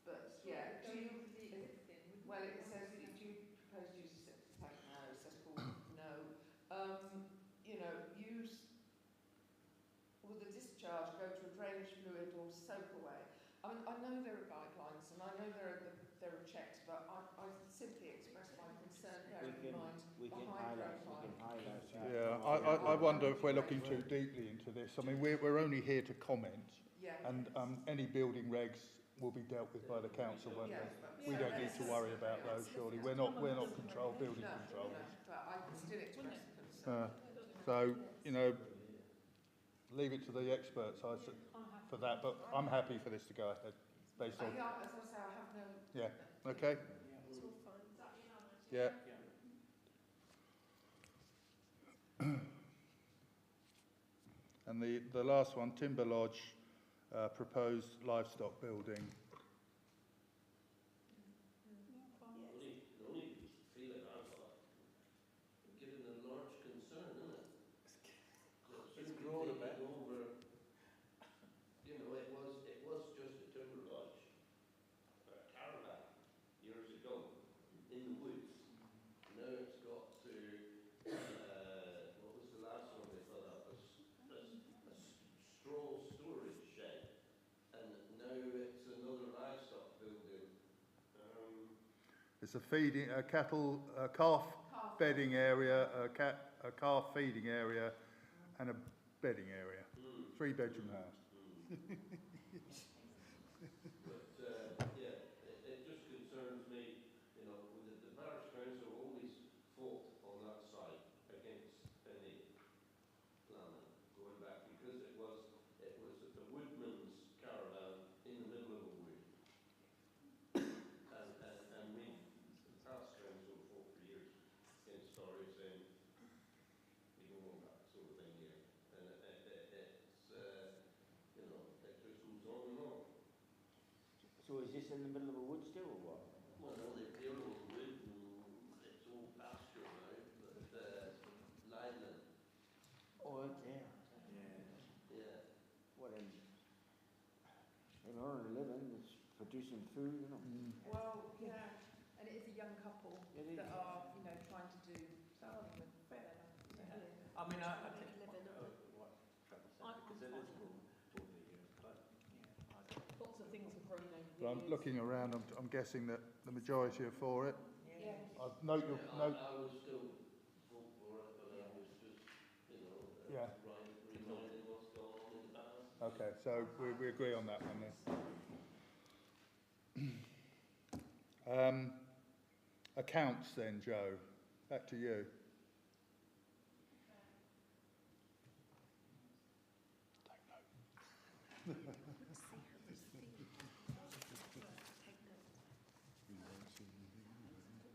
But yeah, do you, well, it says, do you propose to use a septic tank? No, it says no. You know, will the discharge go to a drainage fluid or soak away? I mean, I know there are guidelines and I know there are checks, but I simply express my concern, bearing in mind the high profile. Yeah, I wonder if we're looking too deeply into this. I mean, we're only here to comment, and any building regs will be dealt with by the council, won't they? We don't need to worry about those, surely. We're not building controllers. No, but I can still express concern. So, you know, leave it to the experts for that, but I'm happy for this to go ahead, based on... Yeah, as I say, I have no... Yeah, okay? It's all fine. Yeah. And the last one, Timber Lodge, proposed livestock building. The only feeling I've got, given the large concern, isn't it? It's grown a bit over. You know, it was just a timber lodge, a caravan years ago in the woods. Now it's got to what was the last one they put up? A straw storage shed, and now it's another livestock building. It's a calf bedding area, a calf feeding area, and a bedding area. 3-bedroom house. But yeah, it just concerns me, you know, the parish council always fought on that side against any planning going back, because it was a woodman's caravan in the middle of a wood. And we, the past council, fought for years against Tory, saying we don't want that sort of thing here. And it's you know, it just goes on and on. So is this in the middle of a wood still, or what? Well, no, they've cleared all the wood and it's all pasture now, but lineland. Oh, okay. Yeah. Well then, they earn a living, it's producing food, you know. Well, yeah. And it is a young couple It is. that are, you know, trying to do something with their life. I mean, I Make think a living of it. what Trevor said, because it is grown over the years, but yeah, I don't Lots of things have grown over the But I'm years. looking around, I'm guessing that the majority are for it. Yeah. I've note your... I would still vote for it, but I was just, you know, Yeah. reminding what's gone on in the past. Okay, so we agree on that one then. Accounts then, Joe. Back to you.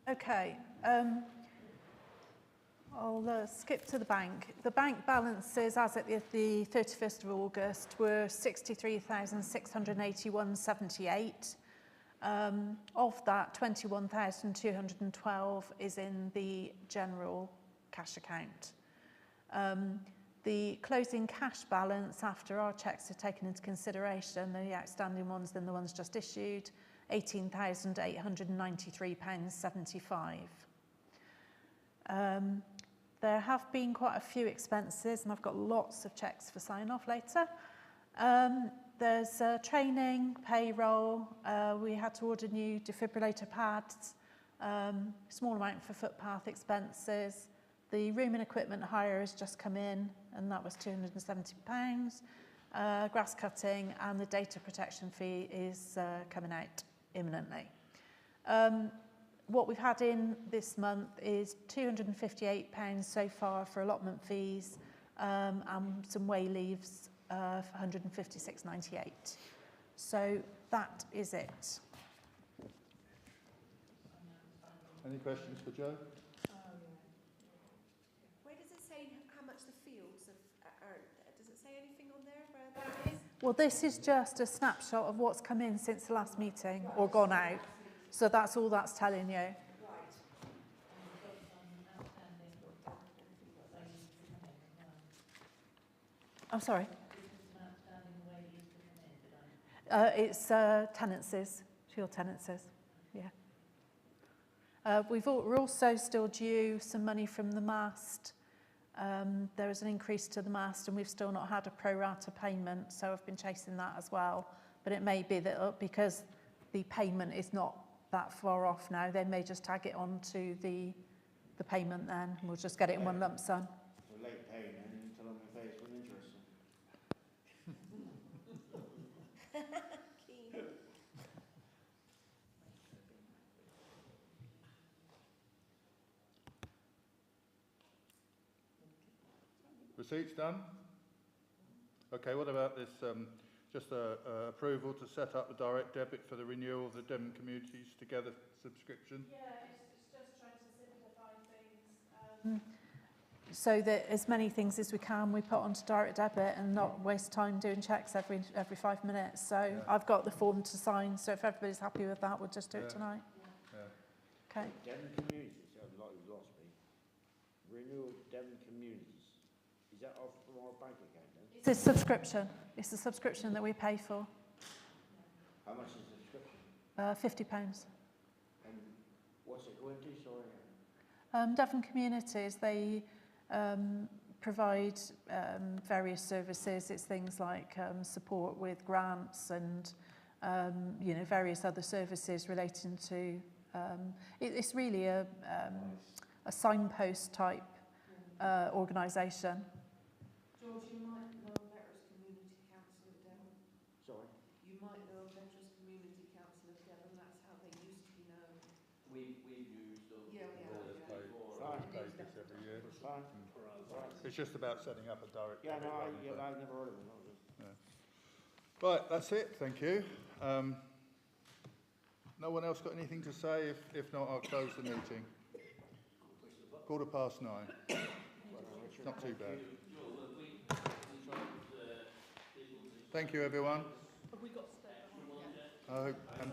Okay. I'll skip to the bank. The bank balances as at the 31st of August were 63,681.78. Of that, 21,212 is in the general cash account. The closing cash balance after our cheques are taken into consideration, the outstanding ones than the ones just issued, £18,893.75. There have been quite a few expenses, and I've got lots of cheques for sign-off later. There's training, payroll, we had to order new defibrillator pads, small amount for footpath expenses. The room and equipment hire has just come in, and that was £270. Grass cutting and the data protection fee is coming out imminently. What we've had in this month is £258 so far for allotment fees and some way leaves for £156.98. So that is it. Any questions for Joe? Where does it say how much the fields have earned? Does it say anything on there where that is? Well, this is just a snapshot of what's come in since the last meeting or gone out. So that's all that's telling you. I'm sorry. It's tenancies, field tenancies, yeah. We're also still due some money from the mast. There is an increase to the mast and we've still not had a pro rata payment, so I've been chasing that as well. But it may be that because the payment is not that far off now, they may just tag it on to the payment then, and we'll just get it in one lump sum. So late paying then, and tell them we pay it with interest. Receipts done? Okay, what about this, just approval to set up the direct debit for the renewal of the Devon Communities Together subscription? Yeah, it's just trying to simplify things. So that as many things as we can, we put onto direct debit and not waste time doing checks every 5 minutes. So yeah. I've got the form to sign, so if everybody's happy with that, we'll just do it tonight. Yeah. Okay. Devon Communities, I've lost me. Renewal Devon Communities. Is that off from our bank account then? It's a subscription. It's a subscription that we pay for. How much is the subscription? £50. And what's it going to, sorry? Devon Communities, they provide various services. It's things like support with grants and various other services relating to. It's really a signpost type organisation. George, you might know Veterans Community Council of Devon. Sorry? You might know Veterans Community Council of Devon. That's how they used to be known. We've used them. Yeah. Paid this every year. It's fine. It's just about setting up a direct Yeah, debit. no, I've never heard of them. Right, that's it, thank you. No one else got anything to say? If not, I'll close the meeting. 9:15. Not too bad. Thank you, everyone. Have we got I hope, and